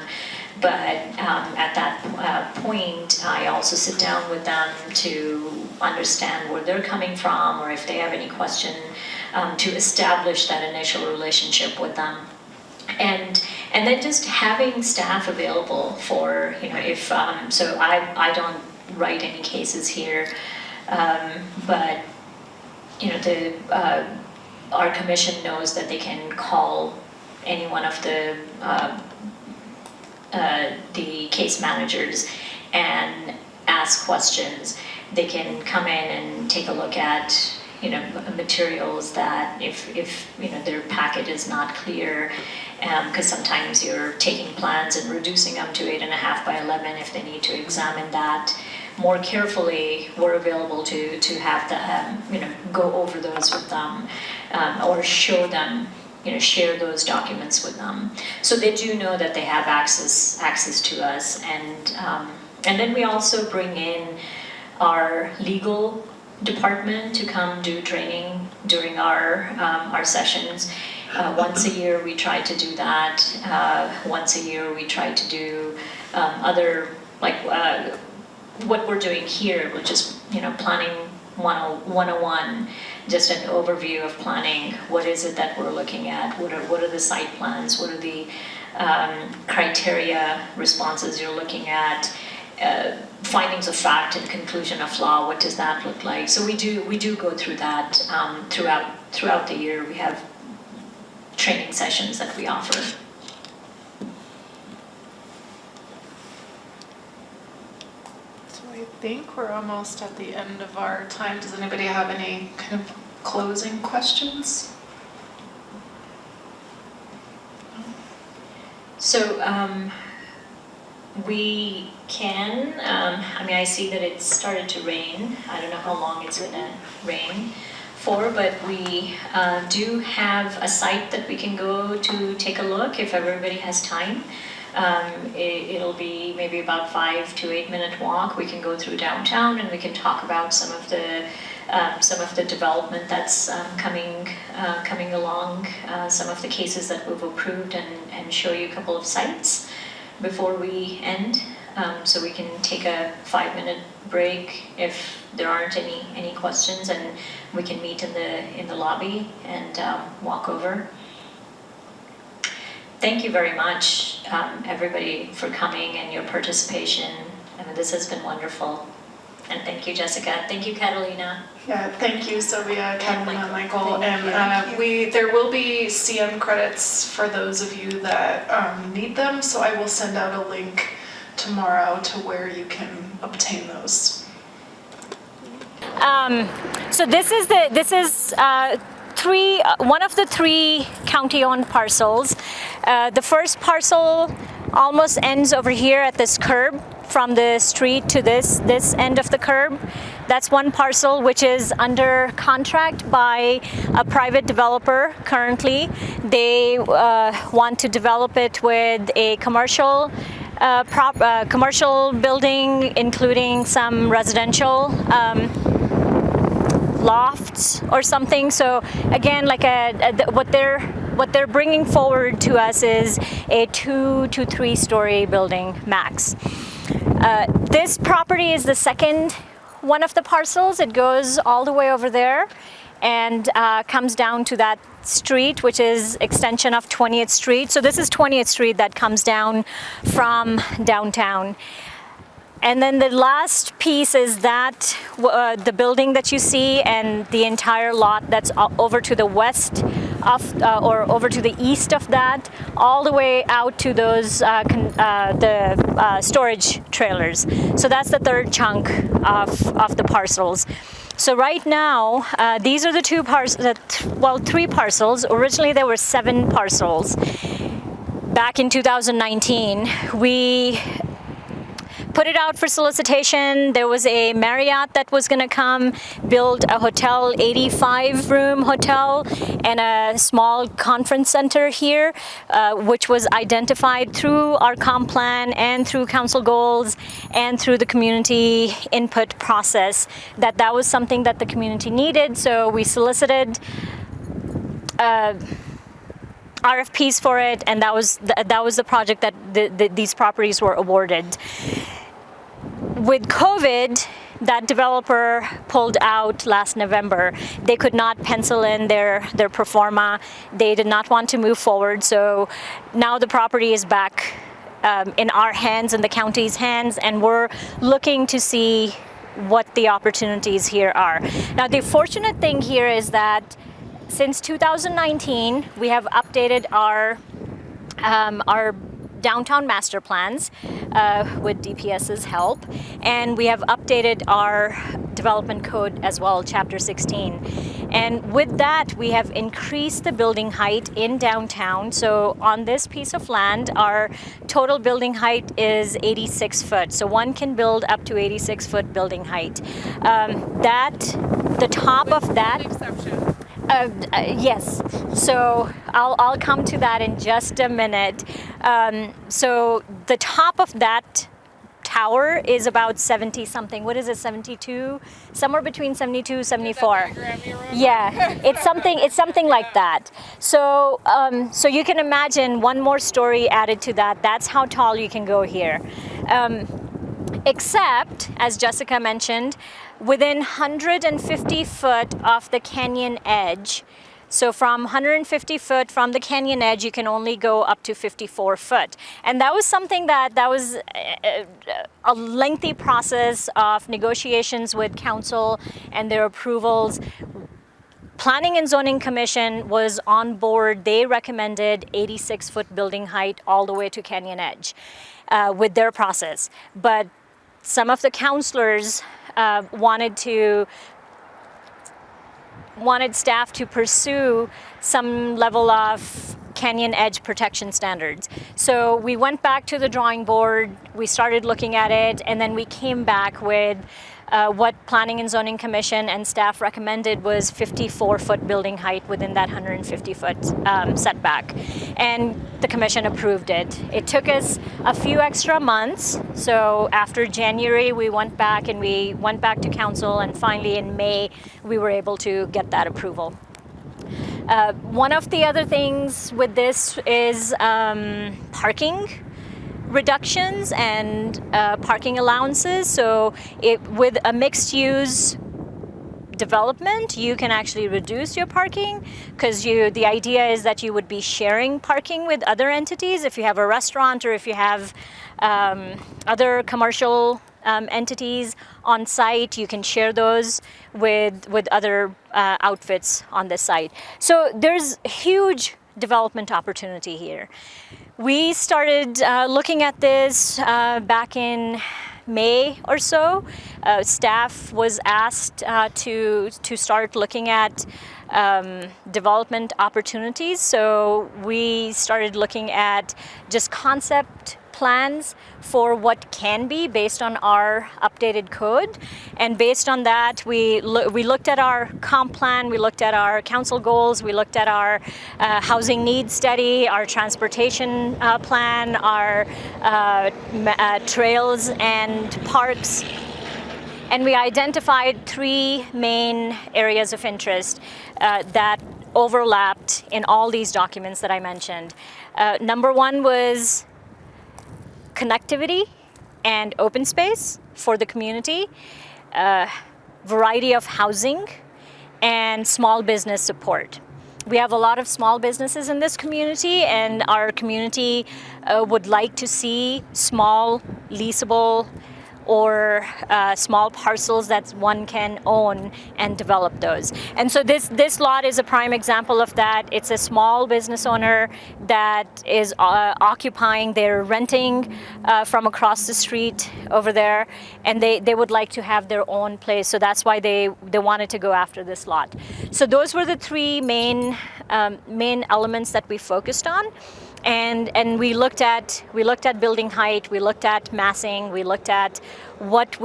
But at that point, I also sit down with them to understand where they're coming from, or if they have any question, to establish that initial relationship with them. And then just having staff available for, if, so I don't write any cases here, but, our commission knows that they can call any one of the case managers and ask questions. They can come in and take a look at materials that if their packet is not clear, because sometimes you're taking plans and reducing them to 8.5 by 11 if they need to examine that more carefully, we're available to have the, go over those with them or show them, share those documents with them. So they do know that they have access to us. And then we also bring in our legal department to come do training during our sessions. Once a year we try to do that. Once a year we try to do other, what we're doing here, which is, planning 101, just an overview of planning. What is it that we're looking at? What are the site plans? What are the criteria responses you're looking at? Findings of fact and conclusion of law. What does that look like? So we do go through that throughout the year. We have training sessions that we offer. I think we're almost at the end of our time. Does anybody have any kind of closing questions? So we can, I see that it started to rain. I don't know how long it's going to rain for, but we do have a site that we can go to take a look if everybody has time. It'll be maybe about 5 to 8 minute walk. We can go through downtown and we can talk about some of the development that's coming along, some of the cases that we've approved, and show you a couple of sites before we end. So we can take a 5-minute break if there aren't any questions, and we can meet in the lobby and walk over. Thank you very much, everybody, for coming and your participation. This has been wonderful. And thank you, Jessica. Thank you, Catalina. Yeah, thank you, Sylvia, Catalina, Michael. And there will be CM credits for those of you that need them, so I will send out a link tomorrow to where you can obtain those. So this is one of the 3 county-owned parcels. The first parcel almost ends over here at this curb, from the street to this end of the curb. That's one parcel which is under contract by a private developer currently. They want to develop it with a commercial building, including some residential lofts or something. So again, what they're bringing forward to us is a 2 to 3 story building max. This property is the second one of the parcels. It goes all the way over there and comes down to that street, which is extension of 20th Street. So this is 20th Street that comes down from downtown. And then the last piece is that the building that you see and the entire lot that's over to the west of, or over to the east of that, all the way out to those the storage trailers. So that's the third chunk of the parcels. So right now, these are the 3 parcels. Originally there were 7 parcels. Back in 2019, we put it out for solicitation. There was a Marriott that was going to come build a hotel, 85-room hotel, and a small conference center here, which was identified through our comp plan and through council goals and through the community input process, that was something that the community needed. So we solicited RFPs for it, and that was the project that these properties were awarded. With COVID, that developer pulled out last November. They could not pencil in their pro forma. They did not want to move forward. So now the property is back in our hands, in the county's hands, and we're looking to see what the opportunities here are. Now, the fortunate thing here is that since 2019, we have updated our downtown master plans with DPS's help, and we have updated our development code as well, Chapter 16. And with that, we have increased the building height in downtown. So on this piece of land, our total building height is 86 foot. So one can build up to 86 foot building height. The top of that. Exception. Yes. So I'll come to that in just a minute. So the top of that tower is about 70 something. What is it? 72? Somewhere between 72, 74. Yeah, it's something like that. So so you can imagine one more story added to that. That's how tall you can go here. Except, as Jessica mentioned, within 150 foot of the canyon edge. So from 150 foot from the canyon edge, you can only go up to 54 foot. And that was something that was a lengthy process of negotiations with council and their approvals. Planning and Zoning Commission was on board. They recommended 86 foot building height all the way to canyon edge with their process. But some of the councilors wanted staff to pursue some level of canyon edge protection standards. So we went back to the drawing board, we started looking at it, and then we came back with what Planning and Zoning Commission and staff recommended was 54-foot building height within that 150-foot setback. And the commission approved it. It took us a few extra months. So after January, we went back to council, and finally in May, we were able to get that approval. One of the other things with this is parking reductions and parking allowances. So with a mixed use development, you can actually reduce your parking, because the idea is that you would be sharing parking with other entities. If you have a restaurant or if you have other commercial entities on site, you can share those with other outfits on this site. So there's huge development opportunity here. We started looking at this back in May or so. Staff was asked to start looking at development opportunities. So we started looking at just concept plans for what can be based on our updated code. And based on that, we looked at our comp plan, we looked at our council goals, we looked at our housing needs study, our transportation plan, our trails and parks. And we identified 3 main areas of interest that overlapped in all these documents that I mentioned. Number 1 was connectivity and open space for the community, variety of housing, and small business support. We have a lot of small businesses in this community, and our community would like to see small leasable or small parcels that one can own and develop those. And so this lot is a prime example of that. It's a small business owner that is occupying, they're renting from across the street over there, and they would like to have their own place. So that's why they wanted to go after this lot. So those were the 3 main elements that we focused on. And we looked at building height, we looked at massing, we looked at what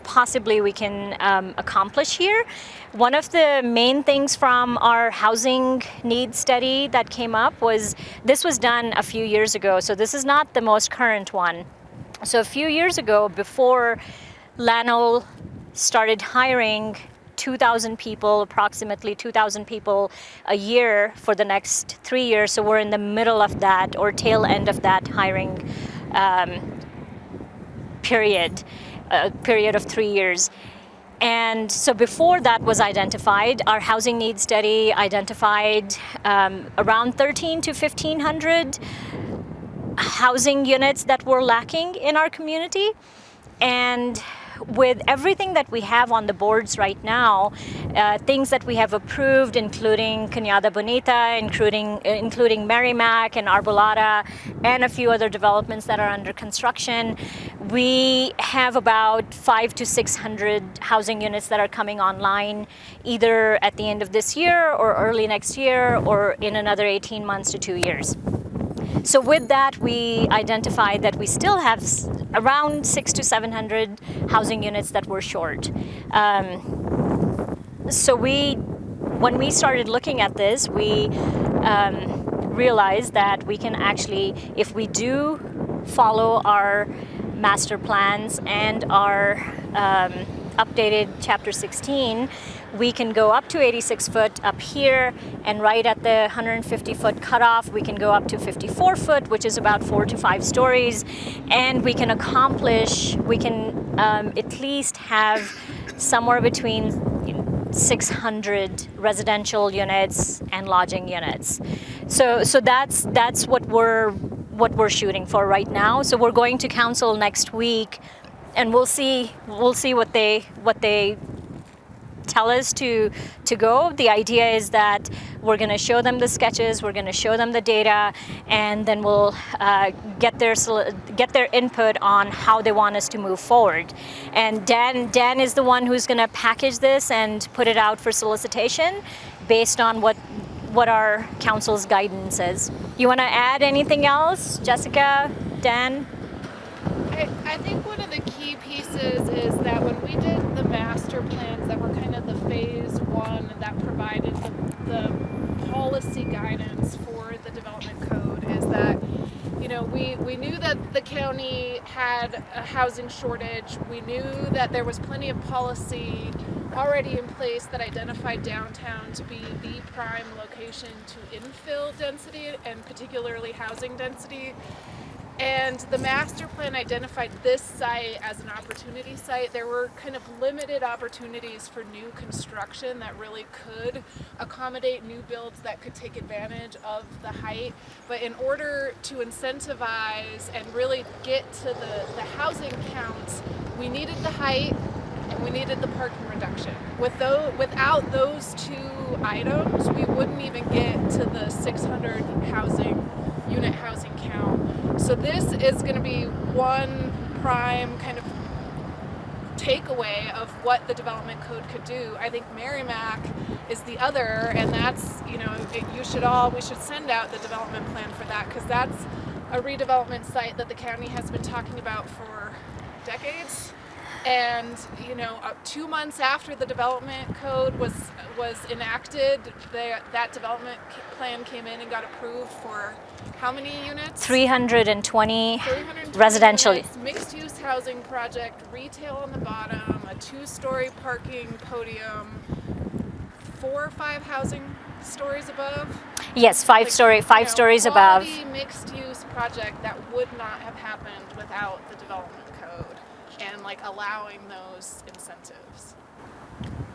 possibly we can accomplish here. One of the main things from our housing needs study that came up was, this was done a few years ago, so this is not the most current one. So a few years ago, before Lano started hiring 2,000 people, approximately 2,000 people a year for the next 3 years. So we're in the middle of that, or tail end of that hiring period of 3 years. And so before that was identified, our housing needs study identified around 13 to 1,500 housing units that were lacking in our community. And with everything that we have on the boards right now, things that we have approved, including Cañada Bonita, including Merrimack and Arbolada, and a few other developments that are under construction, we have about 500 to 600 housing units that are coming online, either at the end of this year or early next year, or in another 18 months to 2 years. So with that, we identified that we still have around 600 to 700 housing units that were short. So when we started looking at this, we realized that we can actually, if we do follow our master plans and our updated Chapter 16, we can go up to 86 foot up here, and right at the 150 foot cutoff, we can go up to 54 foot, which is about 4 to 5 stories, and we can at least have somewhere between 600 residential units and lodging units. So that's what we're shooting for right now. So we're going to council next week, and we'll see what they tell us to go. The idea is that we're going to show them the sketches, we're going to show them the data, and then we'll get their input on how they want us to move forward. And Dan is the one who's going to package this and put it out for solicitation based on what our council's guidance is. You want to add anything else, Jessica, Dan? I think one of the key pieces is that when we did the master plans that were kind of the phase one that provided the policy guidance for the development code, is that, you know, we knew that the county had a housing shortage. We knew that there was plenty of policy already in place that identified downtown to be the prime location to infill density, and particularly housing density. And the master plan identified this site as an opportunity site. There were kind of limited opportunities for new construction that really could accommodate new builds that could take advantage of the height. But in order to incentivize and really get to the housing counts, we needed the height and we needed the parking reduction. Without those two items, we wouldn't even get to the 600 unit housing count. So this is going to be one prime kind of takeaway of what the development code could do. I think Merrimack is the other, and that's, you know, we should send out the development plan for that, because that's a redevelopment site that the county has been talking about for decades. And, you know, 2 months after the development code was enacted, that development plan came in and got approved for how many units? 320 residential units, mixed-use housing project, retail on the bottom, a 2-story parking podium, 4 or 5 housing stories above. Yes, five stories above. Mixed-use project that would not have happened without the development code, and like allowing those incentives.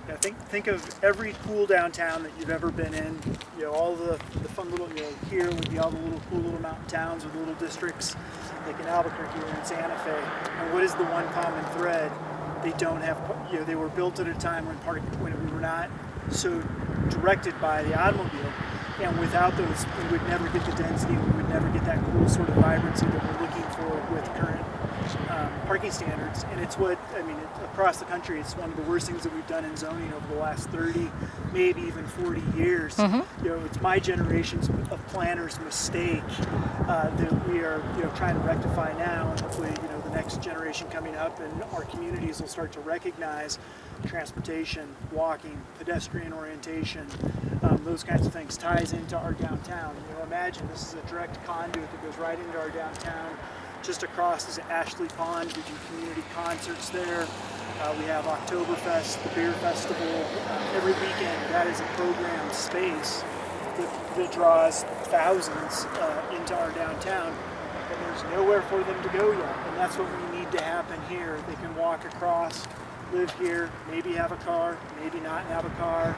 Yeah, think of every cool downtown that you've ever been in. You know, all the fun little, you know, here would be all the little cool little mountain towns with little districts, like in Albuquerque or in Santa Fe. And what is the one common thread? They don't have, you know, they were built at a time when we were not so directed by the automobile. And without those, we would never get the density, we would never get that cool sort of vibrancy that we're looking for with current parking standards. And it's across the country, it's one of the worst things that we've done in zoning over the last 30, maybe even 40 years. Mm-hmm. You know, it's my generation's of planners' mistake that we are, you know, trying to rectify now. And hopefully, you know, the next generation coming up and our communities will start to recognize transportation, walking, pedestrian orientation, those kinds of things ties into our downtown. You know, imagine this is a direct conduit that goes right into our downtown. Just across is Ashley Pond. We do community concerts there. We have Oktoberfest, the beer festival, every weekend. That is a programmed space that draws thousands into our downtown, and there's nowhere for them to go yet. And that's what we need to happen here. They can walk across, live here, maybe have a car, maybe not have a car,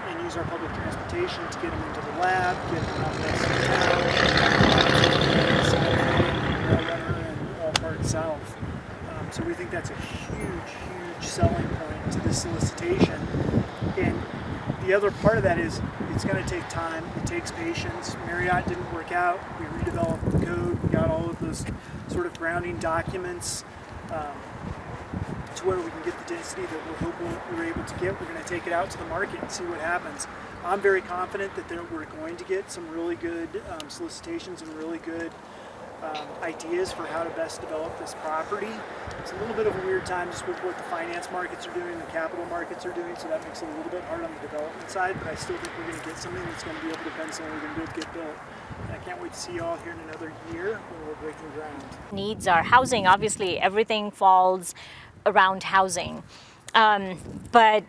and use our public transportation to get them into the lab, get them out west of town, and all parts south. So we think that's a huge the other part of that is it's going to take time. It takes patience. Marriott didn't work out. We redeveloped the code. We got all of those sort of grounding documents to where we can get the density that we're hoping we're able to get. We're going to take it out to the market and see what happens. I'm very confident that we're going to get some really good solicitations and really good ideas for how to best develop this property. It's a little bit of a weird time just with what the finance markets are doing, the capital markets are doing, so that makes it a little bit hard on the development side, but I still think we're going to get something that's going to be able to pencil and we're going to be able to get built. And I can't wait to see you all here in another year when we're breaking ground. Needs are housing. Obviously, everything falls around housing. But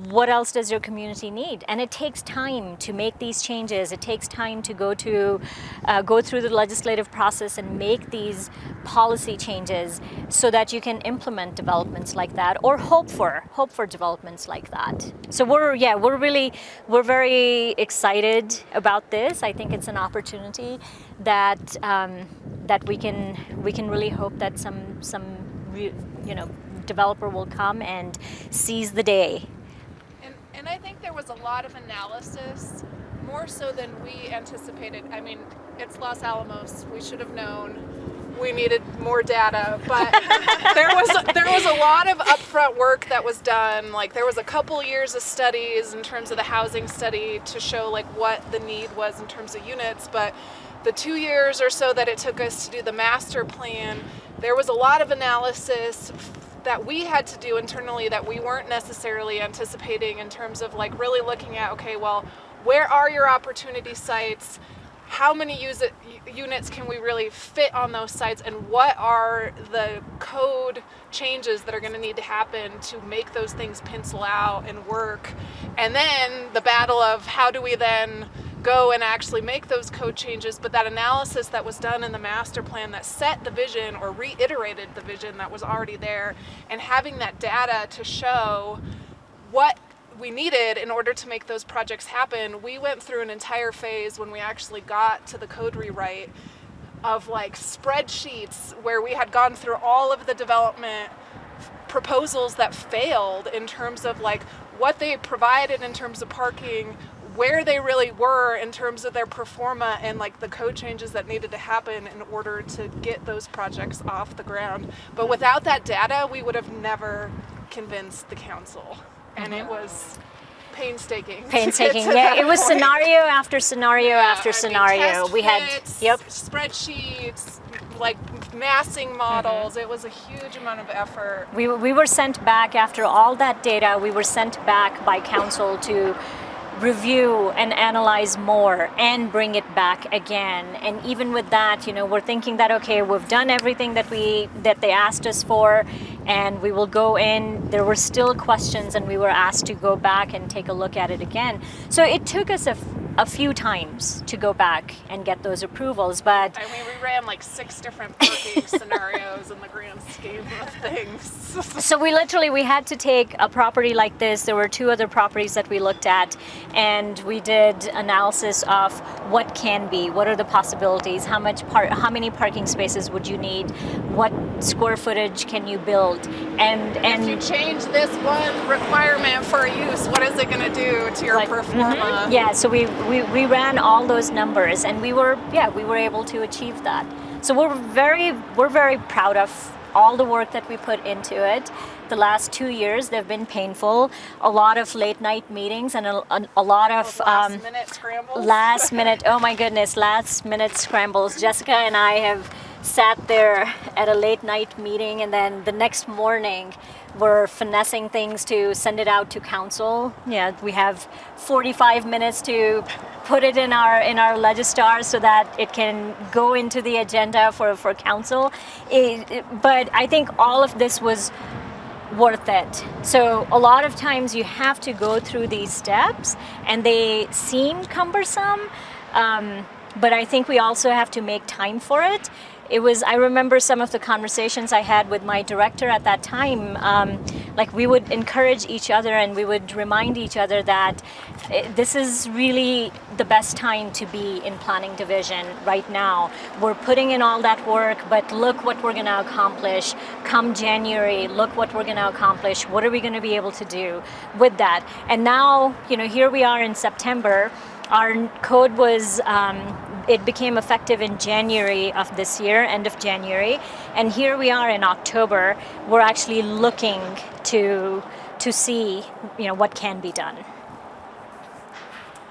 what else does your community need? And it takes time to make these changes. It takes time to go through the legislative process and make these policy changes so that you can implement developments like that, or hope for developments like that. So we're very excited about this. I think it's an opportunity that we can really hope that some developer will come and seize the day. And I think there was a lot of analysis, more so than we anticipated. I mean, it's Los Alamos. We should have known. We needed more data, but there was a lot of upfront work that was done. Like, there was a couple years of studies in terms of the housing study to show like what the need was in terms of units, but the 2 years or so that it took us to do the master plan, there was a lot of analysis that we had to do internally that we weren't necessarily anticipating in terms of like really looking at, okay, well, where are your opportunity sites? How many units can we really fit on those sites? And what are the code changes that are going to need to happen to make those things pencil out and work? And then the battle of how do we then go and actually make those code changes, but that analysis that was done in the master plan that set the vision or reiterated the vision that was already there, and having that data to show what we needed in order to make those projects happen. We went through an entire phase when we actually got to the code rewrite of like spreadsheets where we had gone through all of the development proposals that failed in terms of like what they provided in terms of parking, where they really were in terms of their pro forma, and like the code changes that needed to happen in order to get those projects off the ground. But without that data, we would have never convinced the council. And it was painstaking. Yeah, it was scenario after scenario after scenario. We had spreadsheets, like massing models. It was a huge amount of effort. We were sent back after all that data. We were sent back by council to review and analyze more and bring it back again. And even with that, we're thinking that, okay, we've done everything that they asked us for, and we will go in. There were still questions, and we were asked to go back and take a look at it again. So it took us a few times to go back and get those approvals, but I mean, we ran like 6 different parking scenarios in the grand scheme of things. So we had to take a property like this. There were 2 other properties that we looked at, and we did analysis of what can be, what are the possibilities, how many parking spaces would you need, what square footage can you build, and if you change this one requirement for a use, what is it going to do to your pro forma? Yeah, so we ran all those numbers, and we were able to achieve that. So we're very proud of all the work that we put into it. The last 2 years, they've been painful. A lot of late night meetings and a lot of last minute scrambles. Last minute scrambles. Jessica and I have sat there at a late night meeting, and then the next morning we're finessing things to send it out to council. Yeah, we have 45 minutes to put it in our Legistar so that it can go into the agenda for council. But I think all of this was worth it. So a lot of times you have to go through these steps, and they seem cumbersome. but I think we also have to make time for it. I remember some of the conversations I had with my director at that time, like we would encourage each other and we would remind each other that this is really the best time to be in planning division right now. We're putting in all that work, but look what we're gonna accomplish come January. Look what we're gonna accomplish. What are we gonna be able to do with that? And now, here we are in September. Our code was, it became effective in January of this year, end of January. And here we are in October. We're actually looking to see, what can be done.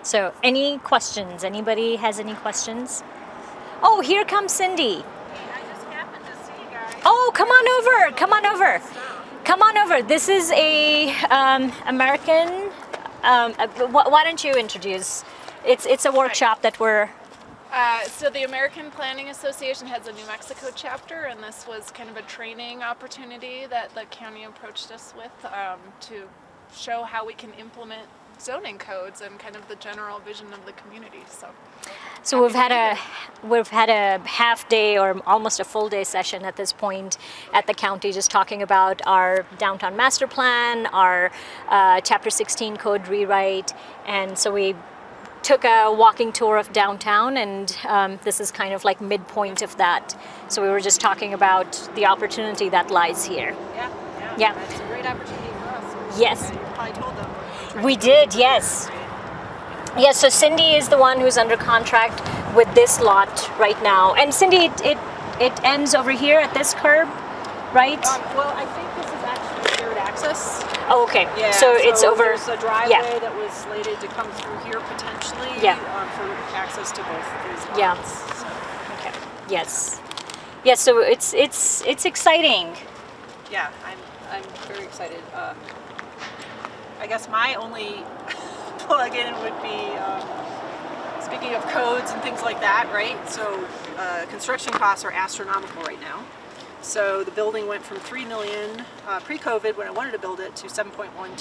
So any questions? Anybody has any questions? Oh, here comes Cindy. I just happened to see you guys. Oh, come on over. Come on over. Come on over. This is a American. Why don't you introduce? It's a workshop that we're. So the American Planning Association has a New Mexico chapter, and this was kind of a training opportunity that the county approached us with to show how we can implement zoning codes and kind of the general vision of the community. So we've had a half day or almost a full day session at this point at the county, just talking about our downtown master plan, our Chapter 16 code rewrite, and so we took a walking tour of downtown, and this is kind of like midpoint of that. So we were just talking about the opportunity that lies here. Yeah. That's a great opportunity for us. Yes. You probably told them. We did, yes. Yes, so Cindy is the one who's under contract with this lot right now. And Cindy, it ends over here at this curb, right? Well, I think this is actually shared access. Oh, okay. Yeah, so it's over. There's a driveway that was slated to come through here potentially. For access to both of these lots. Yeah. So. Okay. Yes. Yes. So it's exciting. Yeah, I'm very excited. I guess my only plug-in would be speaking of codes and things like that, right? So construction costs are astronomical right now. So the building went from $3 million pre-COVID when I wanted to build it to $7.12 million.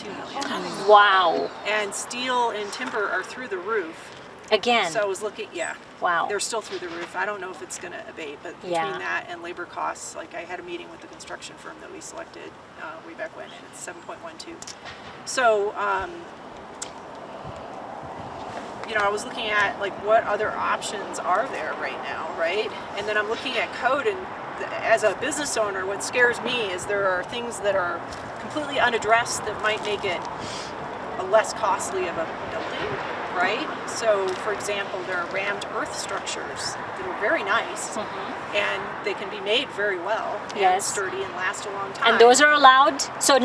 Wow. And steel and timber are through the roof. Again. So I was looking, Wow. They're still through the roof. I don't know if it's going to abate, but between that and labor costs, like I had a meeting with the construction firm that we selected way back when, and it's 7.12. So, I was looking at like what other options are there right now, right? And then I'm looking at code, and as a business owner, what scares me is there are things that are completely unaddressed that might make it a less costly of a building, right? So, for example, there are rammed earth structures that are very nice, and they can be made very well, and sturdy and last a long time. And those are allowed. So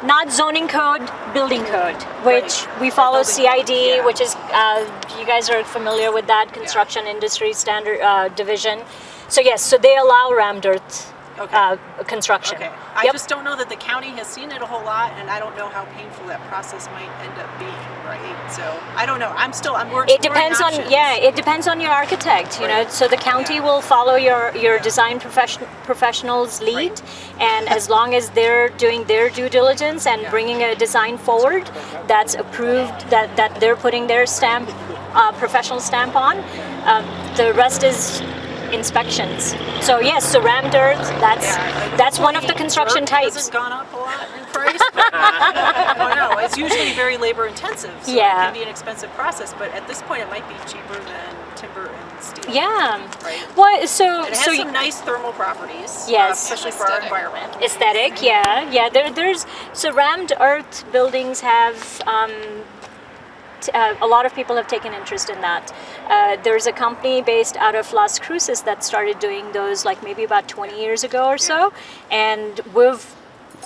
not zoning code, building code, which we follow CID, which is you guys are familiar with that construction industry standard division. So yes, so they allow rammed earth construction. Okay. I just don't know that the county has seen it a whole lot, and I don't know how painful that process might end up being, right? So I don't know. I'm working. It depends on it depends on your architect. You know, so the county will follow your design professional's lead, and as long as they're doing their due diligence and bringing a design forward that's approved, that they're putting their stamp, professional stamp on, the rest is inspections. So yes, so rammed earth, that's one of the construction types. Hasn't gone up a lot in price, but I don't know. It's usually very labor intensive, so it can be an expensive process, but at this point it might be cheaper than timber and steel. Yeah. Right. Well, it has some nice thermal properties. Yes. Especially for our environment. Aesthetic, yeah. There's so rammed earth buildings have a lot of people have taken interest in that. There's a company based out of Las Cruces that started doing those like maybe about 20 years ago or so, and we've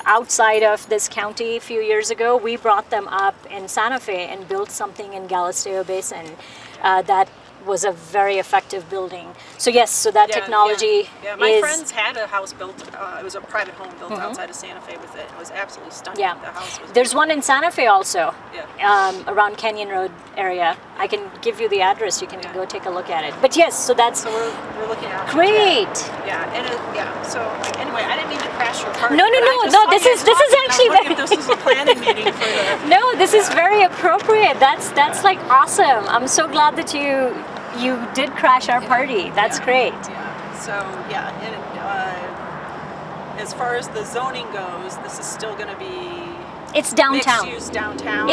outside of this county a few years ago, we brought them up in Santa Fe and built something in Galisteo Basin that was a very effective building. So yes, so that technology Yeah, my friends had a house built, it was a private home built outside of Santa Fe with it. It was absolutely stunning. Yeah. The house was There's one in Santa Fe also, around Canyon Road area. I can give you the address, you can go take a look at it. But yes, so that's... So we're looking at it. Great! So anyway, I didn't mean to crash your party. No, this is actually very... This is a planning meeting for the... No, this is very appropriate. That's like awesome. I'm so glad that you you did crash our party. That's great. Yeah. So yeah, and as far as the zoning goes, this is still going to be It's downtown. mixed use downtown.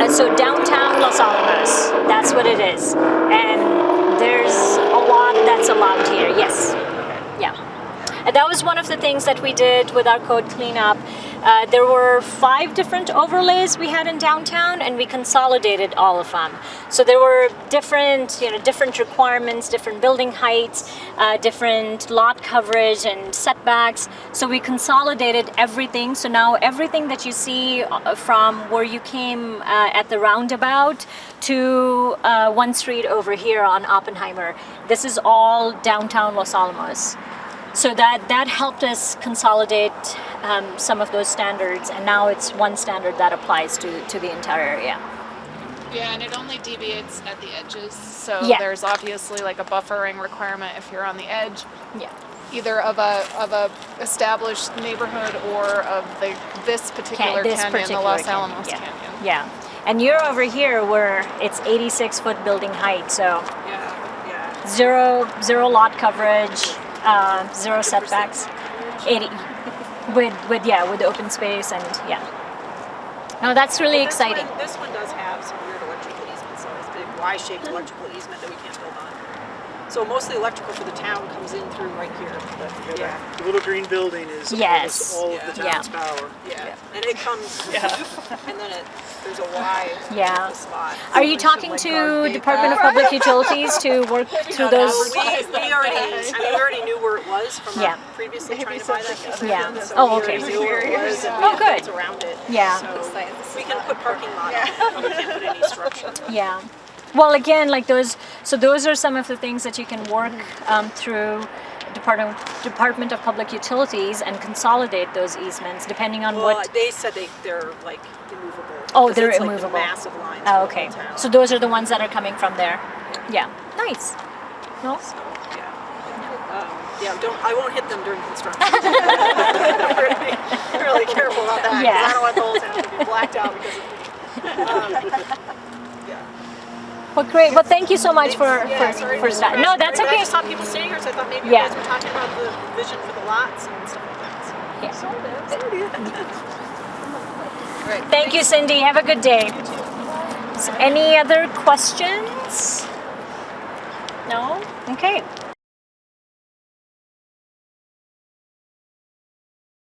So downtown Los Alamos. That's what it is, and there's a lot that's allowed here. Yes. Yeah. And that was one of the things that we did with our code cleanup. There were 5 different overlays we had in downtown, and we consolidated all of them. So there were different requirements, different building heights, different lot coverage and setbacks. So we consolidated everything. So now everything that you see from where you came at the roundabout to one street over here on Oppenheimer, this is all downtown Los Alamos. So that helped us consolidate some of those standards, and now it's one standard that applies to the entire area. Yeah, and it only deviates at the edges, so Yeah. there's obviously like a buffering requirement if you're on the edge, Yeah. either of a established neighborhood or of this particular This canyon, particular the Los canyon, Alamos yeah. Canyon. Yeah, and you're over here where it's 86-foot building height, so yeah. zero lot coverage, 0 setbacks, 80 with open space and yeah. No, that's really exciting. This one does have some weird electrical easements, so it's a big Y-shaped electrical easement that we can't build on. So most of the electrical for the town comes in through right here. But, yeah. The little green building is Yes. all of the town's power. Yeah. And it comes, and then there's a Y Yeah. spot. Are you talking to Department of Public Utilities to work through those? We already knew where it was from previously trying to buy that piece of Yeah. land, so Oh, we okay. already knew where it was and Oh, we good. built around it. Yeah. So we can put parking lot on it, but we can't put any structure. Yeah. Well, again, like those are some of the things that you can work through Department of Public Utilities and consolidate those easements depending on what. They said they're like immovable. Oh, 'cause they're it's immovable. Like the massive lines. Oh, for the okay. whole town. So those are the ones that are coming from there. Yeah. Nice. No. So, I won't hit them during construction. I'm really careful about that. 'Cause Yeah. I don't want the whole town to be blacked out because of me. Well, great. Well, thank you so much for starting. No, that's I okay. just saw people saying her, so I thought maybe Yeah. you guys were talking about the vision for the lots and stuff like that. So. Yeah. Sort of. Right. Thank you, Cindy. Have a good day. So any other questions? No? Okay.